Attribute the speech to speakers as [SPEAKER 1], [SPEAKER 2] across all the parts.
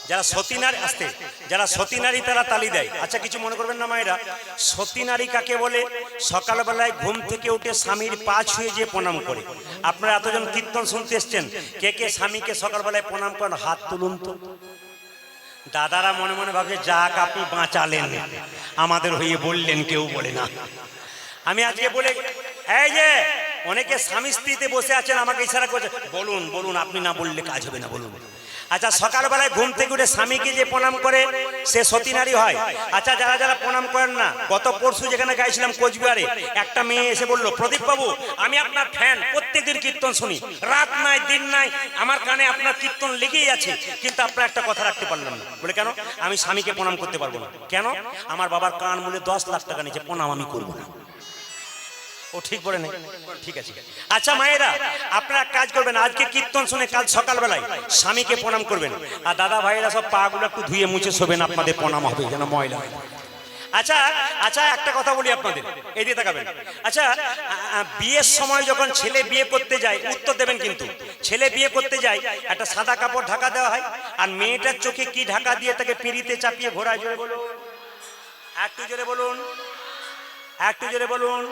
[SPEAKER 1] যারা সতী নারী আসতে, যারা সতী নারী তারা তালি দেয়। আচ্ছা কিছু মনে করবেন না মায়েরা, সতী নারী কাকে বলে? সকালবেলায় ঘুম থেকে উঠে স্বামীর পা ছুঁয়ে যে প্রণাম করে। আপনারা এতজন কীর্তন শুনতে এসছেন, কে কে স্বামীকে সকালবেলায় প্রণাম করেন? হাত তুলুন তো। দাদারা মনে মনে ভাবছে যাক আপনি বাঁচালেন, আমাদের হয়ে বললেন, কেউ বলে না। আমি আজকে বলে, এই যে অনেকে স্বামী স্ত্রীতে বসে আছেন, আমাকে ইশারা করছে, বলুন বলুন, আপনি না বললে কাজ হবে না, বলুন। আচ্ছা সকালবেলায় ঘুম থেকে উঠে স্বামীকে যে প্রণাম করে সে সতী নারী হয়। আচ্ছা যারা যারা প্রণাম করেন না, গত পরশু যেখানে গাইছিলাম কোচবিহারে, একটা মেয়ে এসে বললো, প্রদীপ বাবু আমি আপনার ফ্যান, প্রত্যেকদিন কীর্তন শুনি, রাত নাই দিন নাই আমার কানে আপনার কীর্তন লেগেই আছে, কিন্তু আপনার একটা কথা রাখতে পারলাম না। বলে কেন? আমি স্বামীকে প্রণাম করতে পারবো না। কেন? আমার বাবার কান মূলে 10 লাখ টাকা নিচে, প্রণাম আমি করবো না। ও ঠিক বলে নেই, ঠিক আছে। আচ্ছা মায়েরা, আপনারা কাজ করবেন, আজকে কীর্তন শুনে কাল সকালবেলায় স্বামীকে প্রণাম করবেন। আর দাদা ভাইরা সব পা গুলো একটু ধুয়ে মুছে শোবেন, আপনাদের প্রণাম হবে যেন ময়লা হয়। আচ্ছা আচ্ছা একটা কথা বলি আপনাদের, এই দিয়ে তাকাবেন। আচ্ছা বিয়ের সময় যখন ছেলে বিয়ে করতে যায়, উত্তর দেবেন কিন্তু, ছেলে বিয়ে করতে যায় একটা সাদা কাপড় ঢাকা দেওয়া হয়, আর মেয়েটার চোখে কি ঢাকা দিয়ে তাকে পিঁড়িতে চাপিয়ে ঘোরায়? জোরে বলুন, একটু জোরে বলুন, একটু জোরে বলুন।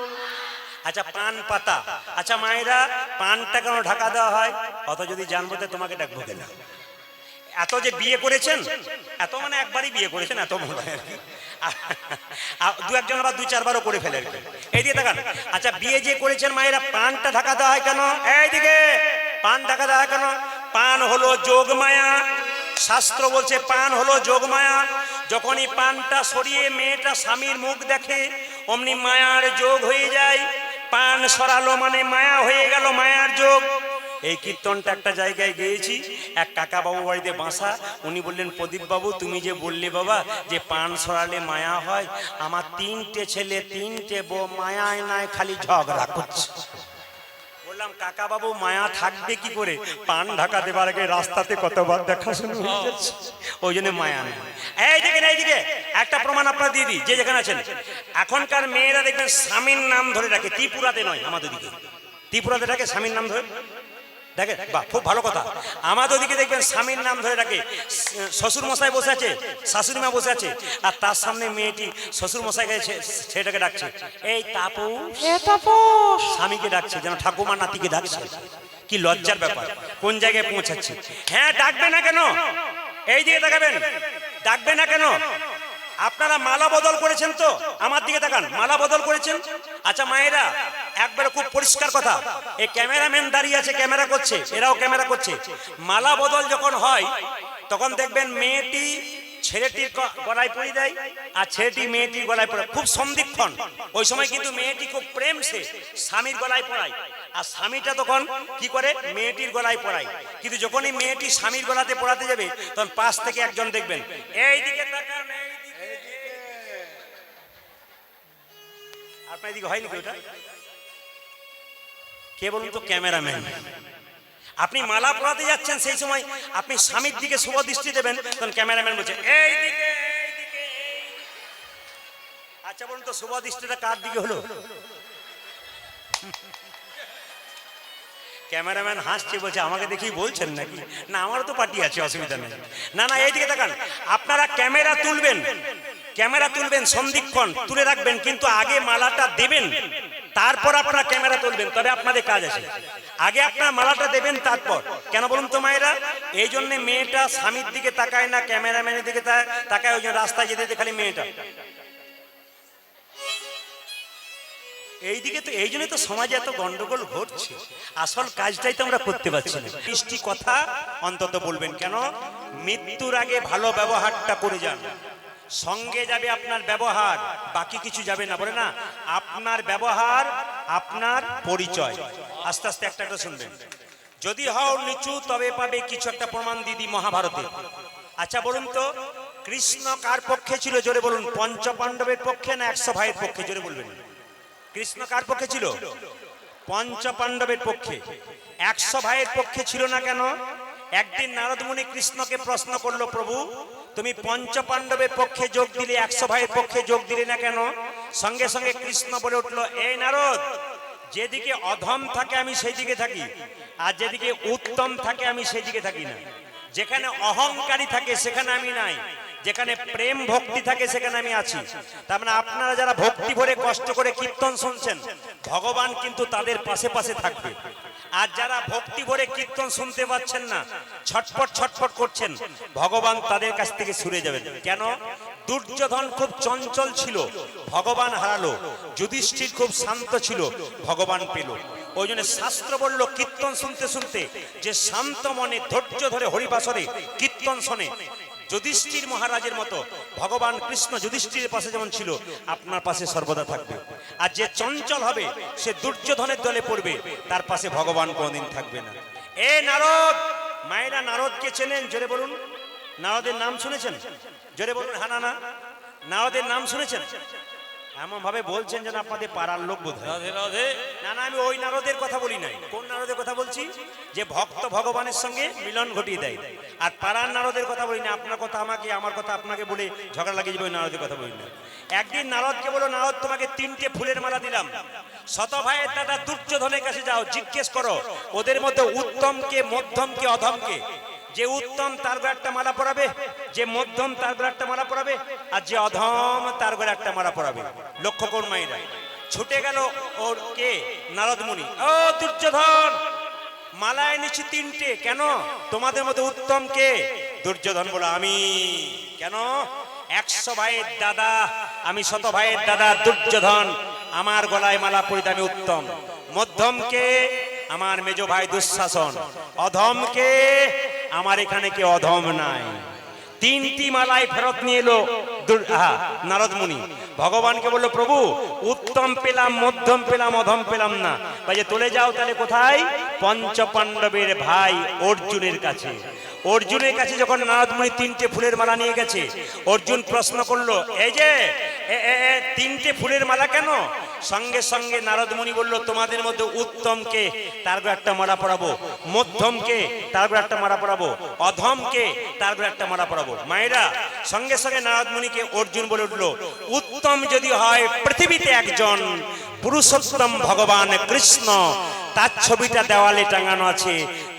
[SPEAKER 1] আচ্ছা পান পাতা, আচ্ছা মায়েরা পানটা কেন ঢাকা দেওয়া হয়? অত যদি জানবো তো তোমাকে ডাকবো কেন? এত যে বিয়ে করেছেন, এত মানে একবারই বিয়ে করেছেন, এত মনে হয় আর কি, দু একজন আবার 2-4বারও করে ফেলে আর কি। এই দিয়ে দেখান। আচ্ছা বিয়ে যে করেছেন মায়েরা, পানটা ঢাকা দেওয়া হয় কেন? এইদিকে পান ঢাকা দেওয়া হয় কেন? পান হলো যোগমায়া, শাস্ত্র বলছে পান হলো যোগমায়া। যখনই পানটা সরিয়ে মেয়েটা স্বামীর মুখ দেখে, অমনি মায়ার যোগ হয়ে যায়। পান সরালো মানে মায়া হয়ে গেল, মায়ার যোগ। এই কীর্তনটা একটা জায়গায় গেয়েছি, এক কাকা বাবু বাড়িতে বাসা, উনি বললেন, প্রদীপ বাবু তুমি যে বললে বাবা যে পান সরালে মায়া হয়, আমার 3টে ছেলে 3টে বউ মায়ায় নাই খালি ঝগড়া করছে। বললাম কাকা বাবু মায়া থাকবে কি করে? পান ঢাকা দেবার আগে রাস্তাতে কতবার দেখাশোনা হয়ে যাচ্ছে, ওই জন্য মায়া নেই। এইদিকে একটা প্রমাণ আপনারা দিয়ে দিই, যে যেখানে আছেন। এখনকার মেয়েরা দেখবেন স্বামীর নাম ধরে রাখে, ত্রিপুরাতে নয় আমাদের দিকে, ত্রিপুরাতে রাখে স্বামীর নাম ধরে, দেখেন বাহ খুব ভালো কথা। আমাদের দিকে দেখবেন স্বামীর নাম ধরে রাখে, শ্বশুর মশাই বসে আছে, শাশুড়ি মা বসে আছে, আর তার সামনে মেয়েটি শ্বশুর মশাইকে ছেলেটাকে ডাকছে, এই তাপস, এ তাপস, স্বামীকে ডাকছে যেন ঠাকুমা নাতিকে ডাকছে। কি লজ্জার ব্যাপার, কোন জায়গায় পৌঁছাচ্ছে? হ্যাঁ ডাকবে না কেন? এই দিকে তাকাবেন, ডাকবে না কেন? আপনারা মালা বদল করেছেন তো, আমার দিকে তাকান, মালা বদল করেছেন। আচ্ছা মায়েরা একবারে খুব পরিষ্কার কথা, এই ক্যামেরাম্যান দাঁড়িয়ে আছে, ক্যামেরা করছে, এরাও ক্যামেরা করছে। মালা বদল যখন হয় তখন দেখবেন মেয়েটি ছেলেটির গলায় পরিয়ে দেয়, আর ছেলেটি মেয়েটির গলায় পড়ে, খুব সন্ধিক্ষণ। ওই সময় কিন্তু মেয়েটি খুব প্রেম সে স্বামীর গলায় পড়ায়, আর স্বামীটা তখন কি করে? মেয়েটির গলায় পড়ায়। কিন্তু যখনই মেয়েটি স্বামীর গলাতে পড়াতে যাবে, তখন পাশ থেকে একজন দেখবেন, এইদিকে তাকান, আপনার এদিকে হয়নি কি ওটা? কে বলুন তো? ক্যামেরাম্যান। আপনি মালা পরাতে যাচ্ছেন, সেই সময় আপনি স্বামীর দিকে শুভ দৃষ্টি দেবেন, তখন ক্যামেরাম্যান বলছে এইদিকে, এইদিকে। আচ্ছা বলুন তো শুভ দৃষ্টিটা কার দিকে হলো? ক্যামেরাম্যান হাসছে, বলছে আমাকে দেখি বলছেন নাকি? না আমারও তো পার্টি আছে, অসুবিধা নেই। না না এইদিকে তাকান। আপনারা ক্যামেরা তুলবেন, ক্যামেরা তুলবেন, সন্ধিক্ষণ তুলে রাখবেন, কিন্তু আগে মালাটা দেবেন, তারপর আপনারা ক্যামেরা তুলবেন, তবে আপনাদের কাজ আছে। আগে আপনারা মালাটা দেবেন তারপর। কেন বলুন তো মায়েরা? এই জন্য মেয়েটা স্বামীর দিকে তাকায় না, ক্যামেরাম্যানের দিকে তাকায়, ওই জন্য রাস্তায় যেতে যেতে খালি মেয়েটা এইদিকে। তো এই জন্যই তো সমাজে এত গন্ডগোল ঘটছে, আসল কাজটাই তো আমরা করতে পারছি না। বৃষ্টি কথা অন্তত বলবেন। কেন? মৃত্যুর আগে ভালো ব্যবহারটা করে যান, সঙ্গে যাবে আপনার ব্যবহার, বাকি কিছু যাবে না। বলে না আপনার ব্যবহার আপনার পরিচয়। আস্তে আস্তে একটা একটা শুনবেন। যদি হও নিচু তবে পাবে কিছু একটা প্রমাণ দিদি মহাভারতে। আচ্ছা বলুন তো কৃষ্ণ কার পক্ষে ছিল? জোরে বলুন। পঞ্চপাণ্ডবের পক্ষে না 100 ভাইয়ের পক্ষে? জোরে বলবেন। কৃষ্ণ কার পক্ষে ছিল? পঞ্চপাণ্ডবের পক্ষে। 100 ভাইয়ের পক্ষে ছিল না কেন? একদিন নারদ মুনি কৃষ্ণকে প্রশ্ন করলো, প্রভু তুমি পঞ্চপাণ্ডবের পক্ষে যোগ দিলে, 100 ভাইয়ের পক্ষে যোগ দিলে না কেন? সঙ্গে সঙ্গে কৃষ্ণ বলে উঠলো, এই নারদ, যেদিকে অধম থাকে আমি সেই দিকে থাকি, আর যেদিকে উত্তম থাকে আমি সেই দিকে থাকি না। যেখানে অহংকারী থাকে সেখানে আমি নাই, যেখানে প্রেম ভক্তি থাকে সেখানে আমি আছি। তার মানে আপনারা যারা ভক্তি ভরে কষ্ট করে কীর্তন শুনছেন, ভগবান কিন্তু তাদের পাশে পাশে থাকবে। আর যারা ভক্তি ভরে কীর্তন শুনতে পাচ্ছেন না, ছটফট ছটফট করছেন, ভগবান তাদের কাছ থেকে সরে যাবেন। কেন? দুর্যোধন খুব চঞ্চল ছিল, ভগবান হারালো। যুধিষ্ঠির খুব শান্ত ছিল, ভগবান পেল। ওই জন্য শাস্ত্র বলল, কীর্তন শুনতে শুনতে যে শান্ত মনে ধৈর্য ধরে হরিবাসরে কীর্তন শোনে, যুধিষ্ঠির মহারাজের মতো ভগবান কৃষ্ণ যুধিষ্ঠিরের পাশে যেমন ছিল, আপনার পাশে সর্বদা থাকবে। আর যে চঞ্চল হবে সে দুর্যোধনের দলে পড়বে, তার পাশে ভগবান কোনদিন থাকবে না। এ নারদ, মায়েরা নারদকে চেনেন? জোরে বলুন। নারদের নাম শুনেছেন? জোরে বলুন। হ্যাঁ না না, নারদের নাম শুনেছেন? এমন ভাবে বলছেন যেন আপনাদের পাড়ার লোক বোধ হয়। না না, আমি ওই নারদের কথা বলি নাই। কোন নারদের কথা বলছি? যে ভক্ত ভগবানের সঙ্গে মিলন ঘটিয়ে দেয়। আর পাড়ার নারদের কথা বলি না। আপনার কথা আমাকে, আমার কথা আপনাকে বলে ঝগড়া লাগিয়ে যাবে, ওই নারদের কথা বলি না। একদিন নারদকে বলো, নারদ তোমাকে 3টে ফুলের মালা দিলাম, শত ভাইয়ের দাদা দুর্যোধনের কাছে যাও, জিজ্ঞেস করো ওদের মধ্যে উত্তম কে, মধ্যম কে, অধম কে। যে উত্তম তার গলায় একটা মালা পরাবে, যে মধ্যম তার গলায় একটা মালা পরাবে, আর যে অধম তার গলায় একটা মালা পরাবে। লক্ষ্য করুন মায়েরা, ছুটে গেল ওর কে? নারদ মুনি। ও দুর্যোধন, মালা এনেছি 3টে, কেন? তোমাদের মধ্যে উত্তম কে? দুর্যোধন বলো, আমি। কেন? 100 ভাইয়ের দাদা, আমি শত ভাইয়ের দাদা দুর্যোধন, আমার গলায় মালা পরিতে আমি উত্তম। মধ্যম কে? আমার মেজ ভাই দুঃশাসন। অধম কে? আমার এখানে কে অধম নাই। 3টি মালাই ফেরত নিয়ে এলো নারদ মুনি। ভগবানকে বললো, প্রভু উত্তম পেলাম, মধ্যম পেলাম, অধম পেলাম না। যে চলে যাও তাহলে কোথায়? পঞ্চ পাণ্ডবের ভাই অর্জুনের কাছে। অর্জুনের কাছে যখন নারদ মুনি 3টে ফুলের মালা নিয়ে গেছে, অর্জুন প্রশ্ন করলো, এই যে 3টে ফুলের মালা কেন? সঙ্গে সঙ্গে নারদ মুনি বলল, তোমাদের মধ্যে উত্তম কে? তার গলায় একটা মালা পরাবো। মধ্যম কে? তার গলায় একটা মালা পরাবো। অধম কে? তার গলায় একটা মালা পরাবো। মায়েরা, সঙ্গে সঙ্গে নারদ মুনিকে অর্জুন বলে উঠলো, উত্তম যদি হয় পৃথিবীতে একজন, পুরুষোত্তম ভগবান কৃষ্ণ, তার ছবিটা দেওয়ালে টাঙানো আছে,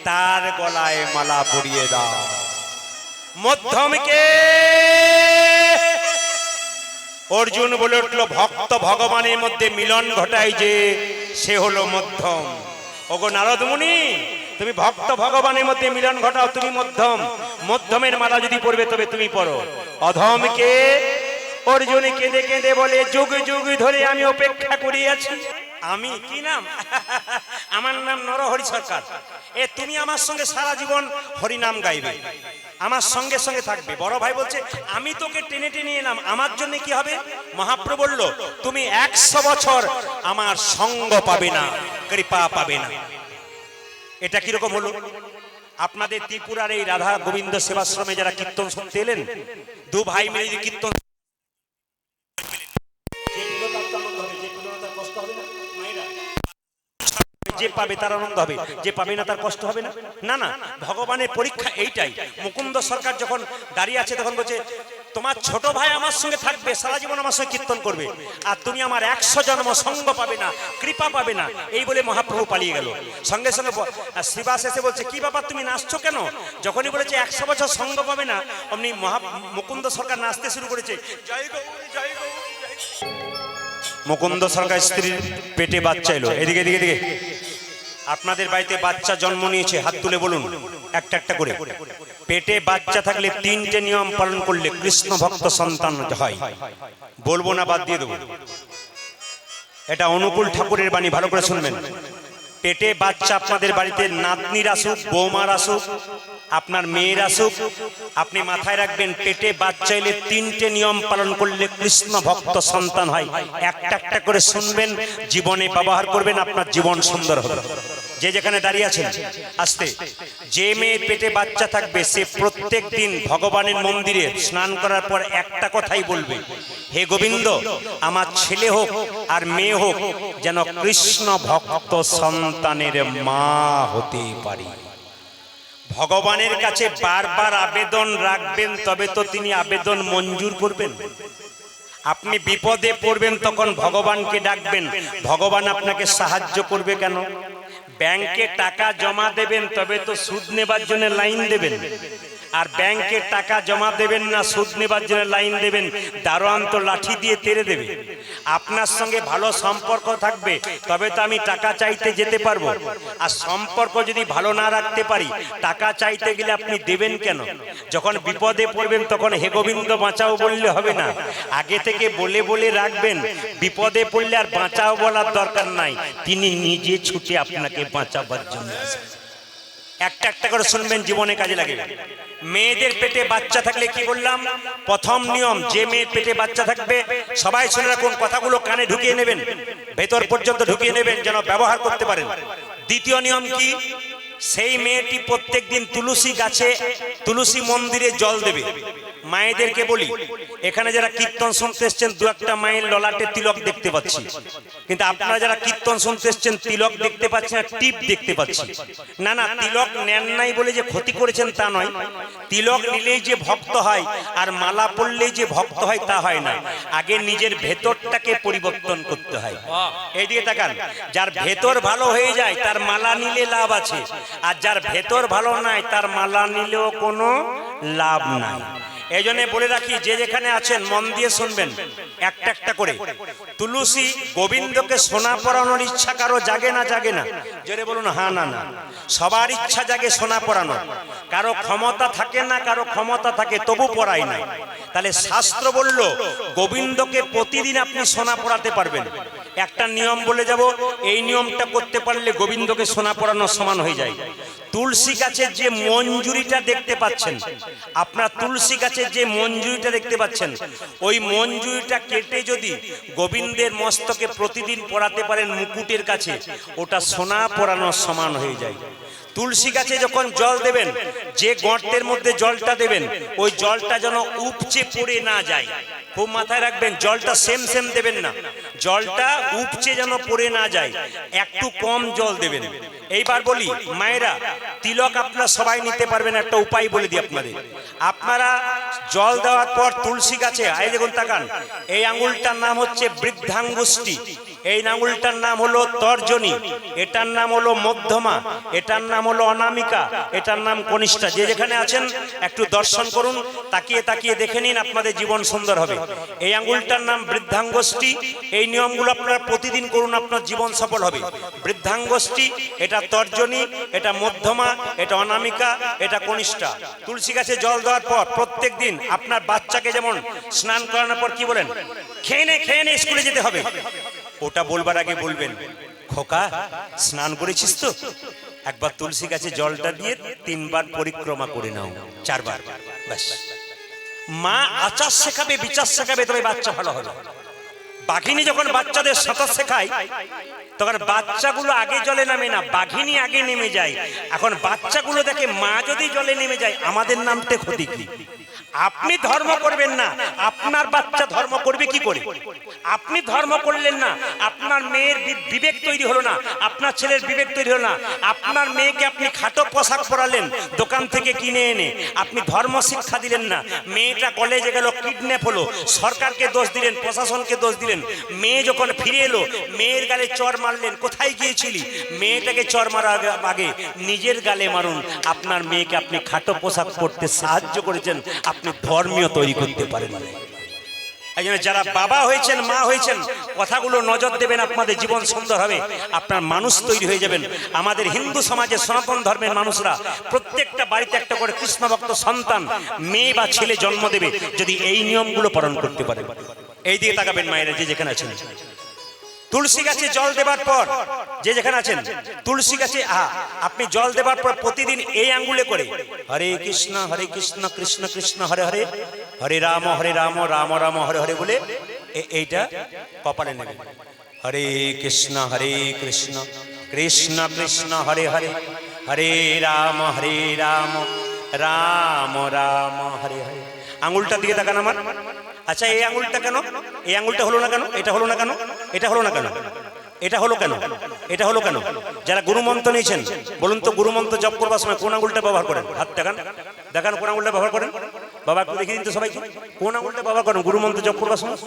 [SPEAKER 1] তার গলায় মালা পরিয়ে দাও। মধ্যম কে? অর্জুন বলে উঠল, ভক্ত ভগবানের মধ্যে মিলন ঘটায় যে, সে হলো মধ্যম। ওগো নারদ মুনি, তুমি ভক্ত ভগবানের মধ্যে মিলন ঘটাও, তুমি মধ্যম। মধ্যমের মালা যদি পড়বে তবে তুমি পড়ো। অধম কে? অর্জুন কেঁদে কেঁদে বলে, যুগ যুগ ধরে আমি অপেক্ষা করি আছি। আমি কি নাম? আমার নাম নরহরি সরকার। তুমি আমার সঙ্গে সারা জীবন হরিনাম গাইবে, আমার সঙ্গে সঙ্গে থাকবে। বড় ভাই বলছে, আমি তোকে টেনে টেনে এলাম, আমার জন্য কি হবে? মহাপ্রভু বলল, তুমি 100 বছর আমার সঙ্গ পাবে না, কৃপা পাবে না। এটা কিরকম হলো? আপনাদের ত্রিপুরার এই রাধা গোবিন্দ সেবাশ্রমে যারা কীর্তন শুনতে এলেন, 2 ভাই মিলে কীর্তন, যে পাবে তার আনন্দ হবে, যে পাবে না তার কষ্ট হবে না। না না, ভগবানের পরীক্ষা এইটাই। মুকুন্দ সরকার যখন দাঁড়িয়ে আছে তখন বলছে, তোমার ছোট ভাই আমার সঙ্গে থাকবে, সারা জীবন আমার সঙ্গে কীর্তন করবে, আর তুমি আমার 100 জন্ম সঙ্গ পাবে না, কৃপা পাবে না। এই বলে মহাপ্রভু পালিয়ে গেল। সঙ্গে সঙ্গে শ্রীবাস এসে বলছে, কি বাবা তুমি নাচছো কেন? যখনই বলেছে 100 বছর সঙ্গ পাবে না, অমনি মুকুন্দ সরকার নাচতে শুরু করেছে, জয় গৌ জয় গৌ। মুকুন্দ সরকার স্ত্রীর পেটে বাচ্চা এলো। এদিকে এদিকে এদিকে, আপনাদের বাড়িতে বাচ্চা জন্ম নিয়েছে, হাত তুলে বলুন একটা একটা করে। পেটে বাচ্চা থাকলে 3টে নিয়ম পালন করলে কৃষ্ণ ভক্ত সন্তান হয়। বলবো না, বাদ দিয়ে দেবো। এটা অনুকূল ঠাকুরের বাণী, ভালো করে শুনবেন। পেটে বাচ্চা আপনাদের বাড়িতে নাতনির আসুক, বৌমার আসুক, আপনার মেয়ের আসুক, আপনি মাথায় রাখবেন, পেটে বাচ্চা এলে 3টে নিয়ম পালন করলে কৃষ্ণ ভক্ত সন্তান হয়। একটা একটা করে শুনবেন, জীবনে ব্যবহার করবেন, আপনার জীবন সুন্দর হবে। যে যেখানে দাঁড়িয়ে আছেন, আসতে, যে মেয়ের পেটে বাচ্চা থাকবে সে প্রত্যেক দিন ভগবানের মন্দিরে স্নান করার পর একটা কথাই বলবে, হে গোবিন্দ, আমার ছেলে হোক আর মেয়ে হোক যেন কৃষ্ণ ভক্ত সন্তানের মা হতে পারি। ভগবানের কাছে বারবার আবেদন রাখবেন, তবে তো তিনি আবেদন মঞ্জুর করবেন। আপনি বিপদে পড়বেন তখন ভগবানকে ডাকবেন, ভগবান আপনাকে সাহায্য করবে কেন? ব্যাংকে টাকা জমা দেবেন তবে তো সুদ নেবার জন্য লাইন দেবেন। আর ব্যাংকে টাকা জমা দেবেন না, সুদ নেবার জন্য লাইন দেবেন, দারোয়ান তো লাঠি দিয়ে তেড়ে দেবে। আপনার সঙ্গে ভালো সম্পর্ক থাকবে তবে তো আমি টাকা চাইতে যেতে পারবো। আর সম্পর্ক যদি ভালো না রাখতে পারি, টাকা চাইতে গেলে আপনি দেবেন কেন? যখন বিপদে পড়বেন তখন হে গোবিন্দ বাঁচাও বললে হবে না, আগে থেকে বলে বলে রাখবেন। বিপদে পড়লে আর বাঁচাও বলার দরকার নাই, তিনি নিজে ছুটে আপনাকে বাঁচাবার জন্য আসেন। একটা একটা করে শুনবেন, জীবনে কাজে লাগে। মেয়েদের পেটে বাচ্চা থাকলে কি বললাম? প্রথম নিয়ম, যে মেয়ের পেটে বাচ্চা থাকবে, সবাই শুনে রাখুন, কথাগুলো কানে ঢুকিয়ে নেবেন, ভেতর পর্যন্ত ঢুকিয়ে নেবেন যেন ব্যবহার করতে পারেন। দ্বিতীয় নিয়ম কি? সেই মেয়েটি প্রত্যেকদিন তুলসী গাছে, তুলসী মন্দিরে জল দেবে। মায়েদেরকে বলি, এখানে যারা কীর্তন শুনতে এসছেন দু একটা মায়ের ললাটে তিলক দেখতে পাচ্ছি, কিন্তু আপনারা যারা কীর্তন শুনতে এসছেন তিলক দেখতে পাচ্ছেন না, টিপ দেখতে পাচ্ছি। না না, তিলক নেন নাই বলে যে ক্ষতি করেছেন তা নয়। তিলক নিলেই যে ভক্ত হয় আর মালা পড়লেই যে ভক্ত হয় তা হয় না, আগে নিজের ভেতরটাকে পরিবর্তন করতে হয়। এইদিকে তাকান, যার ভেতর ভালো হয়ে যায় তার মালা নিলে লাভ আছে, আর যার ভেতর ভালো নাই তার মালা নিলেও কোনো লাভ নাই। এই জন্য বলে রাখি, যে যেখানে আছেন মন দিয়ে শুনবেন, একটা একটা করে। তুলসী গোবিন্দকে সোনা পরানোর ইচ্ছা কারো জাগে না? জাগে না? জোরে বলুন হ্যাঁ না না। সবার ইচ্ছা জাগে সোনা পরানো, কারো ক্ষমতা থাকে না, কারো ক্ষমতা থাকে তবু পরায় না। তাহলে শাস্ত্র বলল গোবিন্দকে প্রতিদিন আপনি সোনা পরাতে পারবেন। একটা নিয়ম বলে যাব, এই নিয়মটা করতে পারলে গোবিন্দকে সোনা পরানোর সমান হয়ে যায়। তুলসী গাছের যে মঞ্জুরিটা দেখতে পাচ্ছেন, আপনার তুলসী গাছের যে মঞ্জুরিটা দেখতে পাচ্ছেন, ওই মঞ্জুরিটা কেটে যদি গোবিন্দের মস্তকে প্রতিদিন পরাতে পারেন মুকুটের কাছে, ওটা সোনা পরানোর সমান হয়ে যায়। তুলসী গাছে যখন জল দেবেন, যে গর্তের মধ্যে জলটা দেবেন ওই জলটা যেন উপচে পড়ে না যায়। খুব মাথায় রাখবেন, জলটা সেম সেম দেবেন না, জলটা উপচে যেন পড়ে না যায়, একটু কম জল দেবেন। এইবার বলি মায়েরা, তিলক আপনারা সবাই নিতে পারবেন, একটা উপায় বলে দিই আপনাদের। আপনারা জল দেওয়ার পর তুলসী গাছে, এই দেখুন তাকান, এই আঙুলটার নাম হচ্ছে বৃদ্ধাঙ্গুষ্টি, এই আঙুলটার নাম হলো তর্জনী, এটার নাম হলো মধ্যমা, এটার নাম হলো অনামিকা, এটার নাম কনিষ্ঠা। যে যেখানে আছেন একটু দর্শন করুন, তাকিয়ে তাকিয়ে দেখে নিন, আপনাদের জীবন সুন্দর হবে। এই আঙুলটার নাম বৃদ্ধাঙ্গুষ্টি। এই নিয়মগুলো আপনারা প্রতিদিন করুন, আপনার জীবন সফল হবে। বৃদ্ধাঙ্গুষ্টি, এটা তর্জনী, এটা মধ্যমা, এটা অনামিকা, এটা কনিষ্ঠা। তুলসী গাছে জল দেওয়ার পর প্রত্যেক দিন আপনার বাচ্চাকে যেমন স্নান করানোর পর কি বলেন? খেয়ে নে স্কুলে যেতে হবে, ওটা বলবার আগে বলবেন, খোকা স্নান করেছিস তো? একবার তুলসী গাছে জলটা দিয়ে 3 বার পরিক্রমা করে নাও, 4 বার, ব্যাস। মা আচার শেখাবে, বিচার শেখাবে, তবে বাচ্চা ভালো হবে। বাঘিনী যখন বাচ্চাদের সাঁতার শেখায় তখন বাচ্চাগুলো আগে জলে নামে না, বাঘিনী আগে নেমে যায়। এখন বাচ্চাগুলো দেখে মা যদি জলে নেমে যায়, আমাদের নামতে ক্ষতি কি? আপনি ধর্ম করবেন না, আপনার বাচ্চা ধর্ম করবে কি করে? আপনি ধর্ম করলেন না, আপনার মেয়ের বিবেক তৈরি হলো না, আপনার ছেলের বিবেক তৈরি হলো না। আপনার মেয়েকে আপনি খাটো পোশাক পরালেন দোকান থেকে কিনে এনে, আপনি ধর্ম শিক্ষা দিলেন না। মেয়েটা কলেজে গেল, কিডন্যাপ হলো, সরকারকে দোষ দিলেন, প্রশাসনকে দোষ দিলেন। মেয়ে যখন ফিরে এলো, মেয়ের গালে চর মারলেন, কোথায় গিয়েছিলি? মেয়েটাকে চর মারার আগে নিজের গালে মারুন। আপনার মেয়েকে আপনি খাটো পোশাক পরতে সাহায্য করেছেন, আপনি ধর্মীয় তৈরি করতে পারেন। এই জন্য যারা বাবা হয়েছেন, মা হয়েছেন, কথাগুলো নজর দেবেন, আপনাদের জীবন সুন্দর হবে, আপনার মানুষ তৈরি হয়ে যাবেন। আমাদের হিন্দু সমাজে সনাতন ধর্মের মানুষরা প্রত্যেকটা বাড়িতে একটা করে কৃষ্ণ ভক্ত সন্তান, মেয়ে বা ছেলে জন্ম দেবে যদি এই নিয়মগুলো পালন করতে পারে। এই দিকে তাকাবেন মায়েরা, যে যেখানে আছেন। তুলসী গাছে জল দেবার পর, যে যেখানে আছেন, তুলসী গাছে আপনি জল দেবার পর প্রতিদিন এই আঙ্গুলে করে হরে কৃষ্ণ কৃষ্ণ কৃষ্ণ হরে হরে, হরে রাম রাম রাম হরে হরে বলে এইটা কপালে নেবেন। হরে কৃষ্ণ কৃষ্ণ কৃষ্ণ হরে হরে, হরে রাম রাম রাম হরে হরে। আঙুলটার দিকে তাকান আমার। আচ্ছা, এই আঙুলটা কেন? এই আঙুলটা হলো না কেন? এটা হলো না কেন? এটা হলো না কেন? এটা হলো কেন? এটা হলো কেন? যারা গুরুমন্ত্র নিয়েছেন বলুন তো, গুরুমন্ত্র জপ করবার সময় কোন আঙুলটা ব্যবহার করেন? হাত দেখান, দেখান কোন আঙুলটা ব্যবহার করেন। বাবা একটু দেখিয়ে দিন তো সবাইকে, কোন আঙুলটা ব্যবহার করেন গুরুমন্ত্র জপ করবার সময়?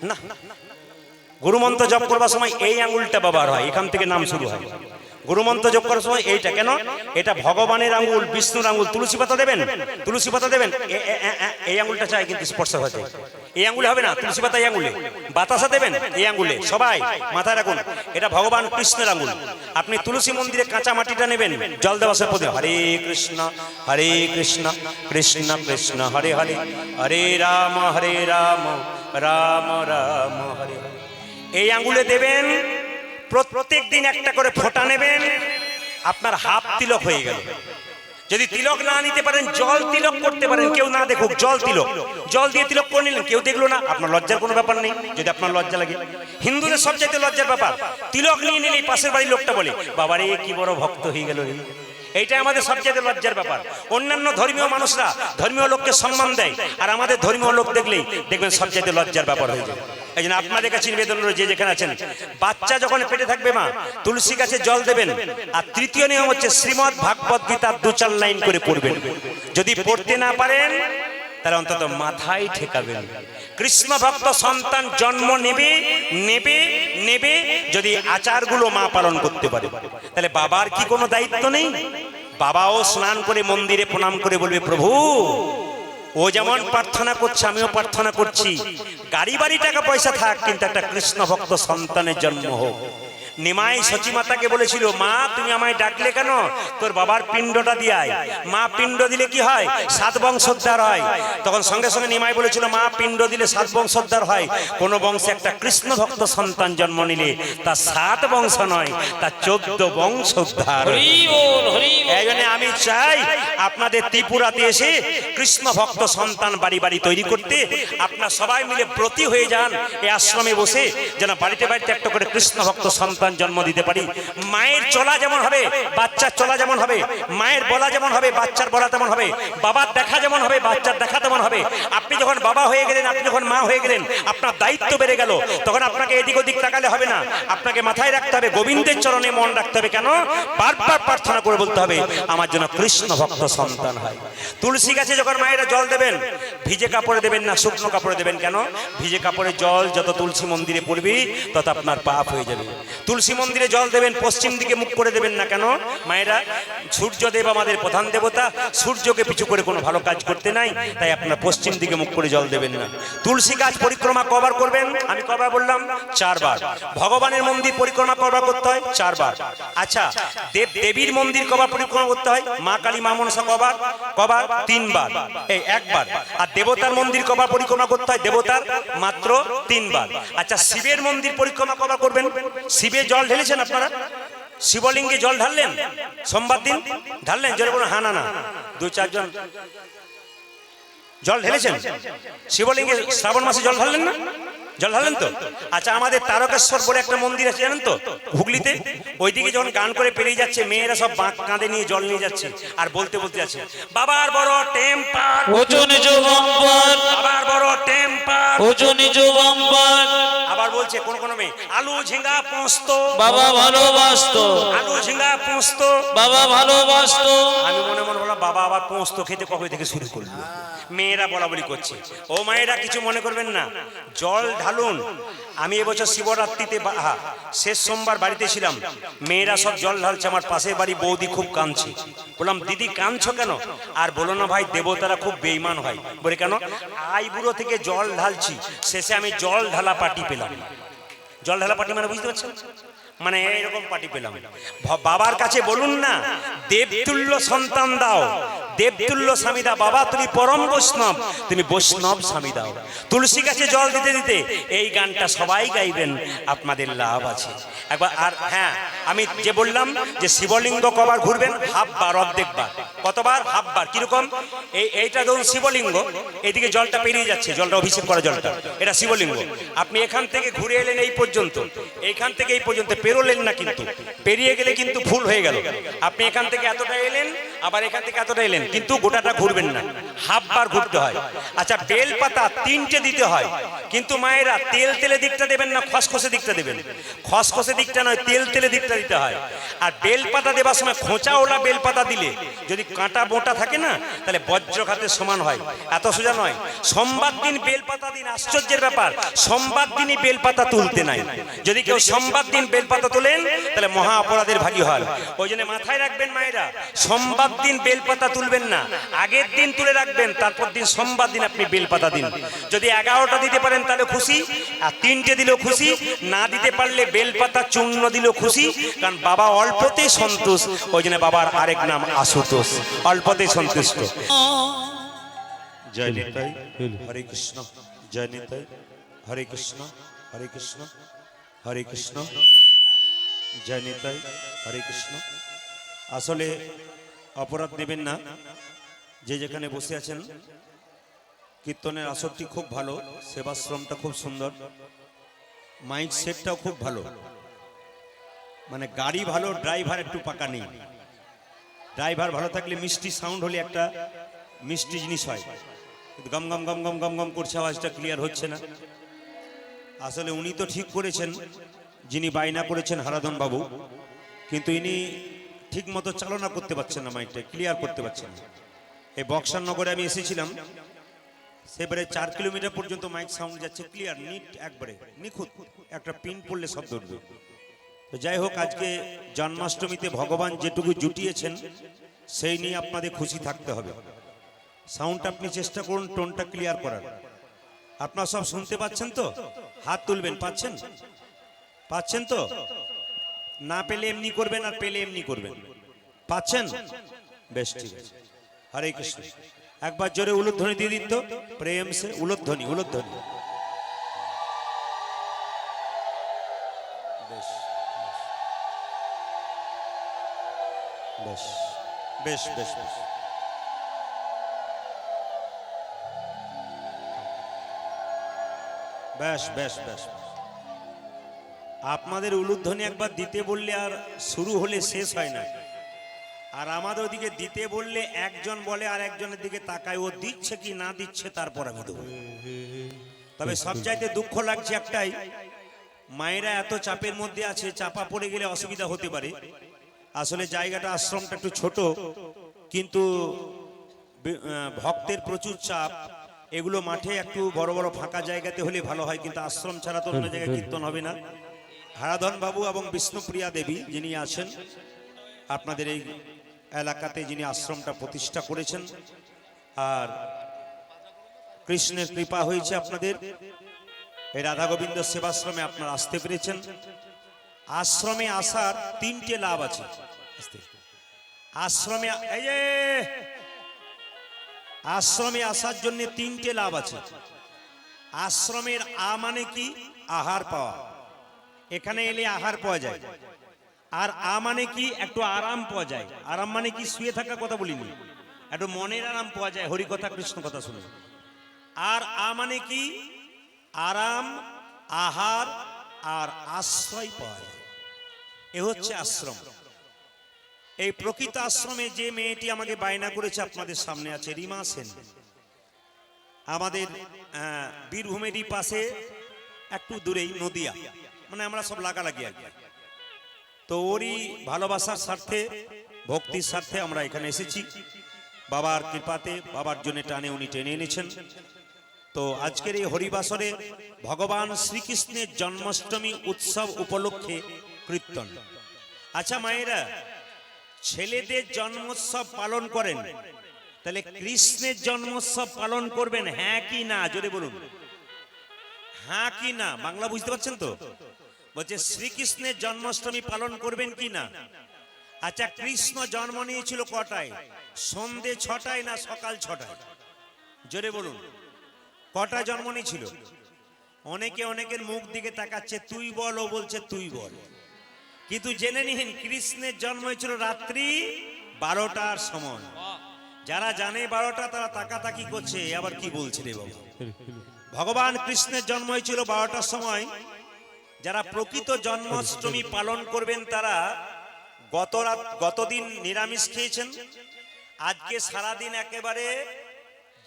[SPEAKER 1] না, গুরুমন্ত্র জপ করবার সময় এই আঙুলটা ব্যবহার হয়, এখান থেকে নাম শুরু হয়। গুরুমন্ত্র যোগ করার সময় এইটা কেন, এটা ভগবানের আঙ্গুল, বিষ্ণুর আঙ্গুল। তুলসী পাতা দেবেন, তুলসী পাতা দেবেন, এই আঙ্গুলটা চাই কিন্তু স্পর্শ হতে, এই আঙ্গুলে হবে না, তুলসী পাতা এই আঙ্গুলে। বাতাসা দেবেন এই আঙ্গুলে, সবাই মাথায় রাখুন, এটা ভগবান কৃষ্ণের আঙ্গুল। আপনি তুলসী মন্দিরে কাঁচা মাটিটা নেবেন, জল দেওয়ার পদে হরে কৃষ্ণ কৃষ্ণ কৃষ্ণ হরে হরে, হরে রাম রাম রাম হরে হরে। এই আঙ্গুলে দেবেন, প্রত্যেক দিন একটা করে ফোঁটা নেবেন, আপনার হাফ তিলক হয়ে গেল। যদি তিলক না নিতে পারেন, জল তিলক করতে পারেন, কেউ না দেখুক, জল তিলক, জল দিয়ে তিলক করে নিলেন, কেউ দেখলো না, আপনার লজ্জার কোনো ব্যাপার নেই। যদি আপনার লজ্জা লাগে, হিন্দুদের সবচাইতে লজ্জার ব্যাপার, তিলক নিয়ে নিলেই পাশের বাড়ির লোকটা বলে, বাবা রে কি বড় ভক্ত হয়ে গেল রে। এইটা আমাদের সবচেয়ে লজ্জার ব্যাপার। অন্যান্য ধর্মীয় মানুষরা ধর্মীয় লোককে সম্মান দেয়, আর আমাদের ধর্মীয় লোক দেখলেই দেখবেন সবচেয়ে লজ্জার ব্যাপার হয়ে যায়। এই জন্য আপনাদের কাছে নিবেদন, যে যেখানে আছেন, বাচ্চা যখন পেটে থাকবে মা তুলসী গাছে জল দেবেন। আর তৃতীয় নিয়ম হচ্ছে শ্রীমদ্ ভাগবত গীতার 2-4 লাইন করে পড়বেন। যদি পড়তে না পারেন তাহলে অন্তত মাথায় ঠেকাবেন। কৃষ্ণ ভক্ত সন্তান জন্ম নেবে নেবে নেবে যদি আচারগুলো মা পালন করতে পারে। তাহলে বাবার কি কোনো দায়িত্ব নেই? বাবাও স্নান করে মন্দিরে প্রণাম করে বলবে, প্রভু ও যেমন প্রার্থনা করছে আমিও প্রার্থনা করছি, গাড়ি বাড়ি টাকা পয়সা থাক, কিন্তু একটা কৃষ্ণ ভক্ত সন্তানের জন্ম হোক। নিমাই সচিমাতাকে বলেছিল, মা তুমি আমায় ডাকলে কেন? তোর বাবার পিণ্ডটা দিয়ায়। মা পিণ্ড দিলে কি হয়? 7 বংশোদ্ধার হয়। তখন সঙ্গে সঙ্গে নিমাই বলেছিল, মা পিণ্ড দিলে 7 বংশোদ্ধার হয়। কোন বংশে একটা কৃষ্ণ ভক্ত সন্তান জন্ম নিলে তা 7 বংশ নয়, তা 14 বংশোদ্ধার। এই জন্য আমি চাই আপনাদের ত্রিপুরাতে এসে কৃষ্ণ ভক্ত সন্তান বাড়ি বাড়ি তৈরি করতে, আপনারা সবাই মিলে ব্রতী হয়ে যান। এই আশ্রমে বসে যেন বাড়িতে বাড়িতে একটা করে কৃষ্ণ ভক্ত সন্তান জন্ম দিতে পারি। মায়ের চলা যেমন হবে, বাচ্চার চলা যেমন হবে, মায়ের বলা যেমন হবে, বাচ্চার বলা তেমন হবে, বাবার দেখা যেমন হবে, বাচ্চার দেখা তেমন হবে। আপনি যখন বাবা হয়ে গেলেন, আপনি যখন মা হয়ে গেলেন, আপনার দায়িত্ব বেড়ে গেল। তখন আপনাকে এদিক ওদিক তাকালে হবে না, আপনাকে মাথায় রাখতে হবে, গোবিন্দের চরণে মন রাখতে হবে। কেন? বারবার প্রার্থনা করে বলতে হবে, আমার জন্য কৃষ্ণ ভক্ত সন্তান হয়। তুলসী গাছে যখন মায়েরা জল দেবেন, ভিজে কাপড়ে দেবেন না, শুকনো কাপড়ে দেবেন। কেন? ভিজে কাপড়ে জল যত তুলসী মন্দিরে পড়বি তত আপনার পাপ হয়ে যাবে। তুলসী মন্দিরে জল দেবেন, পশ্চিম দিকে মুখ করে দেবেন না। কেন? মায়েরা, সূর্যদেব আমাদের প্রধান দেবতা, সূর্যকে পিছু করে কোনো ভালো কাজ করতে নাই, তাই আপনার পশ্চিম দিকে মুখ করে জল দেবেন না। তুলসী গাছ পরিক্রমা কবার করবেন? আমি কবার বললাম? 4 বার। ভগবানের মন্দির পরিক্রমা কবার করতে হয়? 4 বার। আচ্ছা, দেবীর মন্দির কবার পরিক্রমা করতে হয়? মা কালী, মা মনসা কবার? 3 বার, এই 1 বার। আর দেবতার মন্দির কবার পরিক্রমা করতে হয়? দেবতার মাত্র 3 বার। আচ্ছা, শিবের মন্দির পরিক্রমা কবার করবেন? শিবে জল ঢেলেছেন আপনারা? শিবলিঙ্গে জল ঢাললেন? সোমবার দিন ঢাললেন? জোরে বলুন হা না না। 2-4 জন জল ঢেলেছেন শিবলিঙ্গে? শ্রাবণ মাসে জল ঢাললেন না? জল ঢালেন তো? আচ্ছা, আমাদের তারকেশ্বর বলে একটা মন্দির আছে জানেন তো, হুগলিতে। ওইদিকে যখন গান করে পেরিয়ে যাচ্ছে, মেয়েরা সব বাঁক কাঁধে নিয়ে জল নিয়ে যাচ্ছে, আর বলতে বলতে যাচ্ছে, বাবার বড় টেম্পার, বাবার বড় টেম্পার, আবার বলছে কোন কোন মেয়ে, আলু ঝিঙ্গা পোস্ত বাবা ভালোবাসতো, আলু ঝিঙ্গা পোস্ত বাবা ভালোবাসতো। আমি মনে মনে বললাম, বাবা আবার পোস্ত খেতে কবে থেকে শুরু করলো? মেয়েরা বলা বলি করছে। ও মায়েরা, কিছু মনে করবেন না, জল ঢালুন। আমি এবছর শিবরাত্রিতে শেষ সোমবার বাড়িতে ছিলাম, মেয়েরা সব জল ঢালছে। আমার পাশের বাড়ি বৌদি খুব কাঁদছে। বললাম, দিদি কাঁদছো কেন? আর বলো না ভাই, দেবতারা খুব বেঈমান হয়। বলে কেন? আইবুড়ো থেকে জল ঢালছি, শেষে আমি জল ঢালা পাটি পেলাম। জল ঢালা পাটি মানে বুঝতে পারছেন? মানে এইরকম পাটি পেলাম। বাবার কাছে বলুন না, দেবতুল্য সন্তান দাও, দেবতুল্য স্বামী দাও। বাবা তুমি পরম বৈষ্ণব, তুমি বৈষ্ণব স্বামী দাও। তুলসী গাছে জল দিতে দিতে এই গানটা সবাই গাইবেন, আপনাদের লাভ আছে একবার। আর হ্যাঁ, আমি যে বললাম যে শিবলিঙ্গ কবার ঘুরবেন? হাফ বার, অর্ধেক বার। কতবার? হাফ বার। কিরকম? এইটা ধরুন শিবলিঙ্গ, এইদিকে জলটা পেরিয়ে যাচ্ছে, জলটা অভিষেক করা জলটা, এটা শিবলিঙ্গ। আপনি এখান থেকে ঘুরে এলেন এই পর্যন্ত, এইখান থেকে এই পর্যন্ত পেরোলেন না, কিন্তু পেরিয়ে গেলে কিন্তু ফুল হয়ে গেল। আপনি এখান থেকে এতটা এলেন, আবার এখান থেকে এতটা এলেন, কিন্তু গোটাটা ঘুরবেন না, হাফ বার ঘুরতে হয়। আচ্ছা, বেল পাতা 3টে দিতে হয়, কিন্তু মায়েরা তেল তেলে দিকটা দেবেন না, খসখসে দিকটা দেবেন। খসখসে দিকটা নয়, তেল তেলে দিকটা দিতে হয়। আর বেল পাতা দেওয়ার সময় খোঁচা ওলা বেল পাতা দিলে যদি কাঁটা বোটা থাকে না, তাহলে বজ্রঘাতের সমান হয়। এত সোজা নয়। সোমবার দিন বেল পাতা দিন, আশ্চর্যের ব্যাপার, সোমবার দিনই বেল পাতা তুলতে নাই। যদি কেউ সোমবার দিন বেল পাতা তোলেন, তাহলে মহা অপরাধের ভাগী হন। ওই জন্য মাথায় রাখবেন মায়েরা, সোমবার দিন বেল পাতা তুলবেন না, আগের দিন তুলে রাখবেন, তারপর দিন সোমবার দিন আপনি বেল পাতা দিন। যদি 11টা দিতে পারেন তাহলে খুশি, আর 3টে দিলেও খুশি, না দিতে পারলে বেল পাতা চূর্ণ দিলেও খুশি, কারণ বাবা অল্পতেই সন্তুষ্ট। ওই জন্য বাবার আরেক নাম আশুতোষ, অল্পতেই সন্তুষ্ট। জয় নিতাই, হরে কৃষ্ণ। জয় নিতাই, হরে কৃষ্ণ, হরে কৃষ্ণ, হরে কৃষ্ণ। জয় নিতাই, হরে কৃষ্ণ। আসলে অপরাধ নেবেন না, যে যেখানে বসে আছেন। কীর্তনের আসরটি খুব ভালো, সেবাশ্রমটা খুব সুন্দর, মাইক সেটটাও খুব ভালো, মানে গাড়ি ভালো, ড্রাইভার একটু পাকা নেই। ড্রাইভার ভালো থাকলে মিষ্টি সাউন্ড হলে একটা মিষ্টি জিনিস হয়, কিন্তু গম গম গম গম গম গম করছে, আওয়াজটা ক্লিয়ার হচ্ছে না। আসলে উনি তো ঠিক করেছেন, যিনি বায়না করেছেন হারাধন বাবু, কিন্তু ইনি ঠিক মতো চালনা করতে পারছেন না, মাইকটা ক্লিয়ার করতে পারছেন না। এই বক্সার নগরে আমি এসেছিলাম, সেবারে 4 কিলোমিটার পর্যন্ত মাইক সাউন্ড যাচ্ছে ক্লিয়ার, নিট, একবারে নিখুঁত, একটা পিন পড়লে শব্দ উঠবে। তো যাই হোক, আজকে জন্মাষ্টমীতে ভগবান যেটুকু জুটিয়েছেন সেই নিয়ে আপনাদের খুশি থাকতে হবে। সাউন্ডটা আপনি চেষ্টা করুন টোনটা ক্লিয়ার করার। আপনারা সব শুনতে পাচ্ছেন তো? হাত তুলবেন, পাচ্ছেন? পাচ্ছেন তো? না পেলে এমনি করবেন, আর পেলে এমনি করবেন। পাচ্ছেন? বেশ, ঠিক আছে। হরে কৃষ্ণ। একবার জোরে উলুধ্বনি দিয়ে দিন তো, প্রেম সে উলুধ্বনি, উলুধ্বনি। বেশ বেশ বেশ বেশ বেশ। বেশ বেশ বেশ। আপনাদের উলুধ্বনি একবার দিতে বললে আর শুরু হলে শেষ হয় না, আর আমাদের ওদিকে দিতে বললে একজন বলে আর একজনের দিকে তাকায়, ও দিচ্ছে কি না দিচ্ছে তারপর আমি দেবো। তবে সব চাইতে দুঃখ লাগছে একটাই, মায়েরা এত চাপের মধ্যে আছে, চাপা পড়ে গেলে অসুবিধা হতে পারে। আসলে জায়গাটা, আশ্রমটা একটু ছোট, কিন্তু ভক্তের প্রচুর চাপ। এগুলো মাঠে একটু বড় বড় ফাঁকা জায়গাতে হলে ভালো হয়, কিন্তু আশ্রম ছাড়া তো অন্য জায়গায় কীর্তন হবে না। হারাধন বাবু এবং বিষ্ণুপ্রিয়া দেবী যিনি আছেন আপনাদের এই এলাকাতে, যিনি আশ্রমটা প্রতিষ্ঠা করেছেন, আর কৃষ্ণের কৃপা হয়েছে আপনাদের এই রাধা গোবিন্দ সেবাশ্রমে আপনারা আসতে পেরেছেন। আশ্রমে আসার 3টে লাভ আছে। আশ্রমে আশ্রমে আসার জন্য 3টে লাভ আছে। আশ্রমের আ মানে কি? আহার পাওয়া, এখানে এলে আহার পাওয়া যায়। আর আ মানে কি? একটু আরাম পাওয়া যায়। আরাম মানে কি? শুয়ে থাকার কথা বলিনি, একটু মনের আরাম পাওয়া যায় হরি কথা কৃষ্ণ কথা শুনে। আর আ মানে কি? আরাম, আহার আর আশ্রয় পাওয়া যায়। এ হচ্ছে আশ্রম। এই প্রকৃত আশ্রমে যে মেয়েটি আমাকে বায়না করেছে আপনাদের সামনে আছে, রিমা সেন, আমাদের বীরভূমেরই পাশে একটু দূরেই, নদিয়া, মানে আমরা সব লাগালাগি আর কি। তো ওরই ভালোবাসার স্বার্থে, ভক্তির স্বার্থে আমরা এখানে এসেছি। বাবার কৃপাতে, বাবার জন্য টানে উনি টেনে এনেছেন। তো আজকের এই হরিবাসরে ভগবান শ্রীকৃষ্ণের জন্মাষ্টমী উৎসব উপলক্ষে কীর্তন। আচ্ছা মায়েরা, ছেলেদের জন্মোৎসব পালন করেন, তাহলে কৃষ্ণের জন্মোৎসব পালন করবেন, হ্যাঁ কি না? জোরে বলুন, হ্যাঁ কি না? বাংলা বুঝতে পারছেন তো? বলছে শ্রীকৃষ্ণের জন্মাষ্টমী পালন করবেন কি না? আচ্ছা, কৃষ্ণ জন্ম নিয়েছিল কটায়? সন্ধে 6টায় না সকাল 6টায়? জোরে বলুন, কটায় জন্ম নিয়েছিল? অনেকে অনেকের মুখ দিকে তাকাচ্ছে, তুই বল, ও বলছে তুই বল। কিন্তু জেনে নিন, কৃষ্ণের জন্ম হয়েছিল রাত্রি 12টার সময়। যারা জানে 12টা তারা তাকাতাকি করছে, আবার কি বলছে রে বাবা। ভগবান কৃষ্ণের জন্ম হয়েছিল 12টার সময়। যারা প্রকৃত জন্মাষ্টমী পালন করবেন তারা গতদিন নিরামিষ খেয়েছেন, আজকে সারাদিন একেবারে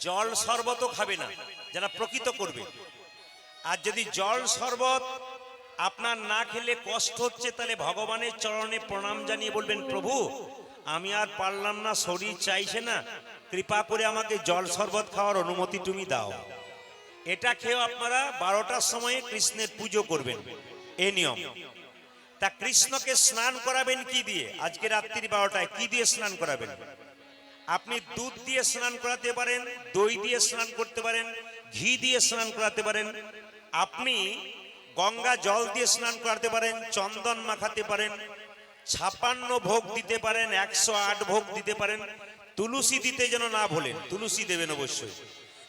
[SPEAKER 1] জল শরবত খাবে না যারা প্রকৃত করবে। আর যদি জল শরবত আপনার না খেলে কষ্ট হচ্ছে, তাহলে ভগবানের চরণে প্রণাম জানিয়ে বলবেন, প্রভু আমি আর পারলাম না, শরীর চাইছে না, কৃপা করে আমাকে জল শরবত খাওয়ার অনুমতি তুমি দাও। এটা খেয়েও আপনারা 12টার সময়ে কৃষ্ণের পুজো করবেন, এই নিয়ম। তা কৃষ্ণকে স্নান করাবেন কি দিয়ে? আজকে রাত্রি 12টায় কি দিয়ে স্নান করাবেন? আপনি দুধ দিয়ে স্নান করাতে পারেন, দই দিয়ে স্নান করতে পারেন, ঘি দিয়ে স্নান করাতে পারেন, আপনি গঙ্গা জল দিয়ে স্নান করাতে পারেন, চন্দন মাখাতে পারেন, 56 ভোগ দিতে পারেন, 108 ভোগ দিতে পারেন। তুলসী দিতে যেন না ভোলেন, তুলসী দেবেন অবশ্যই।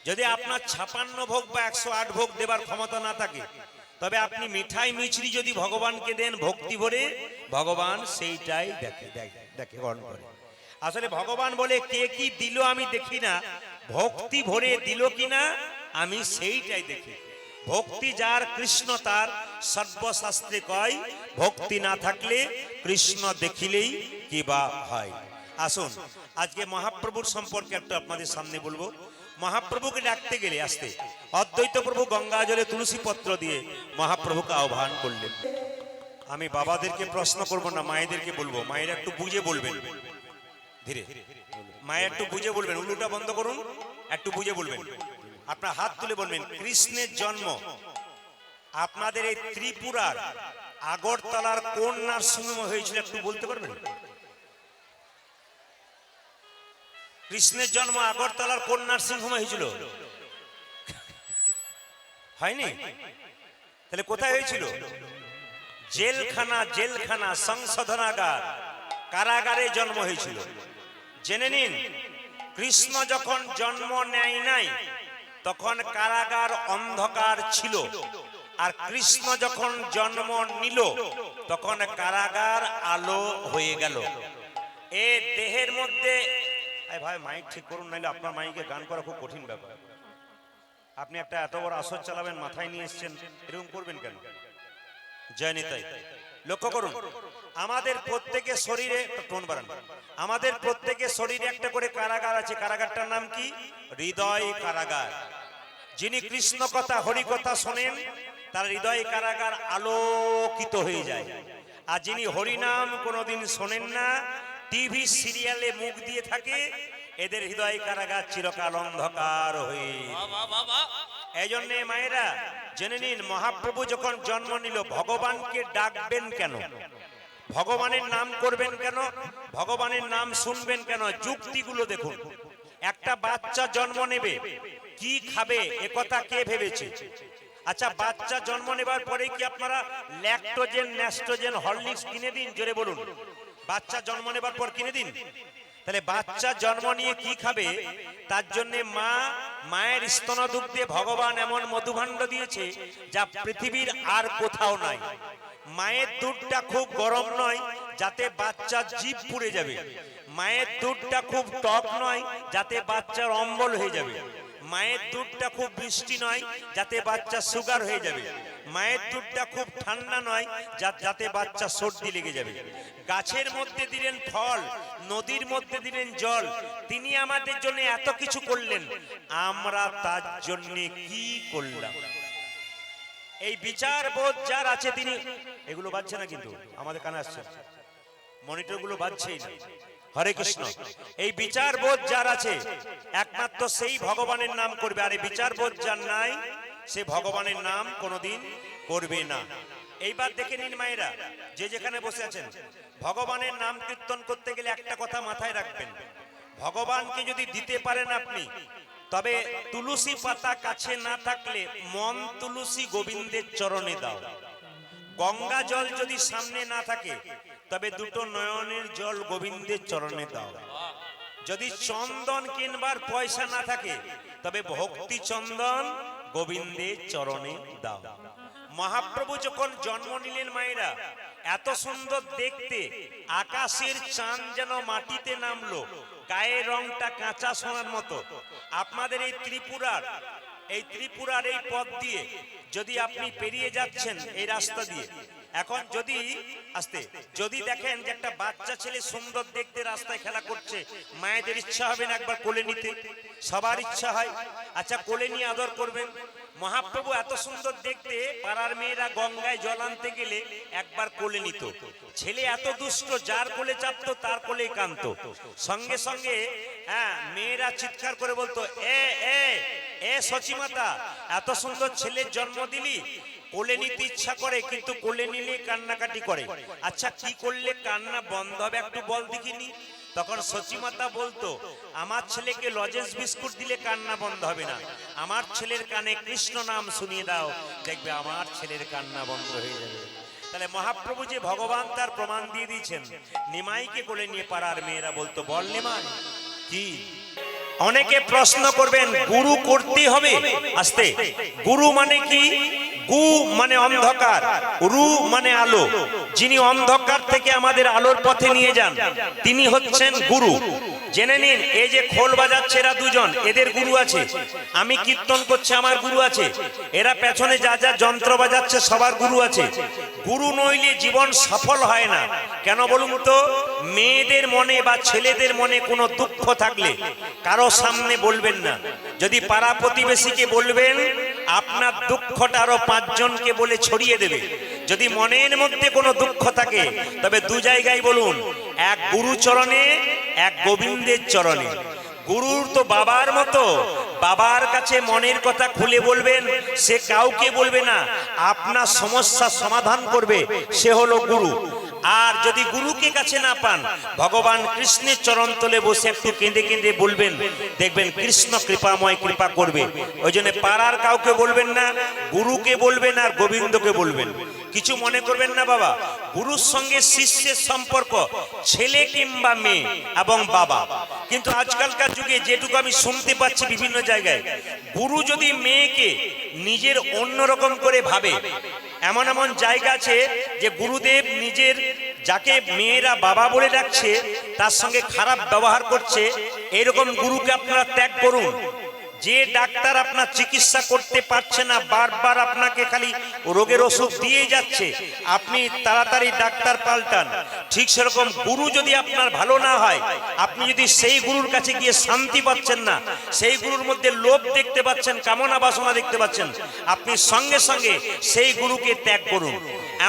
[SPEAKER 1] যদি আপনার 56 ভোগ বা 108 ভোগ দেবার ক্ষমতা না থাকে, তবে আপনি মিঠাই মিছরি যদি ভগবানকে দেন ভক্তি ভরে, ভগবান সেইটাই দেখে গ্রহণ করে। আসলে ভগবান বলে, কে কি দিল আমি দেখি না, ভক্তি ভরে দিল কিনা আমি সেইটাই দেখি। ভক্তি যার কৃষ্ণ তার, সর্বশাস্ত্রে কয় ভক্তি না থাকলে কৃষ্ণ দেখিলেই কি বা হয়। আসুন আজকে মহাপ্রভুর সম্পর্কে একটু আপনাদের সামনে বলবো। মহাপ্রভুকে ডাকতে গেলে আসতে অদ্বৈত প্রভু গঙ্গা জলে তুলসী পত্র দিয়ে মহাপ্রভুকে আহ্বান করলেন। আমি বাবাদেরকে প্রশ্ন করব না, মায়েদেরকে বলবো। মায়েরা একটু বুঝে বলবেন, ধীরে মায়ের একটু বুঝে বলবেন, উল্লুটা বন্ধ করুন, একটু বুঝে বলবেন। আপনার হাত তুলে বলবেন, কৃষ্ণের জন্ম আপনাদের এই ত্রিপুরার আগরতলার কোন নার্সিংহোমে হয়েছিল একটু বলতে পারবেন? কৃষ্ণের জন্ম আগরতলার কোন নার্সিংহোমে হয়েছিল? হয়নি? তাহলে কোথায় হয়েছিল? জেলখানা, সংশোধনাগার, কারাগারে জন্ম হয়েছিল। জেনে নিন, কৃষ্ণ যখন জন্ম নেয় নাই তখন কারাগার অন্ধকার ছিল, আর কৃষ্ণ যখন জন্ম নিল তখন কারাগার আলো হয়ে গেল। এ দেহের মধ্যে, ভাই মাইক ঠিক করুন, নাইলে আপনার মাইকে গান করা খুব কঠিন ব্যাপার। আপনি একটা এত বড় আসর চালাবেন, মাথায় নিয়ে এসছেন, এরকম করবেন কেন? জয় নিতাই। লক্ষ্য করুন, আমাদের প্রত্যেকের শরীরে, টোন বাড়ান, আমাদের প্রত্যেকের শরীরে একটা করে কারাগার আছে। কারাগারটার নাম কি? হৃদয় কারাগার। যিনি কৃষ্ণ কথা হরি কথা শোনেন তার হৃদয় কারাগার আলোকিত হয়ে যায়। আর যিনি হরিনাম কোনোদিন শোনেন না, টিভি সিরিয়ালে মুখ দিয়ে থাকে, এদের হৃদয় কারাগার চিরকাল অন্ধকার হয়ে। এই জন্যে মায়েরা জেনে নিন, মহাপ্রভু যখন জন্ম নিল, ভগবানকে ডাকবেন কেন, ভগবানের নাম করবেন কেন, ভগবানের নাম শুনবেন কেন, যুক্তিগুলো দেখুন। একটা বাচ্চা জন্ম নেবে, কি খাবে একথা কে ভেবেছে? আচ্ছা, বাচ্চা জন্ম নেবার পরে কি আপনারা ল্যাকটোজেন, ন্যাস্টোজেন, হরলিক্স কিনে দিন? জোরে বলুন। বাচ্চা জন্ম নেবার পর কিনে দিন। তাহলে বাচ্চা জন্ম নিয়ে কি খাবে? তার জন্য মায়ের স্তনদুগ্ধ দিয়ে ভগবান এমন মধুভাণ্ড দিয়েছে যা পৃথিবীর আর কোথাও নাই। মায়ের দুধটা খুব গরম নয় যাতে বাচ্চা জিভ পুড়ে যাবে, মায়ের দুধটা খুব টক নয় যাতে বাচ্চার অম্বল হয়ে যাবে, মায়ের দুধটা খুব মিষ্টি নয় যাতে বাচ্চা সুগার হয়ে যাবে, মায়ের দুধটা খুব ঠান্ডা নয় যাতে বাচ্চা সর্দি লেগে যাবে। গাছের মধ্যে দিলেন ফল, নদীর মধ্যে দিলেন জল, তিনি আমাদের জন্য এত কিছু করলেন, আমরা তার জন্য কি করলাম? এই বিচার বোধ যার আছে তিনি, এগুলো বাজছে না কিন্তু আমাদের কানে আসছে, মনিটর গুলো বাজছেই না। হরে কৃষ্ণ। এই বিচার বোধ যার আছে একমাত্র সেই ভগবানের নাম করবে, আর এই বিচার বোধ যার নাই সে ভগবানের নাম কোনোদিন করবে না। এইবার দেখে নিন মায়েরা, যে যেখানে বসে আছেন, ভগবানের নাম কীর্তন করতে গেলে একটা কথা মাথায় রাখবেন, ভগবানকে যদি দিতে পারেন আপনি, তবে তুলসী পাতা কাছে না থাকলে মন তুলসী গোবিন্দের চরণে দাও। গঙ্গা জল যদি সামনে না থাকে তবে দুটো নয়নের জল গোবিন্দের চরণে দাও। যদি চন্দন কিনবার পয়সা না থাকে তবে ভক্তি চন্দন গোবিন্দের চরণে দাও। মহাপ্রভু যখন জন্ম নিলেন মায়েরা, এত সুন্দর দেখতে, আকাশের চাঁদ যেন মাটিতে নামলো, গায়ের রংটা কাঁচা সোনার মতো। আপনাদের এই ত্রিপুরার এই পথ দিয়ে যদি আপনি পেরিয়ে যাচ্ছেন, এই রাস্তা দিয়ে, এখন যদি দেখেন যে একটা বাচ্চা ছেলে সুন্দর দেখতে রাস্তায় খেলা করছে, মায়েদের ইচ্ছা হবে না একবার কোলে নিতে? সবার ইচ্ছা হয়। আচ্ছা, কোলে নিয়ে আদর করবেন। মহাপ্রভু এত সুন্দর দেখতে, পাড়ার মেয়েরা গঙ্গায় জল আনতে গেলে একবার কোলে নিত। ছেলে এত দুষ্ট, যার কোলে চাপতো তার কোলেই কাঁদতো। সঙ্গে সঙ্গে মেয়েরা চিৎকার করে বলতো, এ এ এ সচিমাতা, এত সুন্দর ছেলের জন্ম দিলি, কোলে নিতে ইচ্ছা করে কিন্তু কোলে নিলে কান্নাকাটি করে। আচ্ছা, কি করলে কান্না বন্ধ হবে একটু বল দেখিনি? তখন সচিমাতা বলতো, আমার ছেলেকে লজেন্স বিস্কুট দিলে কান্না বন্ধ হবে না, আমার ছেলের কানে কৃষ্ণ নাম শুনিয়ে দাও, দেখবে আমার ছেলের কান্না বন্ধ হয়ে যাবে। তাহলে মহাপ্রভু যে ভগবান তার প্রমাণ দিয়ে দিয়েছেন। নিমাইকে কোলে নিয়ে পাড়ার মেয়েরা বলতো, বল নিমাই কি? অনেকে প্রশ্ন করবেন, গুরু করতে হবে? আস্তে, গুরু মানে কি? গু মানে অন্ধকার, রু মানে আলো। যিনি অন্ধকার থেকে আমাদের আলোর পথে নিয়ে যান তিনি হচ্ছেন গুরু। জেনে নিন, এই যে খোল বাজাচ্ছে এরা দুজন, এদের গুরু আছে। আমি কীর্তন করছি, আমার গুরু আছে। এরা পেছনে যা যা যন্ত্র বাজাচ্ছে সবার গুরু আছে। গুরু নইলে জীবন সফল হয় না। কেন বলুন তো? মেয়েদের মনে বা ছেলেদের মনে কোনো দুঃখ থাকলে কারো সামনে বলবেন না। যদি পাড়া প্রতিবেশীকে বলবেন, আপনার দুঃখটা আরো 5 জনকে বলে ছড়িয়ে দেবে। যদি মনের মধ্যে কোনো দুঃখ থাকে তবে 2 জায়গায় বলুন, এক গুরু চরণে, এক গোবিন্দের চরণে। গুরুর তো বাবার মতো, বাবার কাছে মনের কথা খুলে বলবেন, সে কাউকে বলবে না, আপনার সমস্যা সমাধান করবে, সে হলো গুরু। আর যদি গুরুকে কাছে না পান, ভগবান কৃষ্ণের চরণ তলে বসে একটু কেঁদে কেঁদে বলবেন, দেখবেন কৃষ্ণ কৃপাময় কৃপা করবে। ওই জন্য পাড়ার কাউকে বলবেন না, গুরুকে বলবেন আর গোবিন্দকে বলবেন। কিছু মনে করবেন না বাবা, গুরুর সঙ্গে শিষ্যের সম্পর্ক ছেলে কিংবা মেয়ে এবং বাবা। কিন্তু আজকালকার যুগে যেটুকু আমি শুনতে পাচ্ছি বিভিন্ন জায়গায়, গুরু যদি মেয়েকে নিজের অন্যরকম করে ভাবে, এমন এমন জায়গা আছে যে গুরুদেব নিজের যাকে মেয়েরা বাবা বলে ডাকছে তার সঙ্গে খারাপ ব্যবহার করছে। এরকম গুরুকে আপনারা ত্যাগ করুন। যে ডাক্তার আপনার চিকিৎসা করতে পারছে না, বারবার আপনাকে খালি রোগের ওষুধ দিয়ে যাচ্ছে, আপনি তাড়াতাড়ি ডাক্তার পাল্টান। ঠিক সেরকম গুরু যদি আপনার ভালো না হয়, আপনি যদি সেই গুরুর কাছে গিয়ে শান্তি পাচ্ছেন না, সেই গুরুর মধ্যে লোভ দেখতে পাচ্ছেন, কামনা বাসনা দেখতে পাচ্ছেন, আপনি সঙ্গে সঙ্গে সেই গুরুকে ত্যাগ করুন।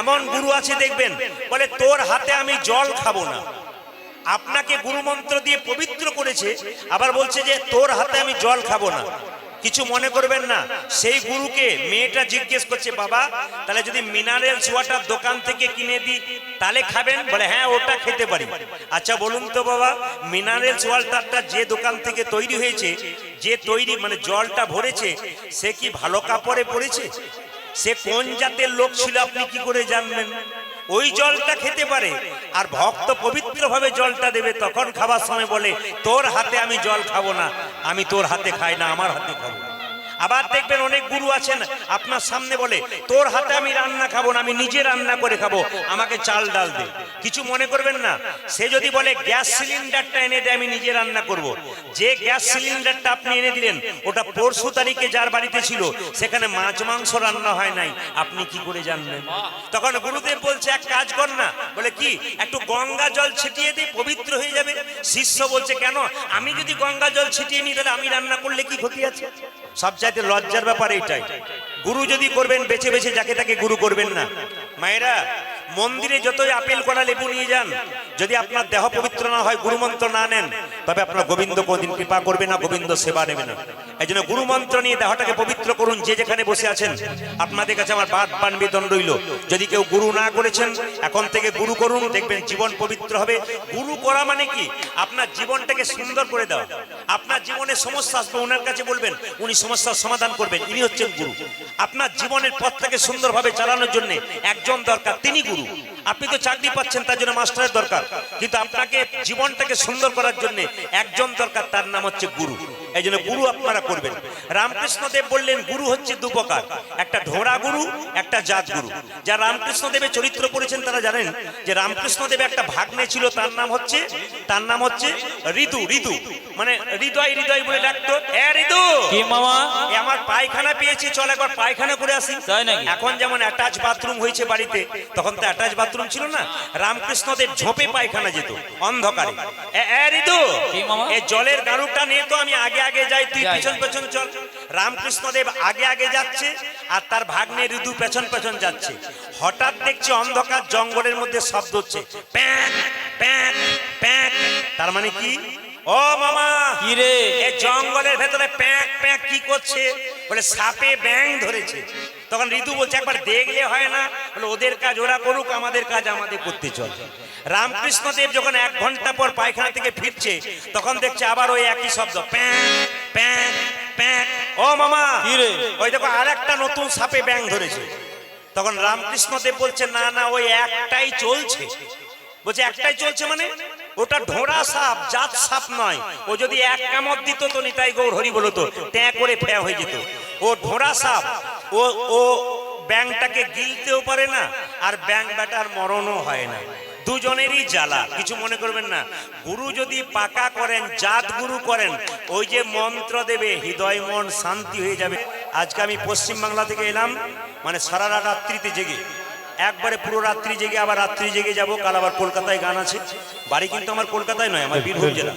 [SPEAKER 1] এমন গুরু আছে দেখবেন, বলে তোর হাতে আমি জল খাবো না। আপনাকে গুরু মন্ত্র দিয়ে পবিত্র করেছে, আবার বলছে যে তোর হাতে আমি জল খাবো না। কিছু মনে করবেন না। সেই গুরুকে মেয়েটা জিজ্ঞেস করছে, বাবা তাহলে যদি মিনারেলস ওয়াটার দোকান থেকে কিনে দিই তাহলে খাবেন? বলে হ্যাঁ, ওটা খেতে পারি। আচ্ছা বলুন তো বাবা, মিনারেলস ওয়াটারটা যে দোকান থেকে তৈরি হয়েছে, যে তৈরি মানে জলটা ভরেছে, সে কি ভালো কাপড়ে পড়েছে? সে কোন জাতের লোক ছিল আপনি কি করে জানবেন? ওই জলটা খেতে পারে, আর ভক্ত পবিত্রভাবে জলটা দেবে, তখন খাবার সময় বলে তোর হাতে আমি জল খাবো না, আমি তোর হাতে খাই না, আমার হাতে খাবো। আবার দেখবেন অনেক গুরু আছেন আপনার সামনে বলে তোর হাতে আমি রান্না খাবো না, আমি নিজে রান্না করে খাবো, আমাকে চাল ডাল দে। কিছু মনে করবেন না। সে যদি বলে গ্যাস সিলিন্ডারটা এনে দে, আমি নিজে রান্না করব। যে গ্যাস সিলিন্ডারটা আপনি এনে দিলেন, ওটা 4 তারিখে যার বাড়িতে ছিল সেখানে মাছ মাংস রান্না হয় নাই, আপনি কি করে জানবেন? তখন গুরুদেব বলছে এক কাজ কর না। বলে কি? একটু গঙ্গা জল ছিটিয়ে দিই, পবিত্র হয়ে যাবে। শিষ্য বলছে কেন? আমি যদি গঙ্গা জল ছিটিয়ে নিই তাহলে আমি রান্না করলে কি ক্ষতি আছে? সবচাইতে লজ্জার ব্যাপার এইটাই। গুরু যদি করবেন বেছে বেছে যাকে তাকে গুরু করবেন না। মায়েরা, মন্দিরে যতই আপেল কলা লেবু নিয়ে যান, যদি আপনার দেহ পবিত্র না হয়, গুরু মন্ত্র না নেন, তবে আপনার গোবিন্দ কোনদিন কৃপা করবে না, গোবিন্দ সেবা নেবে না। এই জন্য গুরু মন্ত্র নিয়ে দেহটাকে পবিত্র করুন। যে যেখানে বসে আছেন, আপনাদের কাছে আমার বান বেদন রইল, যদি কেউ গুরু না করেছেন এখন থেকে গুরু করুন, দেখবেন জীবন পবিত্র হবে। গুরু করা মানে কি? আপনার জীবনটাকে সুন্দর করে দেওয়া। আপনার জীবনে সমস্যা আসবে, ওনার কাছে বলবেন, উনি সমস্যার সমাধান করবেন, ইনি হচ্ছেন গুরু। আপনার জীবনের পথটাকে সুন্দরভাবে চালানোর জন্য একজন দরকার, তিনি গুরু। আপনি তো চাকরি পাচ্ছেন, তার জন্য মাস্টারের দরকার, কিন্তু আপনাকে জীবনটাকে সুন্দর করার জন্য একজন দরকার, তার নাম হচ্ছে গুরু। এই জন্য গুরু আপনারা করবেন। রামকৃষ্ণ দেব বললেন গুরু হচ্ছে 2 প্রকার, একটা ঢোড়া গুরু, একটা জাত গুরু। যারা রামকৃষ্ণ দেবের চরিত্র পড়েছেন তারা জানেন যে রামকৃষ্ণ দেব একটা ভাগ্নে ছিল, তার নাম হচ্ছে ঋতু। ঋতু মানে হৃদয় হৃদয় বলে ডাকতো, এ ঋতু কি মামা, আমার পায়খানা পেয়েছি, চল একবার পায়খানা করে আসি।
[SPEAKER 2] তাই নাকি?
[SPEAKER 1] এখন যেমন অ্যাটাচ বাথরুম হয়েছে বাড়িতে, তখন তো অ্যাটাচ বাথরুম ছিল না। রামকৃষ্ণদেব ঝোপে পায়খানা যেত অন্ধকারে। ঋতু,
[SPEAKER 2] কি মামা?
[SPEAKER 1] এই জলের গাড়ুটা নিয়ে তো আমি আগে আগে যাই, তুই
[SPEAKER 2] যাই।
[SPEAKER 1] পেছন পেছন চল। রামকৃষ্ণদেব আগে আগে যাচ্ছে আর তার ভাগ্নে ঋতু পেছন পেছন যাচ্ছে। হঠাৎ দেখছি অন্ধকার জঙ্গলের মধ্যে শব্দ হচ্ছে, প্যাক প্যাক প্যাক। তার মানে কি? ও মামা,
[SPEAKER 2] কি রে?
[SPEAKER 1] এই জঙ্গলের ভেতরে প্যাক প্যাক কি করছে? বলে সাপে ব্যাং ধরেছে। তখন ঋতু বলছে একবার দেখলে হয় না? বলে ওদের কাজ ওরা করুক, আমাদের কাজ আমাদের করতে চল। রামকৃষ্ণদেব যখন 1 ঘন্টা পর পায়খানা থেকে ফিরছে, তখন দেখছে আবার ওই একই শব্দ, প্যাক প্যাক প্যাক। ও মামা,
[SPEAKER 2] কি রে?
[SPEAKER 1] ওই দেখো আরেকটা নতুন সাপে ব্যাং ধরেছে। তখন রামকৃষ্ণদেব বলছে না না, ওই একটাই চলছে। বলছে একটাই চলছে মানে? ওটা ঢোড়া সাপ, জাত সাপ নয়। ও যদি এক কামড় দিত তো নিতাই গৌর হরি বলতো, ট্যাঁ করে ফ্যা হয়ে যেত। ও ঢোড়া সাপ, ও ও ব্যাংটাকে গিলতেও পারে না, আর ব্যাং ব্যাটার মরণও হয় না। দুজনেরই জ্বালা, কিছু মনে করবেন না। গুরু যদি পাকা করেন, জাত গুরু করেন, ওই যে মন্ত্র দেবে, হৃদয় মন শান্তি হয়ে যাবে। আজকে আমি পশ্চিম বাংলা থেকে এলাম, মানে সারা রাত্রিতে জেগে, একবারে পুরো রাত্রি জেগে আবার রাত্রি জেগে যাব। কাল আবার কলকাতায় গান আছে। বাড়ি কিন্তু আমার কলকাতায় নয়, আমার বীরভূম জেলা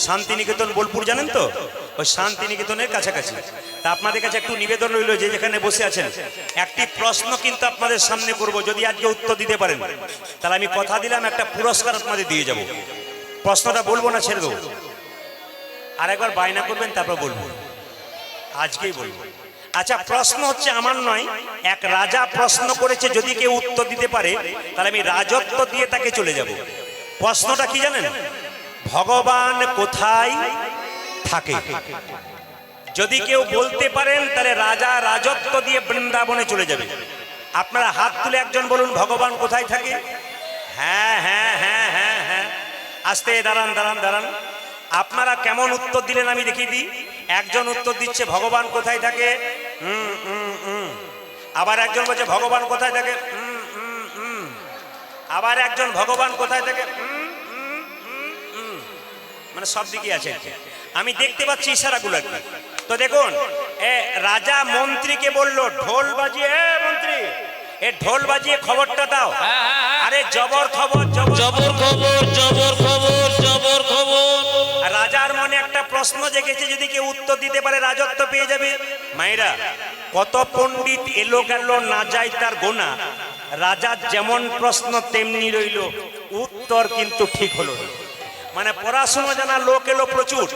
[SPEAKER 1] শান্তিনিকেতন, বোলপুর জানেন তো? ওই শান্তিনিকেতনের কাছাকাছি। তা আপনাদের কাছে একটু নিবেদন রইল, যে যেখানে বসে আছেন, একটি প্রশ্ন কিন্তু আপনাদের সামনে করব। যদি আজকে উত্তর দিতে পারেন, তাহলে আমি কথা দিলাম একটা পুরস্কার আপনাদের দিয়ে যাব। প্রশ্নটা বলবো না, ছেড়ে দেবো। আর একবার বায়না করবেন, তারপর বলবো, আজকেই বলবো। আচ্ছা, প্রশ্ন হচ্ছে আমার নয়, এক রাজা প্রশ্ন করেছে, যদি কেউ উত্তর দিতে পারে তাহলে আমি রাজত্ব দিয়ে তাকে চলে যাব। প্রশ্নটা কি জানেন? ভগবান কোথায় থাকে? যদি কেউ বলতে পারেন তাহলে রাজা রাজত্ব দিয়ে বৃন্দাবনে চলে যাবে। আপনারা হাত তুলে একজন বলুন, ভগবান কোথায় থাকে? হ্যাঁ হ্যাঁ হ্যাঁ হ্যাঁ হ্যাঁ। আস্তে দাঁড়ান দাঁড়ান দাঁড়ান। আপনারা কেমন উত্তর দিলেন আমি দেখিয়ে দিই। একজন উত্তর দিচ্ছে ভগবান কোথায় থাকে, আবার একজন বলছে ভগবান কোথায় থাকে, আবার একজন ভগবান কোথায় থাকে, মানে সব দিকে আছে। আমি দেখতে পাচ্ছি ইশারাগুলো। তো দেখুন, রাজা মন্ত্রীকে বলল ঢোল বাজিয়ে, মন্ত্রী এ ঢোল বাজিয়ে খবরটা দাও। আরে জবর খবর,
[SPEAKER 2] জবর খবর, জবর খবর, জবর খবর।
[SPEAKER 1] রাজার মনে একটা প্রশ্ন জেগেছে, যদি কেউ উত্তর দিতে পারে রাজত্ব পেয়ে যাবে। মায়েরা, কত পণ্ডিত এলো গেল, না যায় তার গোনা। রাজার যেমন প্রশ্ন তেমনি রইল, উত্তর কিন্তু ঠিক হলো না। মানে পড়াশোনা জানা লোক এলো প্রচুর,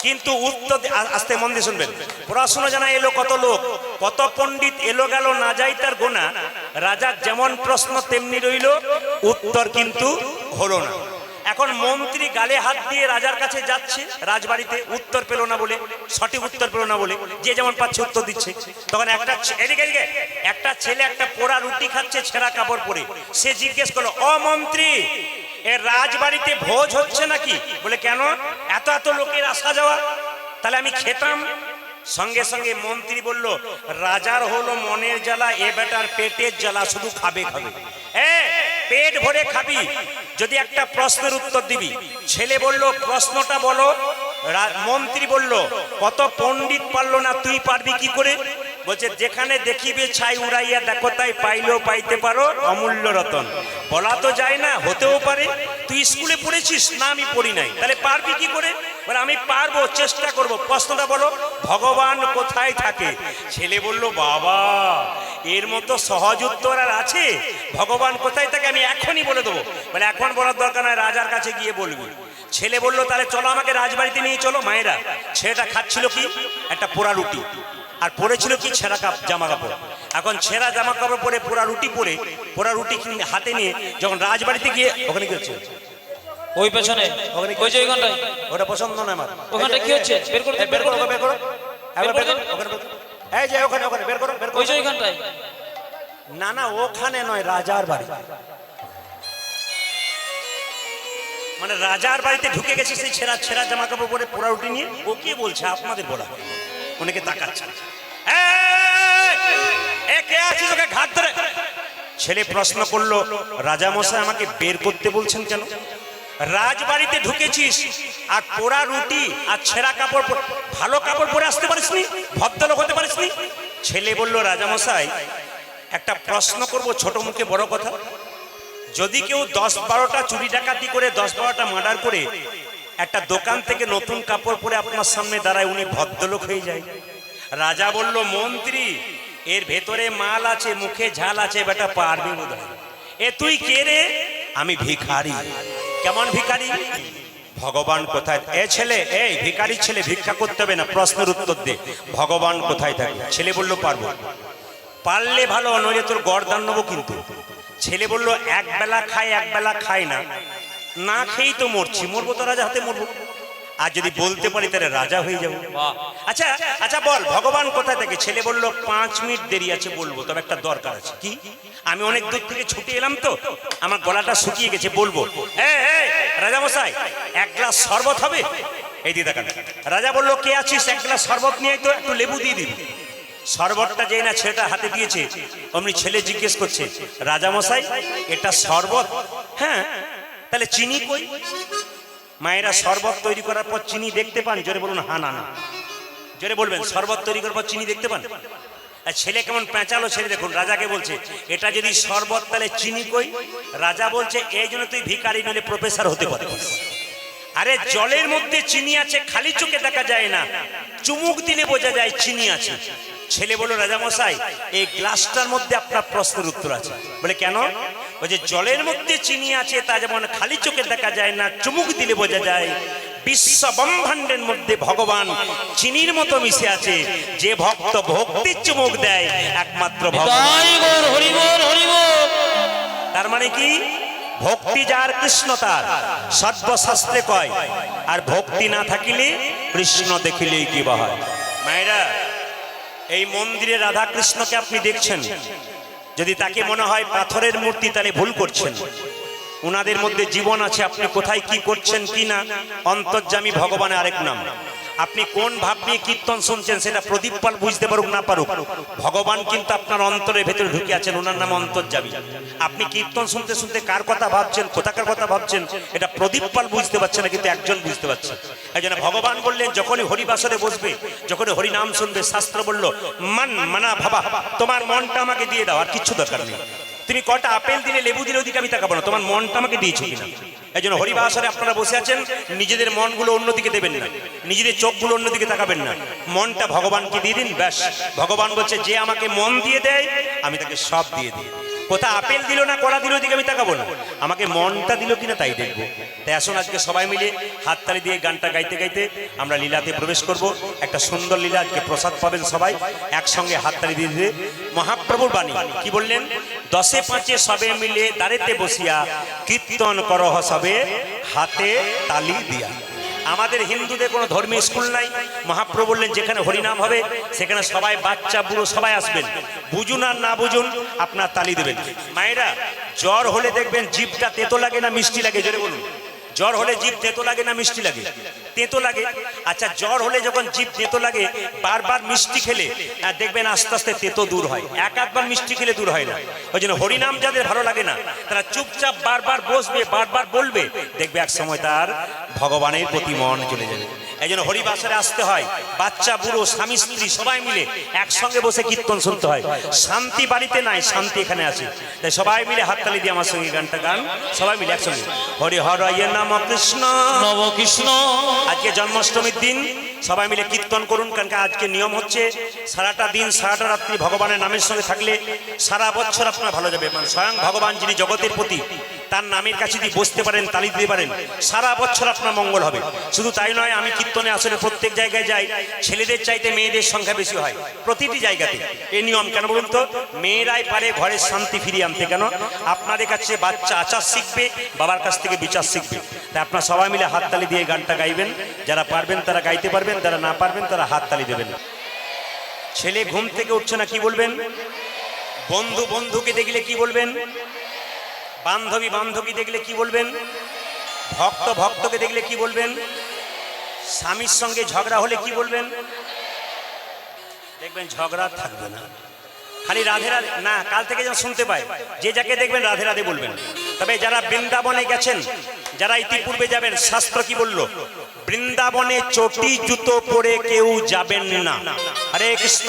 [SPEAKER 1] কিন্তু উত্তর, আস্তে মন দিয়ে শুনবেন, পড়াশোনা জানা এলো কত লোক, কত পণ্ডিত এলো গেল, না যায় তার গোনা। রাজার যেমন প্রশ্ন তেমনি রইল, উত্তর কিন্তু হলো না। এখন মন্ত্রী গালে হাত দিয়ে রাজার কাছে যাচ্ছে রাজবাড়িতে, উত্তর পেল না বলে, সঠিক উত্তর পেল না বলে, যে যেমন পাচ্ছে উত্তর দিচ্ছে। তখন একটা ছেলে একটা পোড়া রুটি খাচ্ছে ছেঁড়া কাপড় পরে। সে জিজ্ঞেস করলো, ও মন্ত্রী, এর রাজবাড়িতে ভোজ হচ্ছে নাকি? বলে কেন? এত এত লোকের আসা যাওয়া, তাহলে আমি খেতাম। সঙ্গে সঙ্গে মন্ত্রী বলল, রাজার হলো মনের জ্বালা, এ বেটার পেটের জ্বালা, শুধু খাবে খাবে। পেট ভরে খাবি যদি একটা প্রশ্নের উত্তর দিবি। ছেলে বলল, প্রশ্নটা বলো। মন্ত্রী বলল, কত পণ্ডিত পারলো না, তুই পারবি কি করে? বলছে, যেখানে দেখিবে ছাই উড়াইয়া দেখো, তাই পাইলেও পাইতে পারো অমূল্য রতন। বলা তো যায় না, হতেও পারে। তুই স্কুলে পড়েছিস না? আমি পড়ি নাই। তাহলে পারবি কি করে? বলে, আমি পারবো, চেষ্টা করব। প্রশ্নটা বলো, ভগবান কোথায় থাকে? ছেলে বলল, বাবা, এর মতো সহজ উত্তর আর আছে? ভগবান কোথায় থাকে আমি এখনই বলে দেবো। বলে, এখন বলার দরকার নয়, রাজার কাছে গিয়ে বলবি। ছেলে বলল, তাহলে চলো, আমাকে রাজবাড়িতে নিয়ে চলো। মায়েরা, ছেলেটা খাচ্ছিল কি? একটা পোড়া রুটি, আর পরেছিল কি? ছেঁড়া জামা কাপড়। এখন ছেঁড়া জামা কাপড় পরে, পোড়া রুটি পরে, পোড়া রুটি হাতে নিয়ে যখন রাজবাড়িতে গিয়ে, ওখানে কি হচ্ছে?
[SPEAKER 2] ওই পেছনে, ওই যে ওইখানটায়।
[SPEAKER 1] ওটা পছন্দ নয় আমার।
[SPEAKER 2] ওখানটা কি হচ্ছে? বের করতে,
[SPEAKER 1] বের করো, বের করো, এই যে ওখানে, ওখানে বের করো, বের করো।
[SPEAKER 2] ওই যে ওইখানটায়।
[SPEAKER 1] না না, ওখানে নয়, রাজার বাড়ি। মানে রাজার বাড়িতে ঢুকে গেছে সেই ছেঁড়া ছেঁড়া জামা কাপড় পরে, পোড়া রুটি নিয়ে। ও কি বলছে আপনাদের বলা? অনেকে তাকাচ্ছে। কে আছিস? ওকে ঘাট ধরে। ছেলে প্রশ্ন করলো, রাজা মশাই আমাকে বের করতে বলছেন কেন? রাজবাড়িতে ঢুকেছিস আর পোড়া রুটি আর ছেঁড়া কাপড়, ভালো কাপড় পরে আসতে পারিসনি? ভদ্রলোক হতে পারিসনি? ছেলে বলল রাজামশাই একটা প্রশ্ন করব, ছোট মুখে বড় কথা। যদি কেউ 10-12টা চুরি ডাকাতি করে 10-12টা মার্ডার করে একটা দোকান থেকে নতুন কাপড় পরে আপনার সামনে দাঁড়ায়, উনি ভদ্রলোক হয়ে যায়? রাজা বলল মন্ত্রী এর ভেতরে মাল আছে, মুখে ঝাল আছে, বেটা পারবে বোধহয়। এ তুই কে রে? আমি ভিখারি। কেমন ভিখারি? ভগবান কোথায়? এ ছেলে, এই ভিখারি ছেলে, ভিক্ষা করতে হবে না, প্রশ্নের উত্তর দে, ভগবান কোথায় থাকে? ছেলে বলল পারবো। পারলে ভালো, নইলে তোর গর্দান নেবো কিন্তু। ছেলে বলল এক বেলা খায় এক বেলা খায় না, না খেয়েই তো মরছি, মরবো তো রাজা হাতে মরবো। আর যদি বলতে পারি তাহলে রাজা হয়ে যাবো। আচ্ছা আচ্ছা বল ভগবান কোথায় থাকে? ছেলে বলল 5 মিনিট দেরি আছে বলবো, তবে একটা দরকার আছে। কি? আমি অনেক দূর থেকে ছুটে এলাম তো, আমার গলাটা শুকিয়ে গেছে, বলবো। রাজামশাই এক গ্লাস শরবত হবে? এই দিদা কান। রাজা বলল কে আছিস, এক গ্লাস শরবত নিয়ে তো, একটু লেবু দিয়ে দিবি। শরবতটা যেই না ছেলেটা হাতে দিয়েছে, অমনি ছেলে জিজ্ঞেস করছে রাজামশাই এটা শরবত? হ্যাঁ। তাহলে চিনি কই? মায়েরা শরবত তৈরি করার পর চিনি দেখতে পান? জোরে বলুন হ্যাঁ না না, জোরে বলবেন। শরবত তৈরি করার পর চিনি দেখতে পান? আর ছেলে কেমন পেঁচালো, ছেলে দেখুন রাজাকে বলছে এটা যদি শরবত তাহলে চিনি কই? রাজা বলছে এই জন্য তুই ভিখারি নইলে প্রফেসর হতে পারতিস। আরে জলের মধ্যে চিনি আছে, খালি চোখে দেখা যায় না, চুমুক দিলে বোঝা যায় চিনি আছে। ছেলে বলল রাজামশাই এই গ্লাসটার মধ্যে আপনার প্রশ্নের উত্তর আছে। বলে কেন? বলছে জলের মধ্যে চিনি আছে, তা যেমন খালি চোখে দেখা যায় না, চুমুক দিলে বোঝা যায়, বিশ্ব ব্রহ্মাণ্ডের মধ্যে ভগবান চিনির মতো মিশে আছে। যে ভক্ত ভক্তির চুমুক দেয় একমাত্র ভগবান। তার মানে কি? ভক্তি যার কৃষ্ণ তার, সর্বশাস্ত্রে কয়। আর ভক্তি না থাকিলে কৃষ্ণ দেখিলেই কি বা হয়। মায়েরা এই মন্দিরে রাধা কৃষ্ণকে আপনি দেখছেন, যদি তাকে মনে হয় পাথরের মূর্তি তাহলে ভুল করছেন। উনাদের মধ্যে জীবন আছে, আপনি কোথায় কি করছেন কি না অন্তর্যামী ভগবানের আরেক নাম। আপনি কোন ভাব নিয়ে কীর্তন শুনছেন সেটা প্রদীপ পাল বুঝতে পারুক না পারুক, ভগবান কিন্তু আপনার অন্তরের ভেতরে ঢুকে আছেন, ওনার নাম অন্তর্যামী। আপনি কীর্তন শুনতে শুনতে কার কথা ভাবছেন, কোথাকার কথা ভাবছেন, এটা প্রদীপ পাল বুঝতে পারছে না, কিন্তু একজন বুঝতে পারছে। এই জন্য ভগবান বললেন যখনই হরিবাসরে বসবে, যখনই হরিনাম শুনবে, শাস্ত্র বলল মান মানা ভাবা, তোমার মনটা আমাকে দিয়ে দাও, আর কিচ্ছু দরকার নেই। তুমি কটা আপেল দিলে লেবু দিলে ওদিকে আমি তাকাবো না, তোমার মনটা আমাকে দিয়েছো কিনা। এই জন্য হরিবাসরে আপনারা বসে আছেন, নিজেদের মনগুলো অন্যদিকে দেবেন না, নিজেদের চোখগুলো অন্যদিকে তাকাবেন না, মনটা ভগবানকে দিয়ে দিন, ব্যাস। ভগবান বলছে যে আমাকে মন দিয়ে দেয় আমি তাকে সব দিয়ে দিই। কোথা আপেল দিল না কলা দিল ওদিকে আমি তাকাবো না, আমাকে মনটা দিল কিনা তাই দেখবো। তাই আসুন আজকে সবাই মিলে হাততালি দিয়ে গানটা গাইতে গাইতে আমরা লীলাতে প্রবেশ করব। একটা সুন্দর লীলা, আজকে প্রসাদ পাবেন সবাই একসঙ্গে হাততালি দিয়ে দিয়ে। মহাপ্রভুর বাণী কি বললেন? 10-5 সবে মিলে দাঁড়েতে বসিয়া কীর্তন করহ সবে হাতে তালি দিয়া। আমাদের হিন্দুদের কোনো ধর্মীয় স্কুল নাই। মহাপ্রভু বললেন যেখানে হরিনাম হবে সেখানে সবাই বাচ্চা বুড়ো সবাই আসবেন, বুঝুন আর না বুঝুন আপনার তালি দেবেন। মায়েরা জ্বর হলে দেখবেন জিভটা তেতো লাগে না মিষ্টি লাগে? জোরে বলুন। জ্বর হলে জিভ তেতো লাগে না মিষ্টি লাগে? তেতো লাগে। আচ্ছা জ্বর হলে যখন জিভ তেতো লাগে বারবার মিষ্টি খেলে দেখবেন আস্তে আস্তে তেতো দূর হয়, একবার মিষ্টি খেলে দূর হয় না। ওই জন্য হরিনাম যাদের ভালো লাগে না তারা চুপচাপ বারবার বসবে, বারবার বলবে, দেখবে এক সময় তার ভগবানের প্রতি মন চলে যাবে। এই জন্য হরিবাসরে আসতে হয়, বাচ্চা বুড়ো স্বামী স্ত্রী সবাই মিলে একসঙ্গে বসে কীর্তন শুনতে হয়। শান্তি বাড়িতে নাই, শান্তি এখানে আছে। তাই সবাই মিলে হাততালি দিয়ে আমার সঙ্গে গানটা গান, সবাই মিলে একসঙ্গে। হরি হরয়ে নম কৃষ্ণ
[SPEAKER 2] নব কৃষ্ণ।
[SPEAKER 1] আজকে জন্মাষ্টমীর দিন সবাই মিলে কীর্তন করুন, কারণ আজকে নিয়ম হচ্ছে সারাটা দিন সারাটা রাত্রি ভগবানের নামের সঙ্গে থাকলে সারা বছর আপনার ভালো যাবে। মানে স্বয়ং ভগবান যিনি জগতের প্রতি, তার নামের কাছে যদি বসতে পারেন, তালি দিতে পারেন, সারা বছর আপনার মঙ্গল হবে। শুধু তাই নয়, আমি কীর্তনে আসলে প্রত্যেক জায়গায় যাই, ছেলেদের চাইতে মেয়েদের সংখ্যা বেশি হয় প্রতিটি জায়গাতে। এই নিয়ম কেন বলুন তো? মেয়েরাই পারে ঘরের শান্তি ফিরিয়ে আনতে। কেন? আপনাদের কাছে বাচ্চা আচার শিখবে, বাবার কাছ থেকে বিচার শিখবে। তাই আপনারা সবাই মিলে হাততালি দিয়ে গানটা গাইবেন। যারা পারবেন তারা গাইতে পারবেন, যারা না পারবেন তারা হাততালি দেবেন। ছেলে ঘুম থেকে উঠছে না, কি বলবেন? বন্ধু বন্ধুকে দেখলে কি বলবেন? বান্ধবী বান্ধবী দেখলে কি বলবেন? ভক্ত ভক্তকে দেখলে কি বলবেন? স্বামীর সঙ্গে ঝগড়া হলে কি বলবেন? দেখবেন ঝগড়া থাকবে না, খালি রাধে রাধে। না, কাল থেকে যেন শুনতে পাই, যে যাকে দেখবেন রাধে রাধে বলবেন। তবে যারা বৃন্দাবনে গেছেন, যারা ইতিপূর্বে যাবেন, শাস্ত্র কি বলল? বৃন্দাবনে চটি জুতো পরে কেউ যাবেন না। হরে কৃষ্ণ।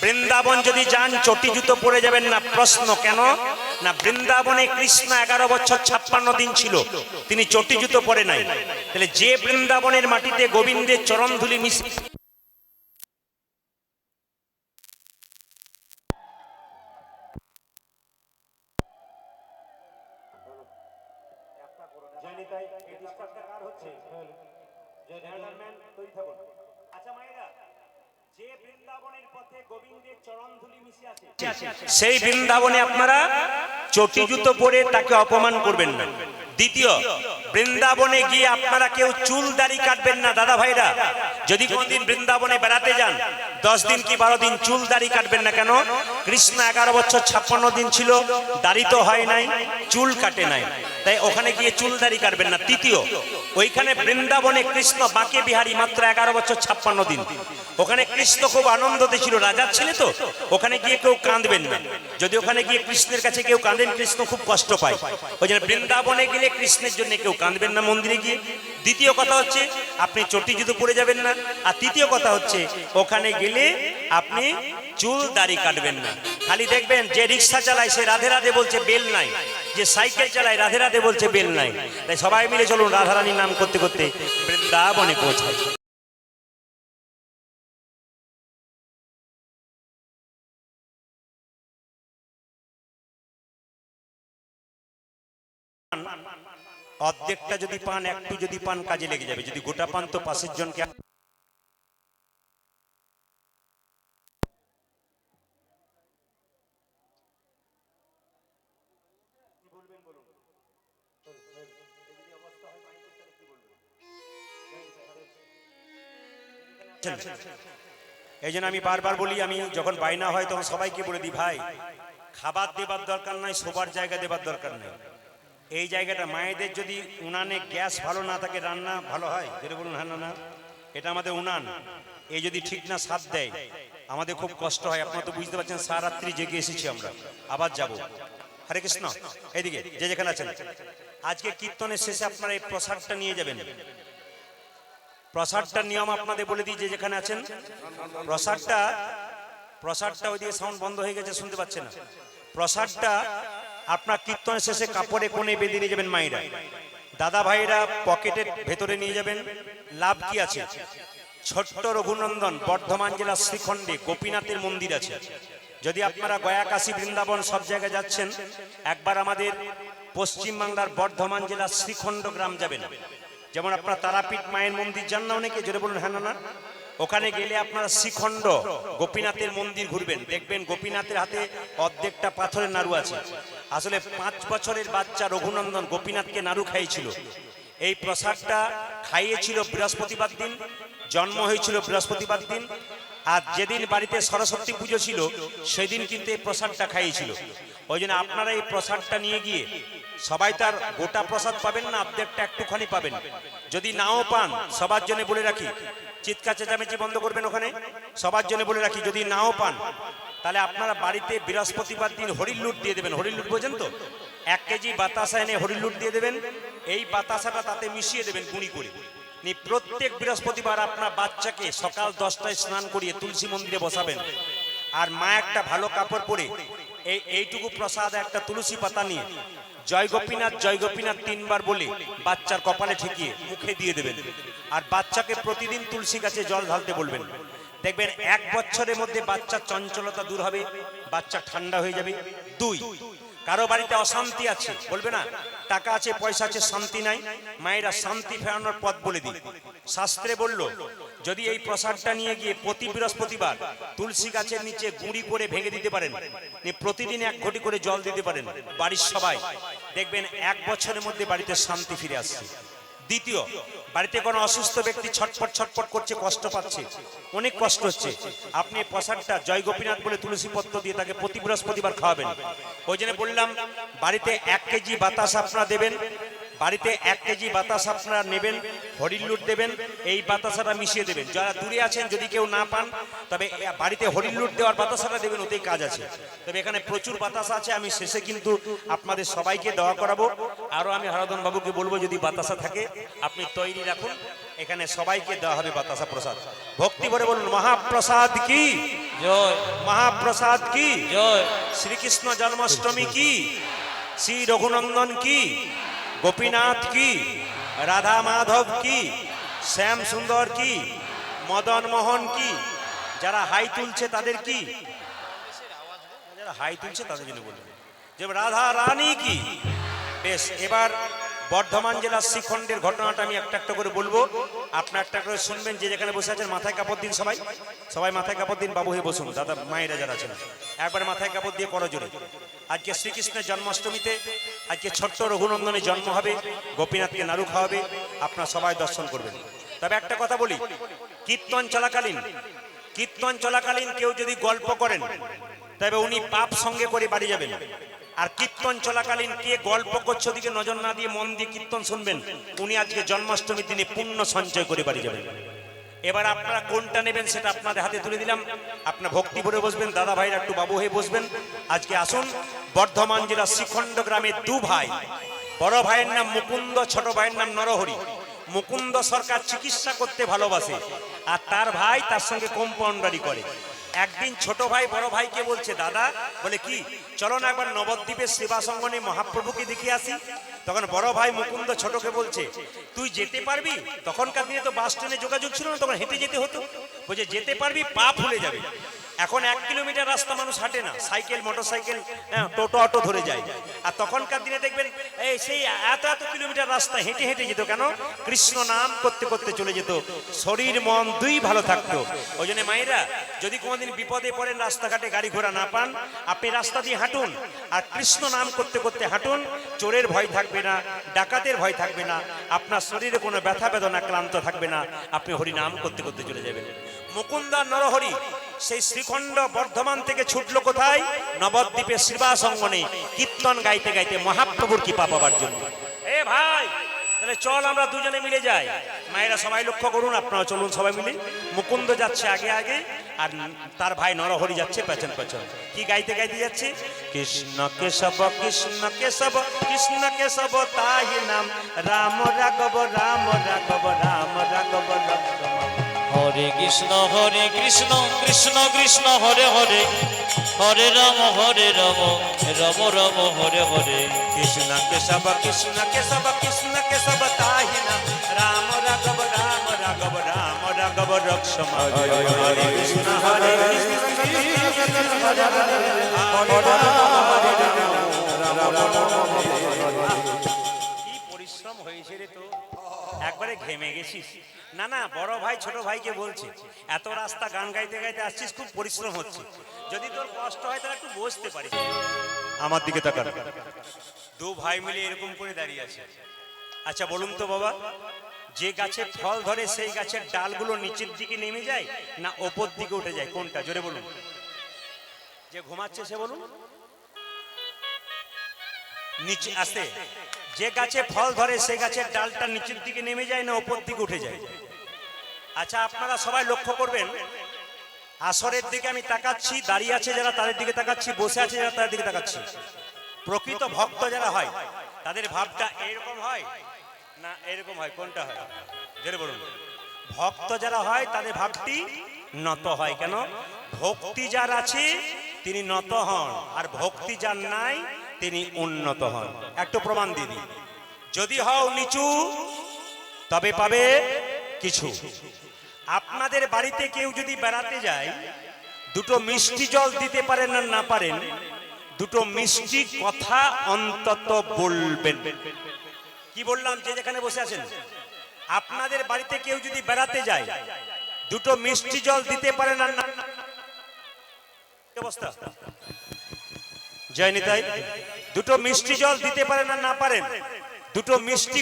[SPEAKER 1] বৃন্দাবন যদি যান চটি জুতো পরে যাবেন না। প্রশ্ন কেন? না, বৃন্দাবনে কৃষ্ণ 11 বছর 56 দিন ছিল, তিনি চটি জুতো পরে নাই। তাহলে যে বৃন্দাবনের মাটিতে গোবিন্দের চরণ ধুলি মিশে সেই বৃন্দাবনে আপনারা চটি জুতো পরে তাকে অপমান করবেন না। দ্বিতীয়, বৃন্দাবনে গিয়ে আপনারা কেউ চুল দাড়ি কাটবেন না। দাদা ভাইরা, যদি কোনদিন বৃন্দাবনে বেড়াতে যান 10 দিন কি 12 দিন চুল দাড়ি কাটবেন না। কেন? কৃষ্ণ 11 বছর 56 দিন ছিল, দাড়ি তো হয় নাই, চুল কাটে নাই, তাই ওখানে গিয়ে চুল দাড়ি কাটবেন না। তৃতীয়, ওইখানে বৃন্দাবনে কৃষ্ণ বাঁকে বিহারী মাত্র 11 বছর 56 দিন। ওখানে কৃষ্ণ খুব আনন্দতে ছিল, রাজার ছেলে তো, ওখানে গিয়ে কেউ কাঁদবেন না। যদি ওখানে গিয়ে কৃষ্ণের কাছে কেউ কাঁদেন, কৃষ্ণ খুব কষ্ট পায়। ওই জন্য বৃন্দাবনে গেলে কৃষ্ণের জন্য কেউ কাঁদবেন না মন্দিরে গিয়ে। দ্বিতীয় কথা হচ্ছে আপনি চটি জুতো পরে যাবেন না। আর তৃতীয় কথা হচ্ছে ওখানে গেলে আপনি চুল দাড়ি কাটবেন না। খালি দেখবেন যে রিক্সা চালায় সে রাধে রাধে বলছে, বেল নাই। যে সাইকেল চালায় রাধে রাধে বলছে, বেল নাই। তাই সবাই মিলে চলুন রাধারানীর নাম করতে করতে বৃন্দাবনে পৌঁছায়। অর্ধেকটা যদি পান, একটু যদি পান, কাজে লেগে যাবে। যদি গোটা পান তো পাশের জনকে এই জন্য আমি বারবার বলি, আমি যখন বাইনা হয় তখন সবাইকে বলে দিই, ভাই খাবার দেবার দরকার নাই, শোবার জায়গা দেবার দরকার নেই। এই জায়গাটা মায়েদের যদি উনানে গ্যাস ভালো না থাকে, রান্না ভালো হয়? যেটা বলুন হ্যাঁ না, এটা আমাদের উনান। এই যদি ঠিক না স্বাদ দেয়, আমাদের খুব কষ্ট হয়। আপনারা তো বুঝতে পারছেন, সারা রাত্রি জেগে এসেছি আমরা, আবার যাব। হরে কৃষ্ণ। এইদিকে যে যেখানে আছেন, আজকে কীর্তনের শেষে আপনারা এই প্রসাদটা নিয়ে যাবেন। প্রসাদটার নিয়ম আপনাদের বলে দিই, যে যেখানে আছেন প্রসাদটা ওইদিকে সাউন্ড বন্ধ হয়ে গেছে, শুনতে পাচ্ছেন না। প্রসাদটা আপনার কীর্তনের শেষে কাপড়ে কোণে বেঁধে নিয়ে যাবেন মায়েরা। দাদা ভাইরা পকেটের ভেতরে নিয়ে যাবেন। লাভ কি আছে? ছোট্ট রঘুনন্দন বর্ধমান জেলার শ্রীখণ্ডে গোপীনাথের মন্দির আছে। যদি আপনারা গয়া, কাশী, বৃন্দাবন সব জায়গায় যাচ্ছেন, একবার আমাদের পশ্চিমবাংলার বর্ধমান জেলার শ্রীখণ্ড গ্রাম যাবেন। যেমন আপনারা তারাপীঠ মায়ের মন্দির যান না অনেকে, জোরে বলুন হ্যাঁ না। ওখানে গেলে আপনারা শ্রীখণ্ড গোপীনাথের মন্দির ঘুরবেন, দেখবেন গোপীনাথের হাতে অর্ধেকটা পাথরের নাড়ু আছে। আসলে 5 বছরের বাচ্চা রঘুনন্দন গোপীনাথকে নাড়ু খাইয়েছিল। এই প্রসাদটা খাইয়েছিল বৃহস্পতিবার দিন, জন্ম হয়েছিল বৃহস্পতিবার দিন। আর যেদিন বাড়িতে সরস্বতী পুজো ছিল সেদিন কিন্তু এই প্রসাদটা খাইয়েছিল। ওই জন্য আপনারা এই প্রসাদটা নিয়ে গিয়ে, সবাই তার গোটা প্রসাদ পাবেন না, অর্ধেকটা একটুখানি পাবেন। যদি নাও পান, সবার জন্য বলে রাখি, চিৎকার চেঁচামেচি বন্ধ করবেন ওখানে। সবার জন্য বলে রাখি, যদি নাও পান তাহলে আপনারা বাড়িতে বৃহস্পতিবার দিন হরির লুট দিয়ে দেবেন। হরির লুট বোঝেন তো? 1 কেজি বাতাসা এনে হরির লুট দিয়ে দেবেন। এই বাতাসাটা তাতে মিশিয়ে দেবেন গুঁড়ি করে। প্রত্যেক বৃহস্পতিবার আপনার বাচ্চাকে সকাল 10টায় স্নান করিয়ে তুলসী মন্দিরে বসাবেন। আর মা একটা ভালো কাপড় পরে এইটুকু প্রসাদ একটা তুলসী পাতা নিয়ে জয় গোপীনাথ 3 বার বলে বাচ্চার কপালে ঠেকিয়ে মুখে দিয়ে দেবেন। আর বাচ্চাকে প্রতিদিন তুলসী গাছে জল ঢালতে বলবেন। দেখবেন 1 বছরের মধ্যে বাচ্চার চঞ্চলতা দূর হবে, বাচ্চা ঠান্ডা হয়ে যাবে। 2, কারো বাড়িতে অশান্তি আছে, বলবে না টাকা আছে পয়সা আছে শান্তি নাই, মায়েরা শান্তি ফেরানোর পথ বলে দিই। শাস্ত্রে বলল, যদি এই প্রসাদটা নিয়ে গিয়ে প্রতি বৃহস্পতিবার তুলসী গাছের নিচে গুঁড়ি করে ভেঙে দিতে পারেন, প্রতিদিন 1 ঘটি করে জল দিতে পারেন বাড়ির সবাই, দেখবেন 1 বছরের মধ্যে বাড়িতে শান্তি ফিরে আসছে। দ্বিতীয়, বাড়িতে কোনো অসুস্থ ব্যক্তি ছটফট করছে, কষ্ট পাচ্ছে, অনেক কষ্ট হচ্ছে, আপনি প্রসাদটা জয় গোপীনাথ বলে তুলসী পত্র দিয়ে তাকে প্রতি বৃহস্পতিবার খাওয়াবেন। ওই জন্য বললাম, বাড়িতে 1 কেজি বাতাস আপনারা দেবেন, বাড়িতে 1 কেজি বাতাস আপনারা নেবেন, হরির লুট দেবেন, এই বাতাসাটা মিশিয়ে দেবেন। যারা দূরে আছেন, যদি কেউ না পান, তবে বাড়িতে হরির লুট দেওয়ার বাতাসাটা দেবেন, ওতেই কাজ আছে। তবে এখানে প্রচুর বাতাসা আছে, আমি শেষে কিন্তু আপনাদের সবাইকে দেওয়া করাবো। আরও আমি হারাধন বাবুকে বলবো, যদি বাতাসা থাকে আপনি তৈরি রাখুন, এখানে সবাইকে দেওয়া হবে বাতাসা প্রসাদ। ভক্তি ভরে বলুন মহাপ্রসাদ কি
[SPEAKER 2] জয়
[SPEAKER 1] মহাপ্রসাদ কি,
[SPEAKER 2] জয়
[SPEAKER 1] শ্রীকৃষ্ণ জন্মাষ্টমী কি, শ্রী রঘুনন্দন কি, গোপীনাথ কি, রাধা মাধব কি, শ্যাম সুন্দর কি, মদন মোহন কি, যারা হাই তুলছে তাদের কি, যারা হাই তুলছে তাদের জন্য বলবেন যে রাধা রানী কি। বেশ, এবার বর্ধমান জেলার শ্রীখণ্ডের ঘটনাটা আমি একটা একটা করে বলবো, আপনার একটা করে শুনবেন। যে যেখানে বসে আছেন মাথায় কাপড় দিন, সবাই সবাই মাথায় কাপড় দিন, বাবু হয়ে বসুন, দাদা মায়েরা যারা আছেন একবার মাথায় কাপড় দিয়ে করো জোরে। আজকে শ্রীকৃষ্ণের জন্মাষ্টমীতে আজকে ছোট্ট রঘুনন্দনের জন্ম হবে, গোপীনাথকে নাড়ু খাওয়াবে, আপনারা সবাই দর্শন করবেন। তবে একটা কথা বলি, কীর্তন চলাকালীন কেউ যদি গল্প করেন তবে উনি পাপ সঙ্গে করে বাড়ি যাবেন। আর কীর্তন চলাকালীন কে গল্প করছে ওদিকে নজর না দিয়ে মন দিয়ে কীর্তন শুনবেন, উনি আজকে জন্মাষ্টমীর দিনে পুণ্য সঞ্চয় করে বাড়ি যাবেন। এবার আপনারা কোনটা নেবেন সেটা আপনাদের হাতে তুলে দিলাম, আপনার ভক্তি ভরে বসবেন, দাদা ভাইরা একটু বাবু হয়ে বসবেন। আজকে আসুন, বর্ধমান জেলার শ্রীখণ্ড গ্রামে দু ভাই, বড় ভাইয়ের নাম মুকুন্দ, ছোট ভাইয়ের নাম নরহরি। মুকুন্দ সরকার চিকিৎসা করতে ভালোবাসে, আর তার ভাই তার সঙ্গে কম্পাউন্ডারি করে। একদিন ছোট ভাই বড় ভাইকে বলছে, দাদা, বলে কি, চলো না একবার নবদ্বীপের সেবাসঙ্গনে মহাপ্রভুকে দেখে আসি। তখন বড় ভাই মুকুন্দ ছোটকে বলছে, তুই যেতে পারবি? তখনকার দিনে তো বাস ট্রেনে যোগাযোগ ছিল না, তখন হেঁটে যেতে হতো। বলছে যেতে পারবি, পা ফুলে যাবে। এখন 1 কিলোমিটার রাস্তা মানুষ হাঁটে না, সাইকেল, মোটরসাইকেল, টোটো, অটো ধরে যায়। আর তখনকার দিনে দেখবেন এই সেই এত কিলোমিটার রাস্তা হেঁটে হেঁটে যেত। কেন? কৃষ্ণ নাম করতে করতে চলে যেত, শরীর মন দুই ভালো থাকতো। ওই জন্য মায়েরা, যদি কোনোদিন বিপদে পড়েন, রাস্তাঘাটে গাড়ি ঘোড়া না পান, আপনি রাস্তা দিয়ে হাঁটুন আর কৃষ্ণ নাম করতে করতে হাঁটুন। চোরের ভয় থাকবে না, ডাকাতের ভয় থাকবে না, আপনার শরীরে কোনো ব্যথা বেদনা ক্লান্ত থাকবে না, আপনি হরি নাম করতে করতে চলে যাবেন। মুকুন্দা নরহরি সেই শ্রীখণ্ড বর্ধমান থেকে ছুটলো কোথায়? নবদ্বীপের সেবাসঙ্গনে কীর্তন গাইতে গাইতে মহাপ্রভুর কৃপা পাবার জন্য। এ ভাই, তাহলে চল আমরা দুজনে মিলে যাই। মায়েরা সবাই লক্ষ্য করুন, আপনারা চলুন সবাই মিলে। মুকুন্দ যাচ্ছে আগে আগে, আর তার ভাই নরহরি যাচ্ছে পেছন পেছন। কি গাইতে গাইতে যাচ্ছে? কৃষ্ণ কেশব কৃষ্ণ কেশব কৃষ্ণ কেশব তাহি নাম, রাম রাঘব রাম রাঘব রাম রাঘব লক্ষ্মণ।
[SPEAKER 2] হরে কৃষ্ণ কৃষ্ণ কৃষ্ণ হরে হরে, হরে রাম রাম রাম হরে হরে।
[SPEAKER 1] কৃষ্ণ কেশব কৃষ্ণ কেশব কৃষ্ণ কেশব তাহি নাম, রাম রাঘব রাম রাঘব রাম রাঘব লক্ষ্মণ। হরে কৃষ্ণ কি পরিশ্রম হয়েছে রে, তো একবারে ঘেমে গেছিস। না না, বড় ভাই ছোট ভাইকে বলছে, এত রাস্তা গান গাইতে গাইতে আসছিস, খুব পরিশ্রম হচ্ছে, যদি তোর কষ্ট হয় তাহলে একটু বসতে পারিস। আমার দিকে তাকান, দু ভাই মিলে এরকম করে দাঁড়িয়ে আছে। আচ্ছা বলুন তো বাবা, যে গাছে ফল ধরে সেই গাছের ডালগুলো নিচের দিকে নেমে যায় না ওপর দিকে উঠে যায়? কোনটা? জোরে বলুন। যে ঘুমাচ্ছে সে বলুন। নিচে আসে। যে গাছে ফল ধরে সেই গাছের ডালটা নিচের দিকে নেমে যায় না ওপর দিকে উঠে যায়? আচ্ছা আপনারা সবাই লক্ষ্য করবেন, আসরের দিকে আমি তাকাচ্ছি, দাঁড়িয়ে আছে যারা তাদের দিকে তাকাচ্ছি, বসে আছে যারা তাদের দিকে তাকাচ্ছি। প্রকৃত ভক্ত যারা হয় তাদের ভাবটা এরকম হয় না এরকম হয়? কোনটা হয়? জোরে বলুন। ভক্ত যারা হয় তাদের ভাবটি নত হয়। কেন? ভক্তি যার আছে তিনি নত হন, আর ভক্তি যার নাই তিনি উন্নত হন। একটু প্রমাণ দিয়ে দিই। যদি হও নিচু তবে পাবে কিছু। আপনাদের বাড়িতে কেউ যদি বেড়াতে যায়, দুটো মিষ্টি জল দিতে পারেন আর না পারেন, দুটো মিষ্টি কথা অন্তত বলবেন। কি বললাম? যে যেখানে বসে আছেন, আপনাদের বাড়িতে কেউ যদি বেড়াতে যায়, দুটো মিষ্টি জল দিতে পারেন আর না, অবস্থা জয় নিতাই, দুটো মিষ্টি জল দিতে পারেন আর না পারেন, দুটো মিষ্টি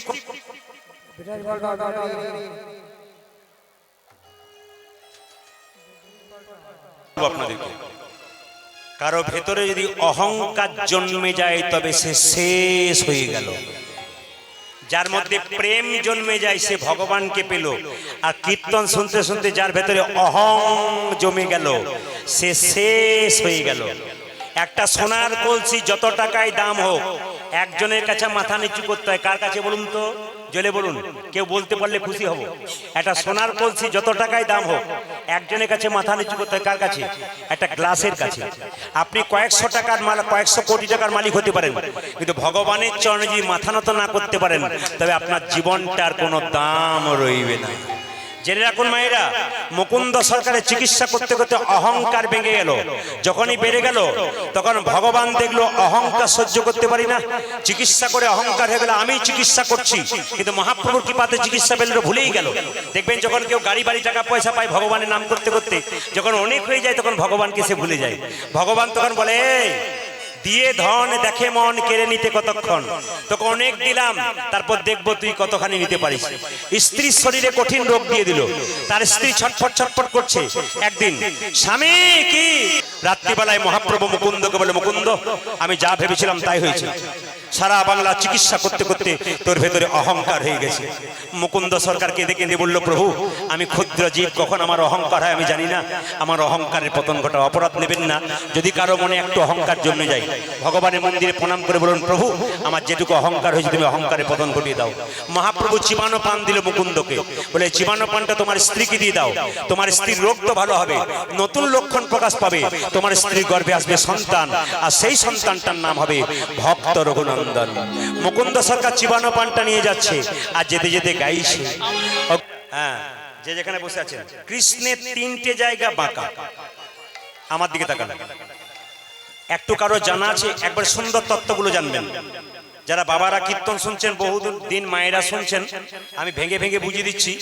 [SPEAKER 1] আপনাদেরকে, কারো ভেতরে যদি অহংকার জন্মে যায় তবে সে শেষ হয়ে গেল। যার মধ্যে প্রেম জন্মে যায় সে ভগবানকে পেল। আর কীর্তন শুনতে শুনতে যার ভেতরে অহং জমে গেল সে শেষ হয়ে গেল। একটা সোনার কলসি যত টাকায় দাম হোক, একজনের কাছে মাথা নিচু করতে হয়। কার কাছে বলুন তো? জ্বলে বলুন, কেউ বলতে পারলে খুশি হব। একটা সোনার কলসি যত টাকায় দাম হোক, একজনের কাছে মাথা নিচু করতে হয়, কার কাছে? একটা গ্লাসের কাছে। আপনি কয়েকশো টাকার মাল, কয়েকশো কোটি টাকার মালিক হতে পারেন, কিন্তু ভগবানের চরণে যদি মাথা নত না করতে পারেন, তবে আপনার জীবনটার কোনো দাম রইবে না। জেনে রাখুন মায়েরা, মুকুন্দ সরকারের চিকিৎসা করতে করতে অহংকার ভেঙে গেল। যখনই বেড়ে গেল, তখন ভগবান দেখলো অহংকার সহ্য করতে পারি না, চিকিৎসা করে অহংকার হয়ে গেল, আমি চিকিৎসা করছি। কিন্তু মহাপ্রভুর কৃপাতে চিকিৎসা পেলে ভুলেই গেল। দেখবেন যখন কেউ গাড়ি বাড়ি টাকা পয়সা পায় ভগবানের নাম করতে করতে, যখন অনেক হয়ে যায় তখন ভগবানকে সে ভুলে যায়। ভগবান তখন বলে, দিয়ে ধন দেখে মন কেড়ে নিতে কতক্ষণ, তোকে অনেক দিলাম, তারপর দেখবো তুই কতখানি নিতে পারিস। স্ত্রীর শরীরে কঠিন রোগ দিয়ে দিল, তার স্ত্রী ছটফট ছটফট করছে। একদিন স্বামী কি, রাত্রিবেলায় মহাপ্রভু মুকুন্দকে বলে, মুকুন্দ আমি যা ভেবেছিলাম তাই হয়েছে, সারা বাংলা চিকিৎসা করতে করতে তোর ভেতরে অহংকার হয়ে গেছে। মুকুন্দ সরকার কেঁদে কেঁদে বলল, প্রভু আমি ক্ষুদ্র জীব, কখন আমার অহংকার হয় আমি জানি না, আমার অহংকারের পতন ঘটা, অপরাধ নেবেন না। যদি কারো মনে একটু অহংকার জন্মে যায়, ভগবানের মন্দিরে প্রণাম করে বলুন, প্রভু আমার যেটুকু অহংকার হয়েছে তুমি অহংকারের পতন ঘটিয়ে দাও। মহাপ্রভু চিবানো পান দিল মুকুন্দকে, বলে চিবানো পানটা তোমার স্ত্রীকে দিয়ে দাও, তোমার স্ত্রীর রোগ তো ভালো হবে, নতুন লক্ষণ প্রকাশ পাবে, তোমার স্ত্রীর গর্ভে আসবে সন্তান, আর সেই সন্তানটার নাম হবে ভক্ত রঘুনন্দন। মুকুন্দ সরকার চিবানো পানটা নিয়ে যাচ্ছে, আর যেতে যেতে গাইছে, হ্যাঁ যে যেখানে বসে আছেন, কৃষ্ণের তিনটে জায়গা বাঁকা। আমার দিকে তাকান, একটু কারো জানা আছে? একবার সুন্দর তত্ত্বগুলো জানবেন। যারা বাবারা কীর্তন শুনছেন, বহুদিন মায়েরা শুনছেন, আমি ভেঙে ভেঙে বুঝিয়ে দিচ্ছি।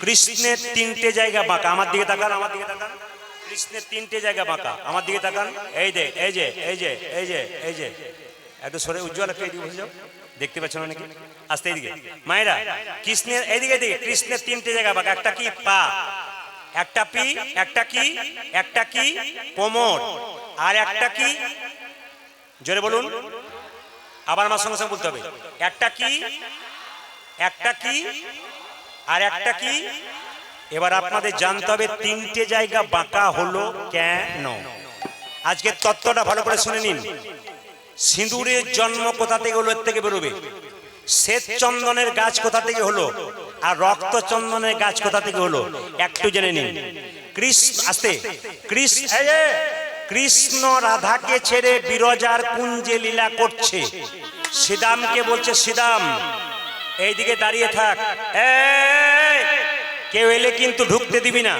[SPEAKER 1] কৃষ্ণের তিনটে জায়গা বাঁকা। আমার দিকে তাকান, আমার দিকে তাকান, কৃষ্ণের তিনটে জায়গা বাঁকা। আমার দিকে তাকান, এই যে এই যে এই যে এই যে এই যে, একটু সরে উজ্জ্বল একটা এদিকে বসে যাও, দেখতে পাচ্ছেন অনেকে, আস্তে এইদিকে মায়েরা, কৃষ্ণের এইদিকে এদিকে, কৃষ্ণের তিনটে জায়গা বাঁকা। একটা কি পা, একটা পি, একটা কি, একটা কি কোমর, আর একটা কি, জোরে বলুন, আবার আমার সঙ্গে সঙ্গে বলতে হবে, একটা কি, একটা কি, আর একটা কি। এবার আপনাদের জানতে হবে তিনটে জায়গা বাঁকা হলো কেন। আজকের তত্ত্বটা ভালো করে শুনে নিন। সিঁদুরের জন্ম কোথা থেকে হলো, এর থেকে বেরোবে। শ্বেত চন্দনের গাছ কোথা থেকে হলো, আর রক্ত চন্দনের গাছ কোথা থেকে হলো, একটু জেনে নিন। কৃষ্ণ রাধাকে ছেড়ে বিরজার কুঞ্জে লীলা করছে। শ্রীদামকে বলছে, শ্রীদাম এইদিকে দাঁড়িয়ে থাক, কেউ এলে কিন্তু ঢুকতে দিবি না।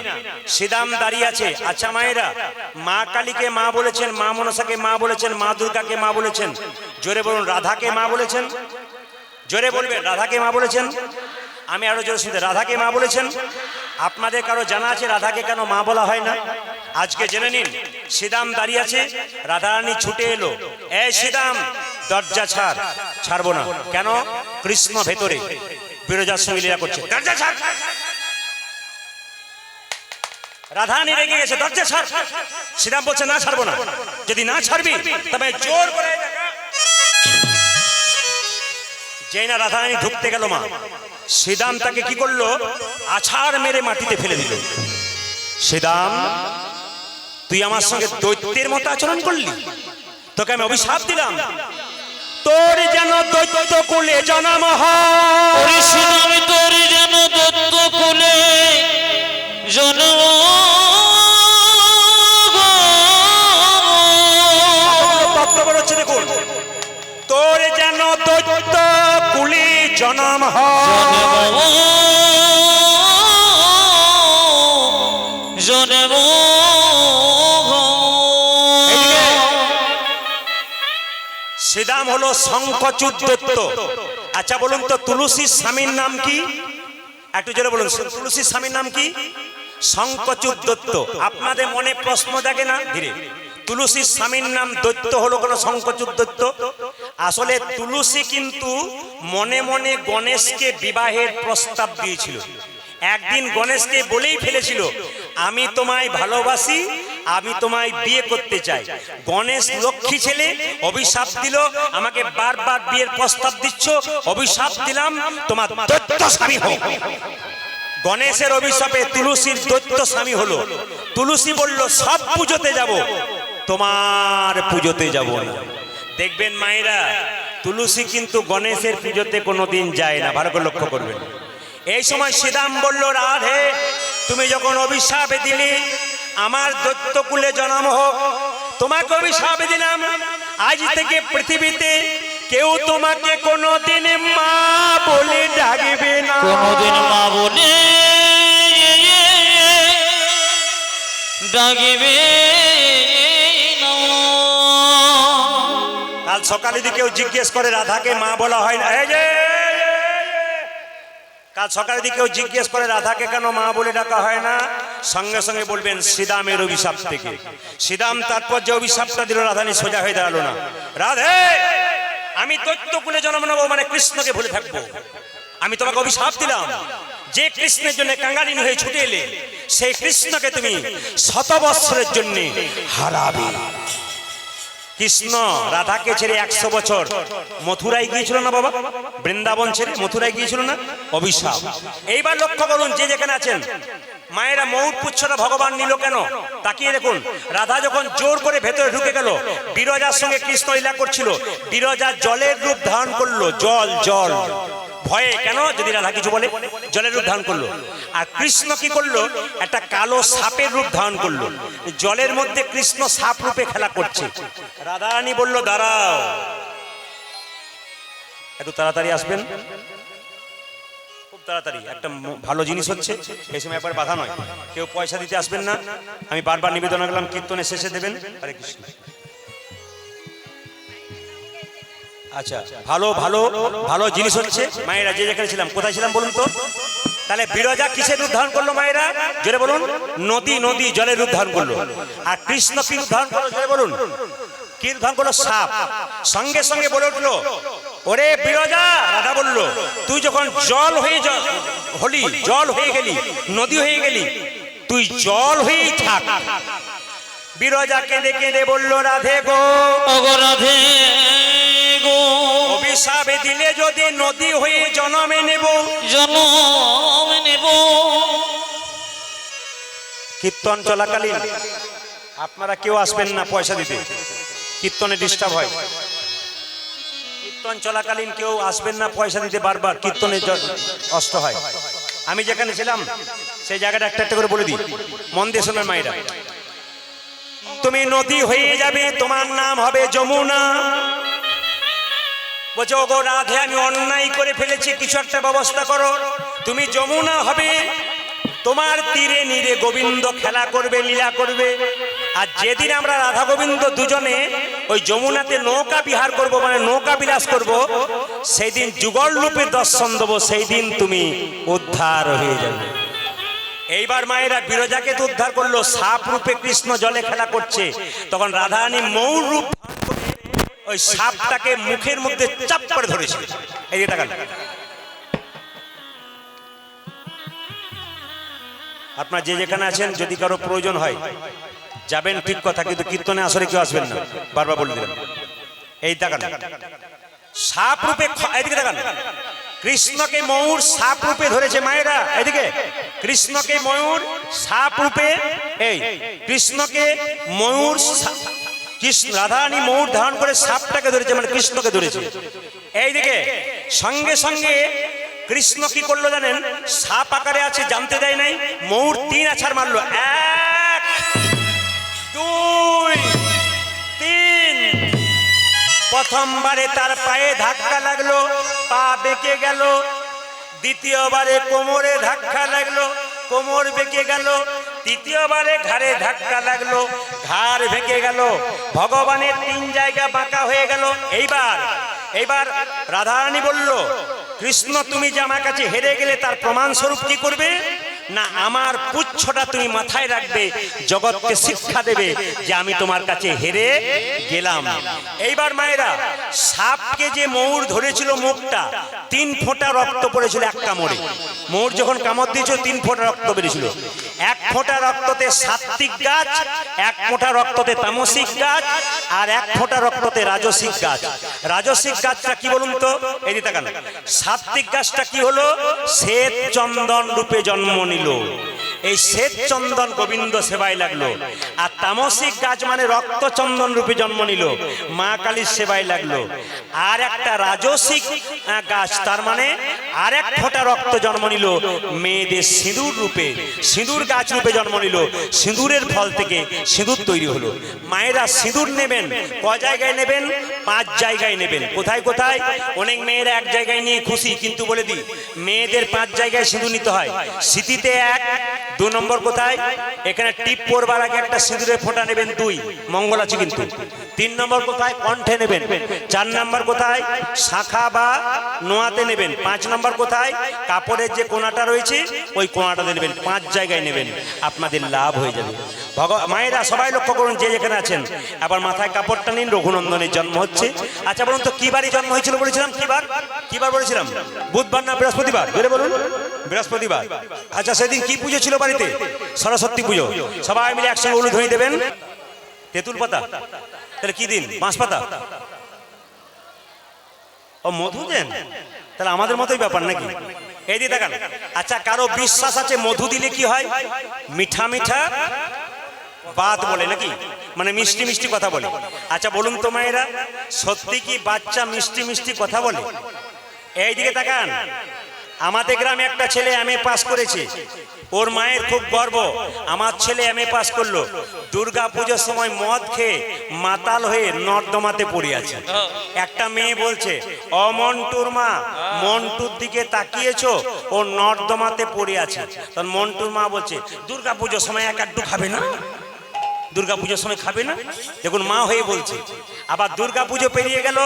[SPEAKER 1] শ্রীদাম দাঁড়িয়ে আছে। আচ্ছা মায়েরা, মা কালীকে মা বলেছেন, মা মনসাকে মা বলেছেন, মা দুর্গাকে মা বলেছেন, জোরে বলুন রাধাকে মা বলেছেন, জোরে বলবেন রাধাকে মা বলেছেন। আমি আরো জোরে শুনতে, রাধাকে মা বলেছেন। আপনাদের কারো জানা আছে রাধাকে কেন মা বলা হয় না? আজকে জেনে নিন। শ্রীদাম দাঁড়িয়ে আছে, রাধারানী ছুটে এলো, এই শ্রীদাম দরজা ছাড়। ছাড়বো না কেন? কৃষ্ণ ভেতরে বিরজার সঙ্গে লীলা করছে, দরজা ছাড়। রাধারানী রেগে গেছে, দরজা ছাড়। শ্রীরাম বলছে, না ছাড়বো না, যদি না ছাড়বি তবে জোর করে। যেই না রাধারানী ঢুকতে গেল মা, শ্রীদাম তাকে কি করলো, আছাড় মেরে মাটিতে ফেলে দিল। শ্রীদাম তুই আমার সঙ্গে দৈত্যের মতো আচরণ করলি, তোকে আমি অভিশাপ দিলাম, তোর যেন দৈত্য কুলে জন্ম হয়।
[SPEAKER 2] শ্রীদাম তোর যেন দৈত্য কুলে জন্ম,
[SPEAKER 1] দেখুন, তোর যেন দৈত্য কুলে জন্ম হয়।
[SPEAKER 2] জন্ম
[SPEAKER 1] শ্রীদাম হলো শঙ্খচূড় দৈত্য। আচ্ছা বলুন তো, তুলসীর স্বামীর নাম কি? একটু জোরে বলুন, তুলসীর স্বামীর নাম কি? শঙ্খচূড় দৈত্য। আপনাদের মনে প্রশ্ন জাগে না? ধীরে, তুলসীর স্বামীর নাম দৈত্য হলো কোন শঙ্খচূড় দৈত্য? আসলে তুলসী কিন্তু মনে মনে গণেশকে বিবাহের প্রস্তাব দিয়েছিল। একদিন গণেশকে বলেই ফেলেছিল, আমি তোমায় ভালোবাসি, আমি তোমায় বিয়ে করতে চাই। গণেশ লক্ষ্মী ছেলে, অভিশাপ দিল, আমাকে বারবার বিয়ের প্রস্তাব দিচ্ছ, অভিশাপ দিলাম তোমার দৈত্য স্বামী হোক। গণেশের অভিশাপে তুলসীর দৈত্য স্বামী হলো। তুলসী বলল, সব পুজোতে যাব, তোমার পুজোতে যাব না। দেখবেন মায়েরা, তুলসী কিন্তু গণেশের পুজোতে কোনোদিন যায় না, ভালো করে লক্ষ্য করবেন। এই সময় শ্রীরাম বলল, রাধে তুমি যখন অভিশাপ দিলে আমার দৈত্যকুলে জন্ম হোক, তোমাকে অভিশাপ দিলাম আজ থেকে পৃথিবীতে কেউ তোমাকে কোনোদিন মা বলে ডাকবে না,
[SPEAKER 2] কোনদিন মা বলে ডাকবে না।
[SPEAKER 1] কাল সকালে যদি কেউ জিজ্ঞেস করে রাধাকে মা বলা হয় না, এই যে কাল সকালে যদি কেউ জিজ্ঞেস করে রাধাকে কেন মা বলে ডাকা হয় না, সঙ্গে সঙ্গে বলবেন শ্রীরামের অভিশাপ থেকে। শ্রীরাম তারপর যে অভিশাপটা দিল, রাধানি সোজা হয়ে দাঁড়ালো না। রাধে আমি দৈত্যকুলে জন্ম নেবো মানে কৃষ্ণকে ভুলে থাকবো, আমি তোমাকে অভিশাপ দিলাম যে কৃষ্ণের জন্য কাঙ্গালিনী হয়ে ছুটে এলে সেই কৃষ্ণকে তুমি 100 বৎসরের জন্য হারাবে। কৃষ্ণ রাধাকে ছেড়ে 100 বছর মথুরায় গিয়েছিল না বাবা, বৃন্দাবন ছেড়ে মথুরায় গিয়েছিল না, অভিশাপ। এইবার লক্ষ্য করুন যে যেখানে আছেন, মায়েরা মৌর পুচ্ছটা ভগবান নিল কেন তাকিয়ে দেখুন। রাধা যখন জোর করে ভেতরে ঢুকে গেল, বিরজার সঙ্গে কৃষ্ণ লীলা করছিল, বিরজা জলের রূপ ধারণ করলো, জল জল ভয়ে, কেন যদি রাধা কিছু বলে, জলের রূপ ধারণ করলো। আর কৃষ্ণ কি করলো, একটা কালো সাপের রূপ ধারণ করলো, জলের মধ্যে কৃষ্ণ সাপ রূপে খেলা করছে। রাধারানী বলল, দাঁড়াও, একটু তাড়াতাড়ি আসবেন, খুব তাড়াতাড়ি, একটা ভালো জিনিস হচ্ছে, এই সময় একবার বাধা নয়, কেউ পয়সা দিতে আসবেন না, আমি বারবার নিবেদন করলাম কীর্তনের শেষে দেবেন। হরে কৃষ্ণ। আচ্ছা, ভালো ভালো ভালো জিনিস হচ্ছে। মায়েরা যে যেখানে ছিলাম, কোথায় ছিলাম বলুন তো? তাহলে বিরজা কিসের রূপ ধারণ করলো মায়েরা, জোরে বলুন? নদী, নদী জলের রূপ ধারণ করলো। আর কৃষ্ণ কি রূপ ধারণ করলো, জোরে বলুন? কি রূপ ধারণ করলো? সাপ। সঙ্গে সঙ্গে বলে উঠলো, ওরে বিরজা, রাধা বলল, তুই যখন জল হয়ে হলি, জল হয়ে গেলি, নদী হয়ে গেলি, তুই জল হয়েই থাক। বিরজা কেঁদে কেঁদে বলল, রাধে গো,
[SPEAKER 2] ওগো রাধে গো,
[SPEAKER 1] অভিশাপ দিলে যদি নদী হয়ে জন্মে নেব,
[SPEAKER 2] জন্ম নেব।
[SPEAKER 1] কীর্তন চলাকালীন আপনারা কেউ আসবেন না পয়সা দিতে, কীর্তনে ডিস্টার্ব হয়। কীর্তন চলাকালীন কেউ আসবেন না পয়সা দিতে, বারবার কীর্তনে কষ্ট হয়। আমি যেখানে ছিলাম সেই জায়গাটা একটা একটা করে বলে দিই, মন দিয়ে শোনেন মায়েরা। তুমি নদী হয়ে যাবে, তোমার নাম হবে যমুনা। বলছে, ওগো রাধে আমি অন্যায় করে ফেলেছি, কিছু একটা ব্যবস্থা করো। তুমি যমুনা হবে, তোমার তীরে নীরে গোবিন্দ খেলা করবে, লীলা করবে। আর যেদিন আমরা রাধা গোবিন্দ দুজনে ওই যমুনাতে নৌকা বিহার করব, মানে নৌকা বিলাস করব, সেই দিন যুগল রূপে দর্শন দেবো, সেই দিন তুমি উদ্ধার হয়ে যাবে। এইবার মায়েরা বিরজাকে তো উদ্ধার করলো, সাপ রূপে কৃষ্ণ জলে খেলা করছে, তখন রাধারানী মৌর রূপ ওই সাপটাকে মুখের মধ্যে চাপ করে ধরেছিল। এই যে তাকান, আপনার যে যেখানে আছেন, যদি কারো প্রয়োজন হয় যাবেন, ঠিক কথা, কিন্তু কীর্তনে আসরে কেউ আসবেন না, বারবার বলে দিলাম। এই তাকান, সাপ রূপে, এদিকে তাকান, কৃষ্ণকে ময়ূর সাপ রূপে ধরেছে মায়েরা। এদিকে কৃষ্ণকে ময়ূর সাপ রূপে, এই কৃষ্ণকে ময়ূর, কৃষ্ণ রাধারানী ময়ূর ধারণ করে সাপটাকে ধরেছে, মানে কৃষ্ণকে ধরেছে। এইদিকে সঙ্গে সঙ্গে কৃষ্ণ কি করলো জানেন, সাপ আকারে আছে জানতে দেয় নাই, ময়ূর 3 আছাড় মারলো, 1 2 3। প্রথমবারে তার পায়ে ধাক্কা লাগলো, পা বেঁকে গেল। দ্বিতীয়বারে কোমরে ধাক্কা লাগলো, কোমর বেঁকে গেল। তৃতীয়বারে ঘাড়ে ধাক্কা লাগলো, ঘাড় ভেঙে গেল। ভগবানের 3 জায়গা বাঁকা হয়ে গেল। এইবার রাধারানী বলল, কৃষ্ণ তুমি যে আমার কাছে হেরে গেলে তার প্রমাণ স্বরূপ কি করবে না, আমার পুচ্ছটা তুমি মাথায় রাখবে, জগৎকে শিক্ষা দেবে যে আমি তোমার কাছে হেরে গেলাম। এইবার মায়েরা, সাপকে যে ময়ূর ধরেছিল মুখটা, 3 ফোঁটা রক্ত পড়েছিল এক কামড়ে। ময়ূর যখন কামড় দিয়েছিল 3 ফোঁটা রক্ত বেরিয়েছিল। 1 ফোঁটা রক্ততে সাত্ত্বিক গাছ, 1 ফোঁটা রক্ততে তামসিক গাছ, আর 1 ফোঁটা রক্ততে রাজসিক গাছ। রাজসিক গাছটা কি বলুন তো? এই দিকে তাকান। সাত্ত্বিক গাছটা কি হলো? শ্বেত চন্দন রূপে জন্ম নিল। এই শ্বেত চন্দন গোবিন্দ সেবায় লাগলো, আর তামসিক গাছ মানে রক্ত চন্দন রূপে জন্ম নিল, মা কালীর সেবায় লাগলো। আর একটা রাজসিক গাছ, তার মানে আর এক ফোঁটা রক্ত জন্ম নিল মেয়েদের সিঁদুর রূপে, সিঁদুর গাছ রূপে জন্ম নিল। সিঁদুরের ফল থেকে সিঁদুর তৈরি হলো। মায়েরা সিঁদুর নেবেন ক জায়গায় নেবেন? 5 জায়গায় নেবেন। কোথায় কোথায়? অনেক মেয়েরা এক জায়গায় নিয়ে খুশি, কিন্তু বলে দিই মেয়েদের 5 জায়গায় সিঁদুর নিতে হয়। স্মৃতিতে 1, 2 নম্বর কোথায়? এখানে টিপ পরবার আগে একটা সিঁদুরের ফোঁটা নেবেন, 2 মঙ্গল আছে কিন্তু। 3 নম্বর কোথায়? কণ্ঠে নেবেন। 4 নম্বর কোথায়? শাখা বা নোয়াতে নেবেন। 5 নম্বর কোথায়? কাপড়ের যে কোনাটা রয়েছে ওই কোনাটাতে নেবেন। 5 জায়গায় নেবেন, আপনাদের লাভ হয়ে যাবে। মায়েরা সবাই লক্ষ্য করুন, যে যেখানে আছেন, আবার মাথায় কাপড়টা নিন। রঘুনন্দনের জন্ম হচ্ছে। আচ্ছা বলুন তো কি বারে জন্ম হয়েছিল বলেছিলাম? কি বার বলেছিলাম? বুধবার না বৃহস্পতিবার? বেরে বলুন। বৃহস্পতিবার। আচ্ছা সেদিন কি পুজো ছিল বাড়িতে? সরস্বতী পুজো। সবাই মিলে একসঙ্গে হলুদ হয়ে দেবেন। তেঁতুল পাতা? তাহলে কি দিন? বাঁশ পাতা? ও মধু দেন? তাহলে আমাদের মতোই ব্যাপার নাকি? এই দিয়ে দেখান। আচ্ছা কারো বিশ্বাস আছে মধু দিলে কি হয়? মিঠা মিঠা বাত বলে নাকি, মানে মিষ্টি মিষ্টি কথা বলে। আচ্ছা বলুন তো মায়েরা, সত্যি কি বাচ্চা মিষ্টি মিষ্টি কথা বলে? এই দিকে তাকান। আমাদের গ্রামে একটা ছেলে এমএ পাস করেছে। ওর মায়ের খুব গর্ব, আমার ছেলে এমএ পাস করলো। দুর্গা পুজোর সময় মদ খেয়ে মাতাল হয়ে নর্দমাতে পড়ে আছে। একটা মেয়ে বলছে, ও মন্টুর মা, মন্টুর দিকে তাকিয়েছো? ও নর্দমাতে পড়ে আছে। তখন মন্টুর মা বলছে, দুর্গা পুজোর সময় এক আড্ডু খাবে না? দুর্গা পুজোর সময় খাবে না? দেখুন মা হয়ে বলছে। আবার দুর্গা পুজো পেরিয়ে গেল,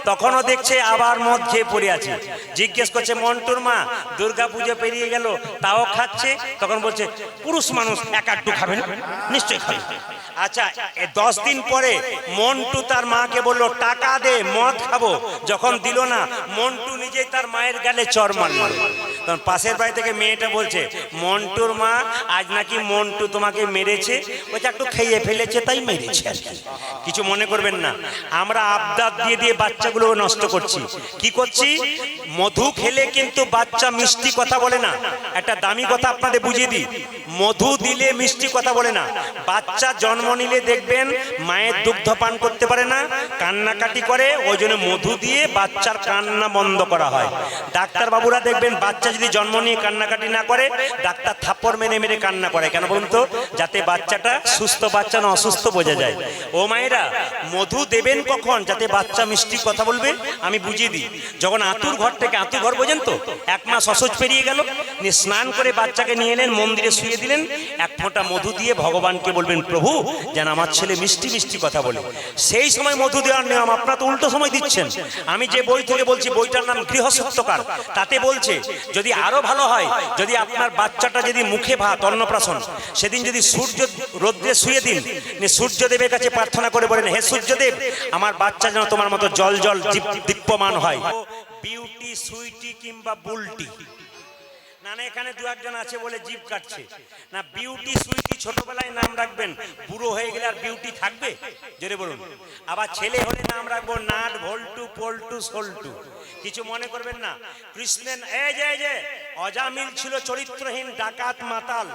[SPEAKER 1] তখনও দেখছে আবার মদ খেয়ে পড়ে আছে। জিজ্ঞেস করছে মন্টুর মা, দুর্গা পুজো পেরিয়ে গেল তাও খাচ্ছে? তখন বলছে, পুরুষ মানুষ এক আড্ডু খাবে না? নিশ্চয়ই খাবে। আচ্ছা 10 দিন পরে মন্টু তার মাকে বলল, টাকা দে মদ খাবো। যখন দিল না, মন্টু নিজেই তার মায়ের গালে চড় মারল। তখন পাশের বাড়ি থেকে মেয়েটা বলছে, মন্টুর মা আজ নাকি মন্টু তোমাকে মেরেছে। বলছে একটু খেয়ে ফেলেছে তাই মেরেছে আর কি। কিছু মনে করবেন না, আমরা আবদার দিয়ে দিয়ে বাচ্চাগুলো নষ্ট করছি। কি করছি? মধু খেলে কিন্তু বাচ্চা মিষ্টি কথা বলে না। একটা দামি কথা আপনাদের বুঝিয়ে দিই, মধু দিলে মিষ্টি কথা বলে না। বাচ্চা জন্ম নিলে দেখবেন মায়ের দুগ্ধ পান করতে পারে না, কান্নাকাটি করে, ওই জন্য মধু দিয়ে বাচ্চার কান্না বন্ধ করা হয়। ডাক্তার বাবুরা দেখবেন বাচ্চা যদি জন্ম নিয়ে কান্নাকাটি না করে, ডাক্তার থাপ্পড় মেরে মেরে কান্না করে। কেন বলুন তো? যাতে বাচ্চাটা সুস্থ বাচ্চা না অসুস্থ বোঝা যায়। ও মায়েরা, মধু দেবেন কখন যাতে বাচ্চা মিষ্টি কথা বলবে? আমি বুঝিয়ে দিই। যখন আতুর ঘর থেকে, আতুর ঘর বোঝেন তো, 1 মাস অসুচ পেরিয়ে গেল, স্নান করে বাচ্চাকে নিয়ে এলেন, মন্দিরে শুয়ে দিলেন, 1 ফোঁটা মধু দিয়ে ভগবানকে বলবেন, প্রভু যেন আমার ছেলে মিষ্টি মিষ্টি কথা বলে। সেই সময় মধু দেওয়ার নিয়ম। আপনারা তো উল্টো সময় দিচ্ছেন। আমি যে বই থেকে বলছি, বইটার নাম গৃহসত্যকার, তাতে বলছে যদি আরো ভালো হয়, যদি আপনার বাচ্চাটা যদি মুখে ভাত, অন্নপ্রাশন, সেদিন যদি সূর্য রোদ্রে শুয়ে দিন, সূর্যদেবের কাছে প্রার্থনা করে বলেন, হে সূর্যদেব, আমার বাচ্চা যেন তোমার মতো জল জল দীপ্যমান হয়। বিউটি, সুইটি কিংবা বুলটি না, না এখানে 2 একজন আছে বলে জিভ কাটছে না। বিউটি সুইটি ছোটবেলায় নাম রাখবেন, বুড়ো হয়ে গেলে আর বিউটি থাকবে? জোরে বলুন। আবার ছেলে হলে নাম রাখবো নাট, ভল্টু, পল্টু, সল্টু। কিছু মনে করবেন না। কৃষ্ণের এই যে অজামিল ছিল চরিত্রহীন ডাকাত মাতাল,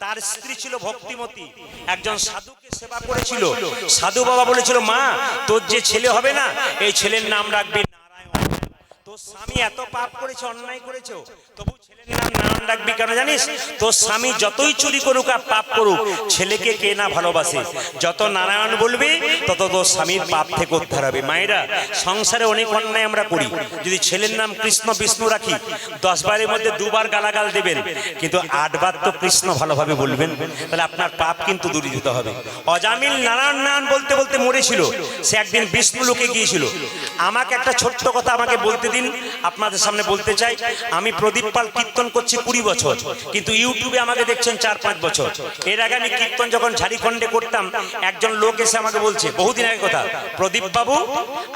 [SPEAKER 1] তার স্ত্রী ছিল ভক্তিমতী। একজন সাধুকে সেবা করেছিল। সাধু বাবা বলেছিল, মা তোর যে ছেলে হবে না, এই ছেলের নাম রাখবি নারায়ণ। তোর স্বামী এত পাপ করেছে, অন্যায় করেছে, তবু ছেলের নাম রাখবি কেন জানিস? তোর স্বামী যতই চুরি করুক আর পাপ করুক, ছেলেকে কে না ভালোবাসে? যত নারায়ণ বলবি তত তোর স্বামীর পাপ থেকে উদ্ধার হবে। মায়েরা, সংসারে অনেক অন্যায় আমরা করি। যদি ছেলের নাম কৃষ্ণ বিষ্ণু রাখি, 10 বারের মধ্যে 2 বার গালাগাল দেবেন, কিন্তু 8 বার তো কৃষ্ণ ভালোভাবে বলবেন, তাহলে আপনার পাপ কিন্তু দূরীভূত হবে। অজামিল নারায়ণ নারায়ণ বলতে বলতে মরেছিল। সে একদিন বিষ্ণু লোকে গিয়েছিল। আমাকে একটা ছোট্ট কথা আমাকে বলতে দিন, আপনাদের সামনে বলতে চাই। আমি প্রদীপ পাল কীর্তন করছি 20 বছর, কিন্তু ইউটিউবে আমাকে দেখছেন 4-5 বছর। এর আগে আমি কীর্তন যখন ঝাড়খণ্ডে করতাম, একজন লোক এসে আমাকে বলছে, বহুদিন আগে কথা, প্রদীপ বাবু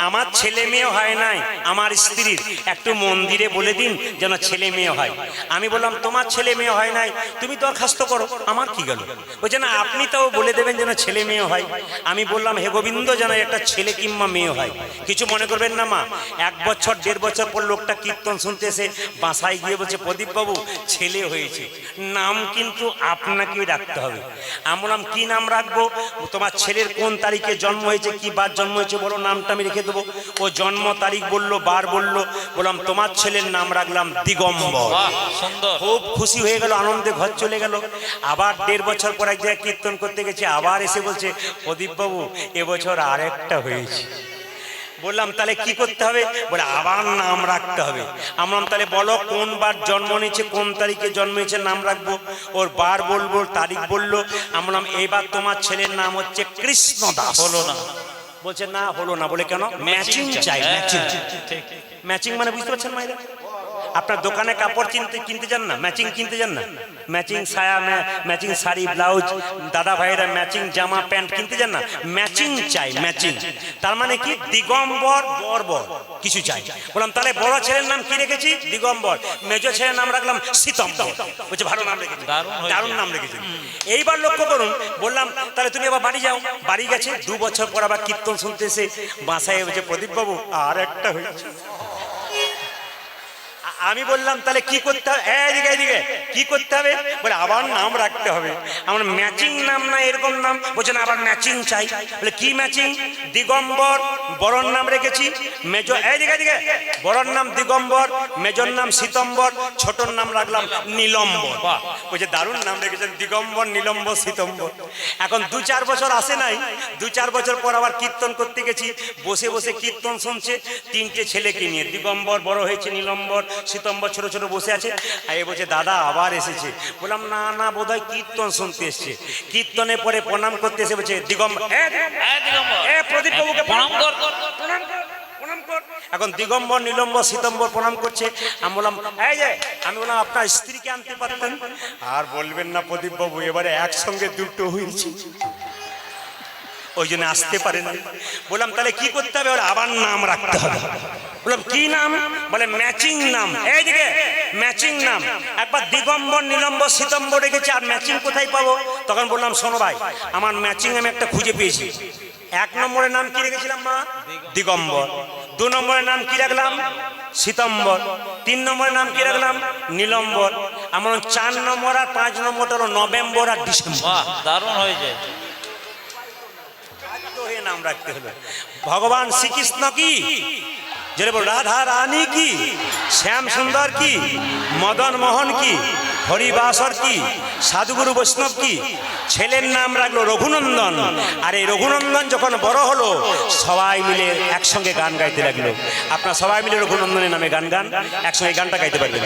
[SPEAKER 1] আমার ছেলে মেয়ে হয় নাই, আমার স্ত্রীর, একটু মন্দিরে বলে দিন যেন ছেলে মেয়ে হয়। আমি বললাম, তোমার ছেলে মেয়ে হয় নাই, তুমি দরখাস্ত করো, আমার কি গেল? বলছে না, আপনি তাও বলে দেবেন যেন ছেলে মেয়ে হয়। আমি বললাম, হে গোবিন্দ যেন একটা ছেলে কিংবা মেয়ে হয়। কিছু মনে করবেন না মা। 1 বছর 1.5 বছর পর লোকটা কীর্তন শুনতে এসে বাসায় গিয়ে বলছে প্রদীপ বাবু ছেলে হয়েছে, নাম কিন্তু আপনাকেই রাখতে হবে। আমি বললাম কি নাম রাখবো? তোমার ছেলের কোন তারিখে জন্ম হয়েছে, কি বার জন্ম হয়েছে বলো, নামটা আমি রেখে দেবো। ও জন্ম তারিখ বললো, বার বললো, বললাম তোমার ছেলের নাম রাখলাম দিগম্বর।
[SPEAKER 2] সুন্দর।
[SPEAKER 1] খুব খুশি হয়ে গেল, আনন্দে ঘর চলে গেল। আবার 1.5 বছর পর এক জায়গায় কীর্তন করতে গেছে, আবার এসে বলছে প্রদীপ বাবু এবছর আরেকটা হয়েছে। বললাম তাহলে কি করতে হবে? বলে আবার নাম রাখতে হবে। আমরা তাহলে বলো কোন বার জন্ম নিয়েছে, কোন তারিখে জন্ম হয়েছে নাম রাখবো। ওর বার বলবো, তারিখ বললো। আমরা বললাম এবার তোমার ছেলের নাম হচ্ছে কৃষ্ণদাস।
[SPEAKER 2] হলো না।
[SPEAKER 1] বলছে না হলো না। বলে কেন? ম্যাচিং চাই। ম্যাচিং। ম্যাচিং মানে বুঝতে পারছেন মাইরা? আপনার দোকানে কাপড় কিনতে যান না, ম্যাচিং কিনতে যান না, ম্যাচিং সায়া, ম্যাচিং শাড়ি ব্লাউজ, দাদা ভাইরা ম্যাচিং জামা প্যান্ট কিনতে যান না, ম্যাচিং চাই। ম্যাচিং তার মানে কি? দিগম্বর বর্বর কিছু চাই। বললাম তাহলে বড় ছেলের নাম কি রেখেছি? দিগম্বর। মেজো ছেলের নাম রাখলাম সীতম্বর। বলছে ভালো নাম রেখেছি, দারুণ নাম রেখেছি। এইবার লক্ষ্য করুন, বললাম তাহলে তুমি আবার বাড়ি যাও। বাড়ি গেছে, 2 বছর পর আবার কীর্তন শুনতে এসে বাসায় বলছে প্রদীপ বাবু আর একটা হয়েছে। আমি বললাম তাহলে কি করতে হবে? এদিকে কি করতে হবে? বলে আবার নাম রাখতে হবে। আমার ম্যাচিং নাম না এরকম নাম। বলছে না আবার ম্যাচিং চাই। বলে কি ম্যাচিং? দিগম্বর, বড়র নাম রেখেছি মেজর, এদিকে বড়র নাম দিগম্বর, মেজর নাম সীতম্বর, ছোটর নাম রাখলাম নীলম্বর। বলছে দারুণ নাম রেখেছেন, দিগম্বর, নীলম্বর, সীতম্বর। এখন 2-4 বছর আসে নাই, 2-4 বছর পর আবার কীর্তন করতে গেছি। বসে বসে কীর্তন শুনছে 3টে ছেলেকে নিয়ে। দিগম্বর বড় হয়েছে, নীলম্বর, সীতম্বর ছোট ছোট বসে আছে। আর এ বলছে দাদা আবার এসেছে। বললাম না না বোধহয় কীর্তন শুনতে এসছে। কীর্তনের পরে প্রণাম করতে এসে বলছে দিগম্বর, প্রদীপ বাবুকে প্রণাম কর। এখন দিগম্বর, নীলম্বর, সীতম্বর প্রণাম করছে। আমি বললাম আমি বললাম আপনার স্ত্রীকে আনতে পারতেন। আর বলবেন না প্রদীপ বাবু এবারে একসঙ্গে 2টো হয়েছে, ওই জন্য আসতে পারে না। বললাম তাহলে কি করতে হবে? আবার নাম রাখতে হবে। বললাম কি নাম? বলে ম্যাচিং নাম। এইদিকে ম্যাচিং নাম। একবার দিগম্বর, নীলম্বর, সীতম্বর রেখেছি, আর ম্যাচিং কোথায় পাবো? তখন বললাম শোনো ভাই, আমার ম্যাচিং আমি একটা খুঁজে পেয়েছি। 1 নম্বরের নাম কি রেখেছিলাম মা? দিগম্বর। 2 নম্বরের নাম কি রাখলাম? সীতম্বর। 3 নম্বরের নাম কি রাখলাম? নীলম্বর। আমার 4 নম্বর আর 5 নম্বরটা হলো নভেম্বর আর ডিসেম্বর।
[SPEAKER 2] দারুণ হয়েছে।
[SPEAKER 1] নাম রাখতে হলো। ভগবান শ্রীকৃষ্ণ কি, যে রাধা রানী কি, শ্যাম সুন্দর কি, মদন মোহন কি, হরিবাসর কি, সাধুগুরু বৈষ্ণব কি। ছেলের নাম রাখলো রঘুনন্দন। আর এই রঘুনন্দন যখন বড় হলো সবাই মিলে একসঙ্গে গান গাইতে লাগলো। আপনারা সবাই মিলে রঘুনন্দনের নামে গান গান, একসঙ্গে গানটা গাইতে পারবেন।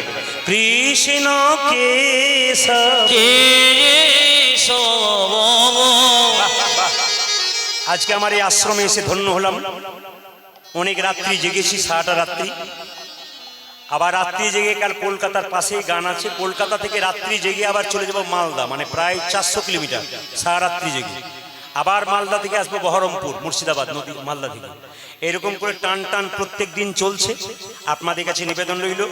[SPEAKER 1] কৃষ্ণ কেশব। আজকে আমার এই আশ্রমে এসে ধন্য হলাম। অনেক রাত্রি জেগেছি, সারাটা রাত্রি। আবার রাত্রি জেগে কাল কলকাতার পাশেই গান আছে, কলকাতা থেকে রাত্রি জেগে আবার চলে যাবো মালদা, মানে প্রায় 400 কিলোমিটার সারা রাত্রি জেগে। আবার মালদা থেকে আসবো বহরমপুর, মুর্শিদাবাদ নদী, মালদা থেকে। এরকম করে টান টান প্রত্যেক দিন চলছে। আপনাদের কাছে নিবেদন রইল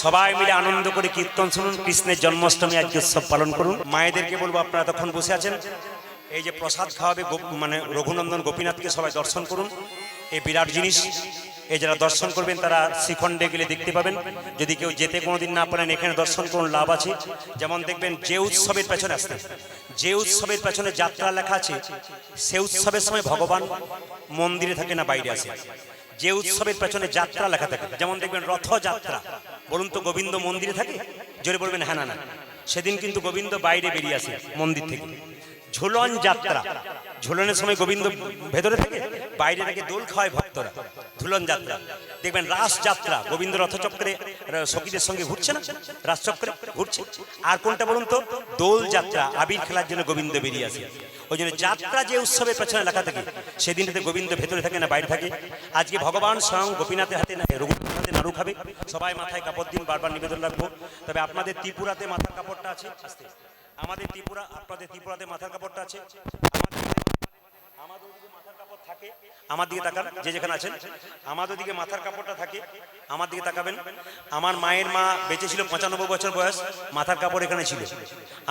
[SPEAKER 1] সবাই মিলে আনন্দ করে কীর্তন শুনুন। কৃষ্ণের জন্মাষ্টমী আজকে উৎসব পালন করুন। মায়েদেরকে বলবো আপনারা তখন বসে আছেন, এই যে প্রসাদ খাওয়াবে মানে রঘুনন্দন গোপীনাথকে সবাই দর্শন করুন। এই বিরাট জিনিস, এই যারা দর্শন করবেন তারা শ্রীখণ্ডে গেলে দেখতে পাবেন। যদি কেউ যেতে কোনোদিন না পারেন এখানে দর্শন করুন, লাভ আছে। যেমন দেখবেন যে উৎসবের পেছনে আসতেন, যে উৎসবের পেছনে যাত্রা লেখা আছে, সে উৎসবের সময় ভগবান মন্দিরে থাকে না বাইরে আসে। যে উৎসবের পেছনে যাত্রা লেখা থাকে, যেমন দেখবেন রথযাত্রা, বলুন তো গোবিন্দ মন্দিরে থাকে? জোরে বলবেন হ্যাঁ না না। সেদিন কিন্তু গোবিন্দ বাইরে বেরিয়ে আসে মন্দির থেকে। ঝুলন যাত্রা, ঝুলনের সময় গোবিন্দ ভেতরে থাকে, বাইরে থেকে দোল খাওয়ায় ভক্তরা, ঝুলন যাত্রা। দেখবেন রাস যাত্রা, গোবিন্দ রথচক্রে সখীদের সঙ্গে ঘুরছে না, রাসচক্রে ঘুরছে। আর কোনটা বলুন তো? দোল যাত্রা, আবির খেলার জন্য গোবিন্দ বেরিয়ে আসে। ওই জন্য যাত্রা যে উৎসবের পেছনে লেখা থাকে সেদিনটাতে গোবিন্দ ভেতরে থাকে না বাইরে থাকে। আজকে ভগবান স্বয়ং গোপীনাথের হাতে না রঘুনাথের হাতে নাড়ু খাবে। সবাই মাথায় কাপড় দিন, বারবার নিবেদন রাখবো। তবে আপনাদের ত্রিপুরাতে মাথার কাপড়টা আছে, আমাদের ত্রিপুরা, আপনাদের ত্রিপুরাতে মাথার কাপড়টা আছে। আমাদের দিকে মাথার কাপড় থাকে, আমার দিকে তাকান যে যেখানে আছেন, আমাদের দিকে মাথার কাপড়টা থাকে, আমার দিকে তাকাবেন। আমার মায়ের মা বেঁচে ছিল 95 বছর বয়স, মাথার কাপড় এখানে ছিল।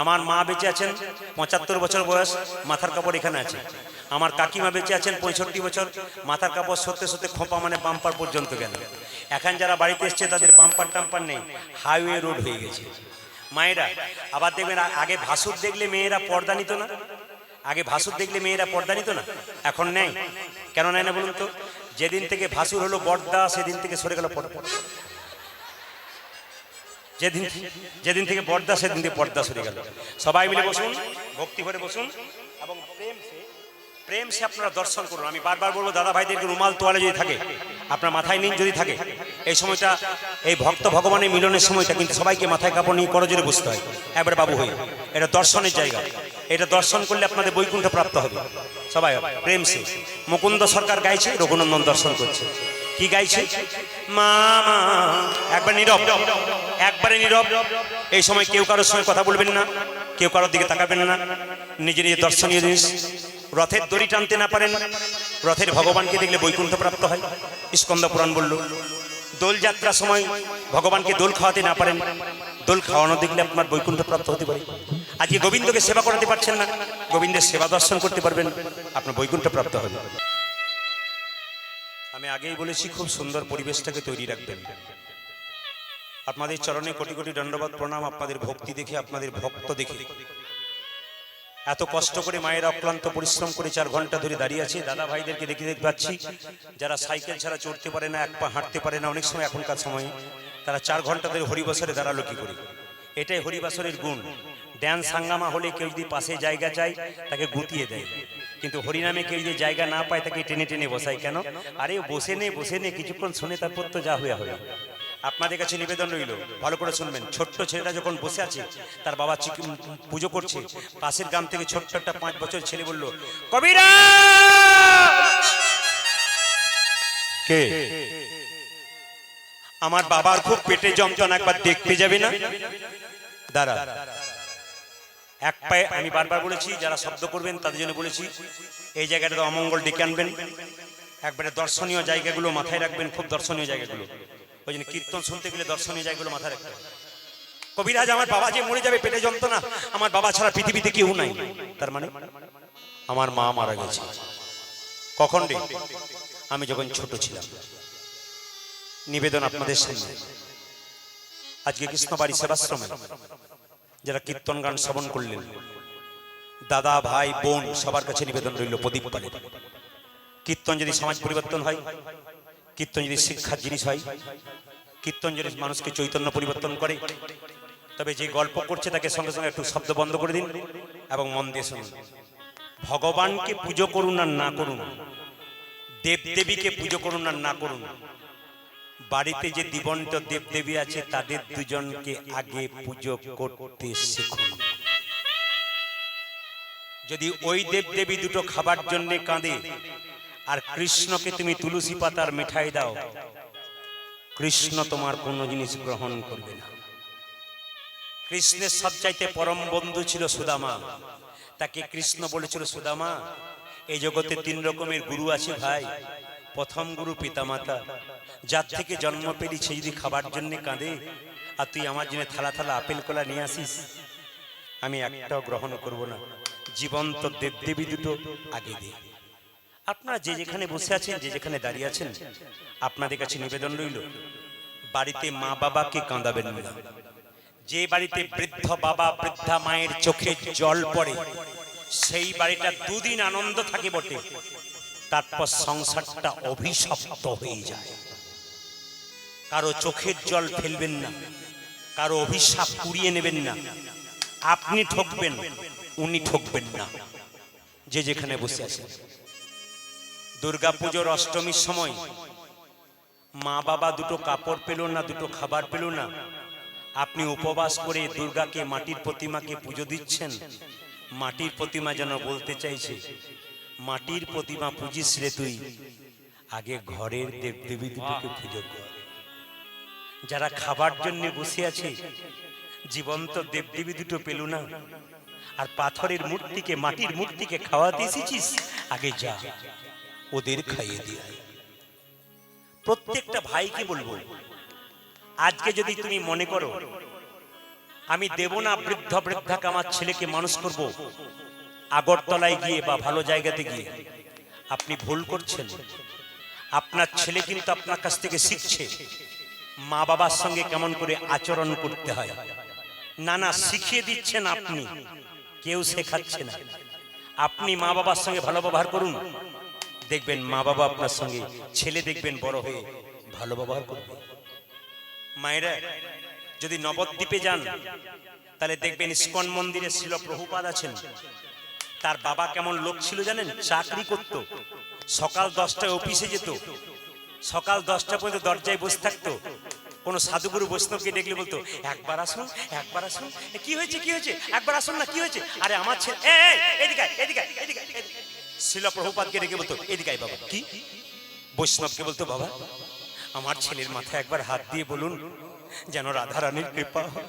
[SPEAKER 1] আমার মা বেঁচে আছেন 75 বছর বয়স, মাথার কাপড় এখানে আছে। আমার কাকিমা বেঁচে আছেন 65 বছর, মাথার কাপড় সরতে সরতে খোঁপা মানে বাম্পার পর্যন্ত গেল। এখন যারা বাড়িতে এসছে তাদের বাম্পার টাম্পার নেই, হাইওয়ে রোড হয়ে গেছে। মায়েরা আবার দেখবেন, আগে ভাসুর দেখলে মেয়েরা পর্দা নিত না, আগে ভাসুর দেখলে মেয়েরা পর্দা নিত না, এখন নেই। কেন নেয় না বলুন তো? যেদিন থেকে ভাসুর হলো বর্দা সেদিন থেকে সরে গেল পর্দা। যেদিন থেকে পর্দা সেদিন থেকে পর্দা সরে গেল। সবাই মিলে বসুন, ভক্তি ভরে বসুন এবং প্রেম সে আপনারা দর্শন করুন। আমি বারবার বলবো দাদা ভাইদেরকে রুমাল তোয়ালে যদি থাকে আপনার মাথায় নিন, যদি থাকে এই সময়টা, এই ভক্ত ভগবানের মিলনের সময়টা কিন্তু সবাইকে মাথায় কাপড় নিয়ে করজোরে বসতে হয় একবারে বাবু হয়ে। এটা দর্শনের জায়গা, এটা দর্শন করলে আপনাদের বৈকুণ্ঠ প্রাপ্ত হবে। সবাই প্রেম সে। মুকুন্দ সরকার গাইছে, রঘুনন্দন দর্শন করছে। কি গাইছে? মা মা। একবার নীরব, একবারে নীরব। এই সময় কেউ কারোর সঙ্গে কথা বলবেন না, কেউ কারোর দিকে তাকাবেন না, নিজের নিজের দর্শনীয় জিনিস। রথের দড়ি টানতে না পারেন, রথের ভগবানকে দেখলে বৈকুণ্ঠ প্রাপ্ত হয়, স্কন্দ পুরাণ বলল। দোলযাত্রার সময় ভগবানকে দোল খাওয়াতে না পারেন, দোল খাওয়ানো দেখলে আপনার বৈকুণ্ঠ প্রাপ্ত হতে পারে। আজকে গোবিন্দকে সেবা করাতে পারছেন না, গোবিন্দের সেবা দর্শন করতে পারবেন, আপনার বৈকুণ্ঠ প্রাপ্ত হবে। আমি আগেই বলেছি খুব সুন্দর পরিবেশটাকে তৈরি রাখবেন। আপনাদের চরণে কোটি কোটি দণ্ডবাদ প্রণাম, আপনাদের ভক্তি দেখে, আপনাদের ভক্ত দেখে। এত কষ্ট করে মায়ের অক্লান্ত পরিশ্রম করে 4 ঘন্টা ধরে দাঁড়িয়ে আছে। দাদা ভাইদেরকে দেখতে পাচ্ছি যারা সাইকেল ছাড়া চড়তে পারে না, এক পা হাঁটতে পারে না, অনেক সময় এখনকার সময়ে তারা 4 ঘন্টা ধরে হরিবাসরে দাঁড়ালো কি করে? এটাই হরিবাসরের গুণ। ড্যান্স হাঙ্গামা হলে কেউ যদি পাশে জায়গা চায় তাকে গুতিয়ে দেয়, কিন্তু হরিনামে কেউ যদি জায়গা না পায় তাকে টেনে টেনে বসায়। কেন? আরে বসে নে কিছুক্ষণ শুনে তারপর তো যা হয়ে হবে। আপনাদের কাছে নিবেদন রইল, ভালো করে শুনবেন। ছোট্ট ছেলেটা যখন বসে আছে, তার বাবা পুজো করছে, পাশের গ্রাম থেকে ছোট্ট একটা 5 বছর ছেলে বলল, কবিরা কে? আমার বাবার খুব পেটে যন্ত্রণা, একবার দেখতে যাবে না? দাঁড়া, এক পায়ে। আমি বারবার বলেছি যারা শব্দ করবেন তাদের জন্য বলেছি, এই জায়গাটা তো অমঙ্গল ডেকে আনবেন। একবারে দর্শনীয় জায়গাগুলো মাথায় রাখবেন, খুব দর্শনীয় জায়গাগুলো। ওই জন্য কীর্তন শুনতে গেলে দর্শনীয় জায়গাগুলো মাথায় রাখতে হবে। কবিরাজ, আমার বাবা যে মরে যাবে পেটে যন্ত্রণা, আমার বাবা ছাড়া পৃথিবীতে কেউ নাই। তার মানে আমার মা মারা গেছে। কখন রে? আমি যখন ছোট ছিলাম। নিবেদন আপনাদের সামনে, আজকে কৃষ্ণবাড়ি সেবাশ্রমে যারা কীর্তন গান শ্রবণ করলেন, দাদা ভাই বোন সবার কাছে নিবেদন রইল প্রদীপ পালে। কীর্তন যদি সমাজ পরিবর্তন হয়, কীর্তন যদি শিক্ষার জিনিস হয়, কীর্তন যদি মানুষকে চৈতন্য পরিবর্তন করে, তবে যে গল্প করছে তাকে সঙ্গে সঙ্গে একটু শব্দ বন্ধ করে দিন এবং মন দিয়ে শুনুন। ভগবানকে পুজো করুন আর না করুন, দেবদেবীকে পুজো করুন আর না করুন, বাড়িতে যে জীবন্ত দেবদেবী আছে তাদের দুজনকে আগে পুজো করতে শিখুন। যদি ওই দেবদেবী দুটো খাবার জন্য কাঁদে আর কৃষ্ণকে তুমি তুলসী পাতার মিঠাই দাও, কৃষ্ণ তোমার কোনো জিনিস গ্রহণ করবে না। কৃষ্ণের সবচাইতে পরম বন্ধু ছিল সুদামা। তাকে কৃষ্ণ বলেছিল, সুদামা এই জগতে 3 রকমের গুরু আছে ভাই। প্রথম গুরু পিতামাতা, যার থেকে জন্ম পেলি সে যদি খাবার জন্য কাঁদে আর তুই আমার জন্য থালা থালা আপেল কলা নিয়ে আসিস, আমি একটাও গ্রহণ করব না। জীবন্ত দেবদেবী দুটো আগে দে। আপনারা যে যেখানে বসে আছেন, যে যেখানে দাঁড়িয়ে আছেন, আপনাদের কাছে নিবেদন রইল, বাড়িতে মা বাবাকে কাঁদাবেন না। যে বাড়িতে বৃদ্ধ বাবা বৃদ্ধা মায়ের চোখে জল পড়ে, সেই বাড়িটা 2 দিন আনন্দ থাকে বটে, তারপর সংসারটা অভিশপ্ত হয়ে যায়। কারো চোখের জল ফেলবেন না, কারো অভিশাপ কুড়িয়ে নেবেন না। আপনি ঠকবেন, উনি ঠকবেন না। যে যেখানে বসে আছেন, দুর্গাপুজোর অষ্টমীর সময় মা বাবা দুটো কাপড় পেল না, দুটো খাবার পেল না, আপনি উপবাস করে দুর্গাকে, মাটির প্রতিমাকে পুজো দিচ্ছেন। মাটির প্রতিমা যেন বলতে চাইছে, মাটির প্রতিমা পুজিস রে তুই, আগে ঘরের দেবদেবী দুটোকে পুজো কর। যারা খাবার জন্য বসে আছে, জীবন্ত দেবদেবী দুটো পেল না, আর পাথরের মূর্তিকে, মাটির মূর্তিকে খাওয়াতে এসেছিস, আগে যা ওদের খাইয়ে দিয়ে। প্রত্যেকটা ভাইকে বলবো, আজকে যদি তুমি মনে করো আমি দেব না বৃদ্ধ বৃদ্ধাকে আমার ছেলেকে মানুষ করব, আগরতলায় গিয়ে বা ভালো জায়গাতে গিয়ে আপনি ভুল করছেন। আপনার ছেলে কিন্তু আপনার কাছ থেকে শিখছে মা বাবার সঙ্গে কেমন করে আচরণ করতে হয়। না না, শিখিয়ে দিচ্ছেন আপনি, কেউ শেখাচ্ছে না। আপনি মা বাবার সঙ্গে ভালো ব্যবহার করুন, দেখবেন মা বাবা আপনার সঙ্গে, ছেলে দেখবেন বড় হয়ে ভালো ব্যবহার করবে। মায়েরা যদি নবদ্বীপে যান তাহলে দেখবেন ইস্কন মন্দিরে শিল প্রভুপাদ আছেন। তার বাবা কেমন লোক ছিল জানেন? চাকরি করত, সকাল 10টায় অফিসে যেত, সকাল 10টা পর্যন্ত দরজায় বসে থাকতো। কোন সাধুগুরু বৈষ্ণবকে দেখলে বলতো, একবার আসুন, একবার আসুন। কি হয়েছে, কি হয়েছে, একবার আসুন না, কি হয়েছে? আরে আমার ছেলে, এদিকে এদিকে এদিকে। শিল প্রভুপাদকে ডেকে বলতো, এদিকে বাবা। কি? বৈষ্ণবকে বলতো, বাবা আমার ছেলের মাথায় একবার হাত দিয়ে বলুন যেন রাধারানীর কৃপা হয়,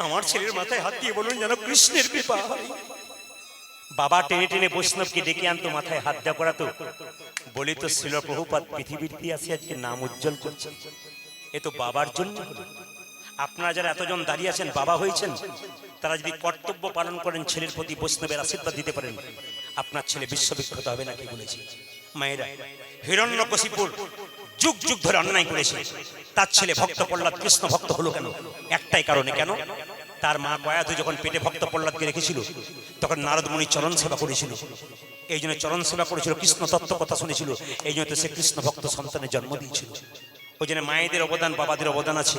[SPEAKER 1] আমার ছেলের মাথায় হাত দিয়ে বলুন যেন কৃষ্ণের কৃপা হয়। বাবা টেনে টেনে বৈষ্ণবকে ডেকে আনতো, মাথায় হাত দেওয়া করাতো। বলি তো শিল প্রভুপাদ পৃথিবীর ইতিহাসে আজকে নাম উজ্জ্বল করছেন, এ তো বাবার জন্য হলো। আপনারা যারা এতজন দাঁড়িয়ে আছেন বাবা হয়েছেন, তারা যদি কর্তব্য পালন করেন, ছেলের প্রতি বৈষ্ণবের আশীর্বাদ দিতে পারেন, আপনার ছেলে বিশ্ববিখ্যাত হবে না। কি বলেছি মায়েরা? হিরণ্যকশিপুর যুগ যুগ ধরে অন্যায় করেছে, তার ছেলে ভক্ত প্রহ্লাদ কৃষ্ণ ভক্ত হলো কেন? একটাই কারণে। কেন? তার মা গয়াধু যখন পেটে ভক্ত প্রহ্লাদকে রেখেছিল তখন নারদ মুনি চরণ সেবা করেছিল, এই জন্য চরণ সেবা করেছিল, কৃষ্ণ তত্ত্ব কথা শুনেছিল, এই জন্য তো সে কৃষ্ণ ভক্ত সন্তানের জন্ম দিয়েছিল। ওই জন্য মায়েদের অবদান, বাবাদের অবদান আছে।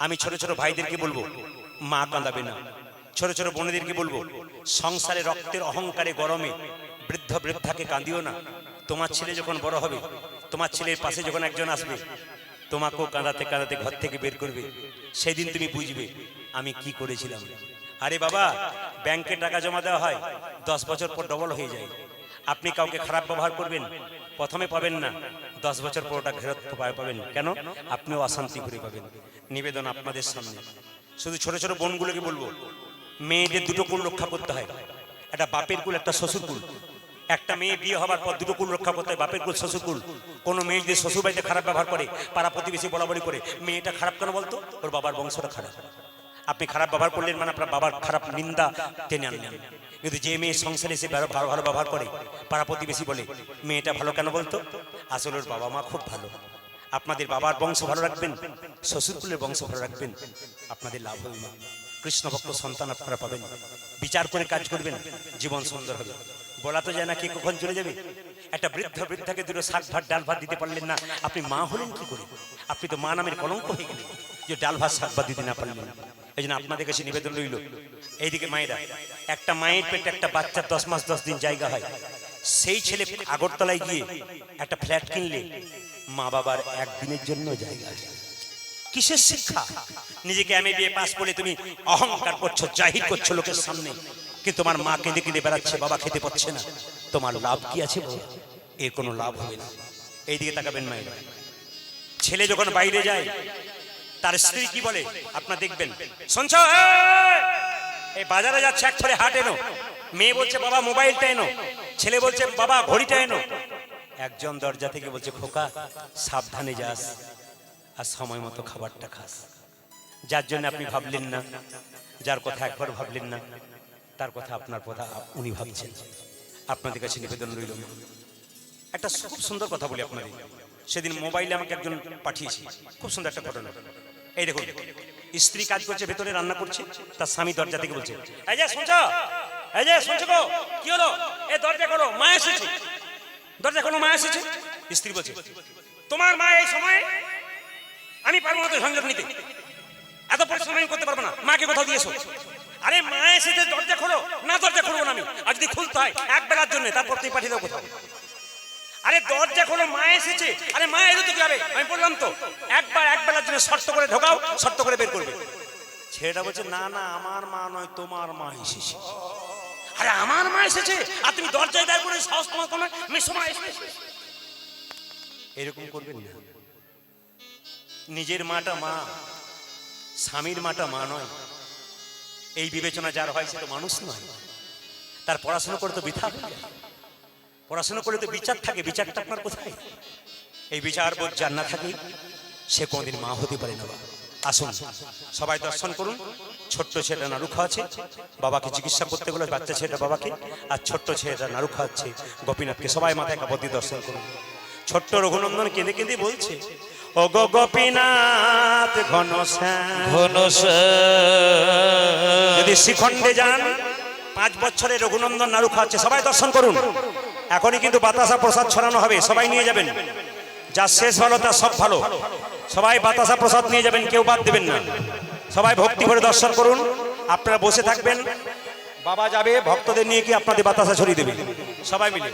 [SPEAKER 1] আমি ছোট ছোট ভাইদেরকে বলবো, মা কাঁদাবে না। ছোট ছোট বোনেদেরকে বলবো, সংসারে রক্তের অহংকারে গরমে বৃদ্ধ বৃদ্ধাকে কাঁদিও না। তোমার ছেলে যখন বড় হবে, তোমার ছেলের পাশে যখন একজন আসবে, তোমাকেও কাঁদাতে কাঁদাতে ঘর থেকে বের করবে, সেই দিন তুমি বুঝবে আমি কি করেছিলাম। আরে বাবা, ব্যাংকে টাকা জমা দেওয়া হয়, 10 বছর পর ডবল হয়ে যায়। আপনি কাউকে খারাপ ব্যবহার করবেন, প্রথমে পাবেন না, 10 বছর পর ওটা ফেরত পাবেন। কেন? আপনিও অশান্তি ঘুরে পাবেন। নিবেদন আপনাদের সামনে, শুধু ছোট ছোট বোনগুলোকে বলবো, মেয়েদের দুটো কুল রক্ষা করতে হয়, একটা বাপের কুল, একটা শ্বশুর কুল। একটা মেয়ে বিয়ে হবার পর দুটো কুল রক্ষা করতে হয়, বাপের কুল, শ্বশুর কুল। কোনো মেয়ে যদি শ্বশুর বাড়িতে খারাপ ব্যবহার করে, পাড়া প্রতিবেশী বলাবলি করে, মেয়েটা খারাপ কেন বলতো? ওর বাবার বংশটা খারাপ। আপনি খারাপ ব্যবহার করলেন মানে আপনার বাবার খারাপ নিন্দা টেনে আনলেন। কিন্তু যে মেয়ে সংসারে এসে ভালো ভালো ব্যবহার করে, পাড়া প্রতিবেশী বলে মেয়েটা ভালো কেন বলতো? আসলে ওর বাবা মা খুব ভালো। আপনাদের বাবার বংশ ভালো রাখবেন, শ্বশুরকুলের বংশ ভালো রাখবেন, আপনাদের লাভ হবে না। কৃষ্ণ ভক্ত সন্তান আপনারা পাবেন। বিচার করে কাজ করবেন, জীবন সুন্দর হবে। বলা তো যায় না কে কখন চলে যাবে। একটা বৃদ্ধ বৃদ্ধাকে দুটো শাক ভাত ডাল ভাত দিতে পারলেন না, আপনি মা হলেন কি করে? আপনি তো মা নামের কলঙ্ক হয়ে গেলেন যে ডাল ভাত শাক ভাত দিতে না পারলেন। এই জন্য আপনাদের কাছে নিবেদন রইল, এইদিকে মায়েরা, একটা মায়ের পেটে একটা বাচ্চার 10 মাস 10 দিন জায়গা হয়। সেই ছেলে আগরতলায় গিয়ে একটা ফ্ল্যাট কিনলে মা বাবার একদিনের জন্য জায়গা আছে। কিসের শিক্ষা? নিজেকে MBA পাস করে তুমি অহংকার করছো, জাহির করছো লোকের সামনে, কিন্তু তোমার মা কেঁদে কেঁদে বেড়াচ্ছে, বাবা খেতে পাচ্ছে না। তোমার লাভ কি আছে? এর কোনো লাভ হবে না। এইদিকে তাকাবেন মায়েরা, ছেলে যখন বাইরে যায় তার স্ত্রী কি বলে আপনারা দেখবেন, শুনছো? এই বাজারে যাচ্ছে, এক ধরে হাট এনো। মেয়ে বলছে বাবা মোবাইলটা এনো, ছেলে বলছে বাবা ঘড়িটা এনো। একজন দরজা থেকে বলছে খোকা সাবধানে যাস আর সময় মতো খাবারটা খাস। যার জন্য আপনি ভাবলেন না, যার কথা একবার ভাবলেন না, তার কথা আপনার কথা উনি ভাবছেন। আপনাদের কাছে নিবেদন রইল, একটা খুব সুন্দর কথা বলি আপনাদের। সেদিন মোবাইলে আমাকে একজন পাঠিয়েছে, খুব সুন্দর একটা ঘটনা। এই দেখুন, স্ত্রী কাজ করছে, ভেতরে রান্না করছে, তার স্বামী দরজা থেকে বলছে, এই যে শুনছো, এই যে শুনছো গো, কি হলো? এই দরজা খোলো, মা এসেছে, দরজা খোলো, মা এসেছে। স্ত্রী বলছে, তোমার মা এই সময়? আমি পারবো না তো সংযোগ নিতে, এত পরিশ্রম আমি করতে পারবো না, মাকে কোথাও দিয়েছো? আরে মা এসেছে, দরজা খোলো। না, দরজা খুলবো না আমি, আর যদি খুলতে হয় এক বেলার জন্য, তারপর তুমি পাঠিয়ে দাও কোথাও। আরে দরজা খোলো, মা এসেছে। আরে মা এলো তো কি হবে? আমি বললাম তো এক বেলার জন্য শর্ত করে ঢোকাও, শর্ত করে বের করবে। ছেলেটা বলছে, না না, আমার মা নয়, তোমার মা এসেছে। আরে আমার মা এসেছে আর তুমি দরজায় দাঁড় করে সাহস তোমার কোনো মেসো মা এসেছে? এরকম করবেন না। নিজের মাটা মা, স্বামীর মাটা মা নয়, এই বিবেচনা যার হয় সে তো মানুষ নয়। তার পড়াশোনা করে তো বৃথা হয়ে যায়। পড়াশোনা করে তো বিচার থাকে, বিচারটা আপনার কোথায়? এই বিচার বোধ যার না থাকে সে কোনদিন মা হতে পারে না। আসুন সবাই দর্শন করুন। ছোট্ট ছেলেটা নাড়ু খাওয়াচ্ছে, বাবাকে চিকিৎসা করতে গেলে বাচ্চা ছেলেটা বাবাকে, আর ছোট্ট ছেলেটা নাড়ু খাওয়াচ্ছে গোপীনাথকে। সবাই মাথায় কাপড় দিয়ে দর্শন করুন। ছোট্ট রঘুনন্দন কেঁদে কেঁদে বলছে, ও গো গোপীনাথ ঘনশ্যাম। যদি শ্রীখণ্ডে যান 5 বছরের রঘুনন্দন নাড়ু খাওয়াচ্ছে, সবাই দর্শন করুন। এখনই কিন্তু বাতাসা প্রসাদ ছড়ানো হবে, সবাই নিয়ে যাবেন। যা শেষ ভালো তার সব ভালো, সবাই বাতাসা প্রসাদ নিয়ে যাবেন, কেউ বাদ দেবেন না। সবাই ভক্তি করে দর্শন করুন। আপনারা বসে থাকবেন, বাবা যাবে ভক্তদের নিয়ে কি আপনাদের বাতাসা ছড়িয়ে দেবে। সবাই মিলে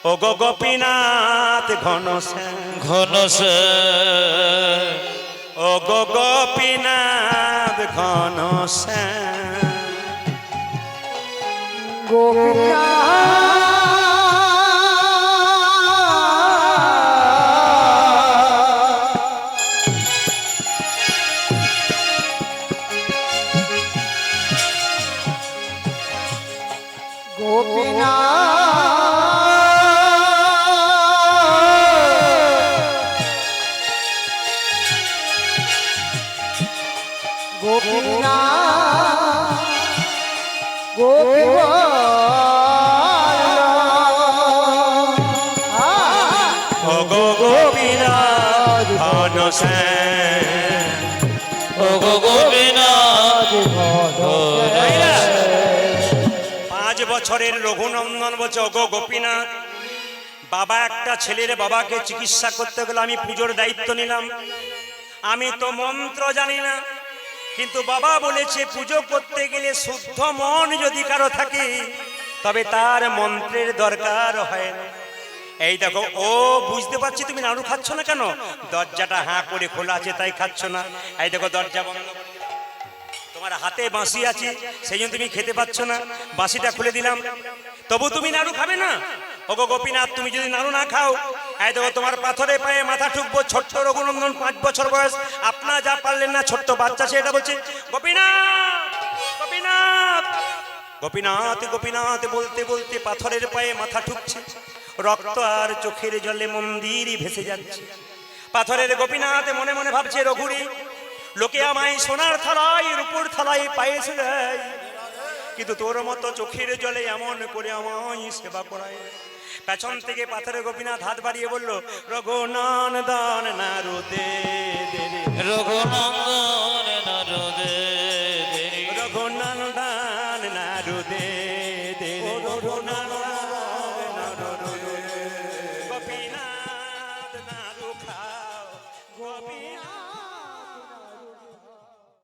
[SPEAKER 1] ও গো গোপীনাথ ঘনশ্যাম, ও গো গোপীনাথ ঘনশ্যাম। ও গো গোপীনাথ ঘনশ্যাম,
[SPEAKER 2] ও গো গোপীনাথ
[SPEAKER 1] 5 বছরের রঘুনন্দন বলছে, ও গো গোপীনাথ, বাবা একটা ছেলের বাবাকে চিকিৎসা করতে গেলে আমি পুজোর দায়িত্ব নিলাম। আমি তো মন্ত্র জানি না, কিন্তু বাবা বলেছে পুজো করতে গেলে শুদ্ধ মন যদি কারো থাকে তবে তার মন্ত্রের দরকার হয় না। এই দেখো, ও বুঝতে পারছি তুমি নাড়ু খাচ্ছ না কেন, দরজাটা হাঁ করে খোলা আছে তাই খাচ্ছ না। এই দেখো দরজা বন্ধ, তোমার হাতে বাঁশি আছে সেই জন্য তুমি খেতে পাচ্ছ না, বাঁশিটা খুলে দিলাম, তবু তুমি নাড়ু খাবে না। ওগো গোপীনাথ, তুমি যদি নাড়ু না খাও, এই দেখো তোমার পাথরে পায়ে মাথা ঠুকবো। ছোট্ট রঘুনন্দন 5 বছর বয়স, আপনারা যা পারলেন না, ছোট্ট বাচ্চা সে এটা বলছে গোপীনাথ গোপীনাথ গোপীনাথ গোপীনাথ বলতে বলতে পাথরের পায়ে মাথা ঠুকছে। রক্ত আর চোখের জলে মন্দির ভেসে যাচ্ছে। পাথরের গোপীনাথ মনে মনে ভাবছে, রঘুরি লোকে আমায় সোনার থালায় রূপোর থালায় পায়েস দেয়, কিন্তু তোর মতো চোখের জলে এমন করে আমায় সেবা করায়। পেছন থেকে পাথরের গোপীনাথ হাত বাড়িয়ে বলল, রঘুনন্দন নারুদে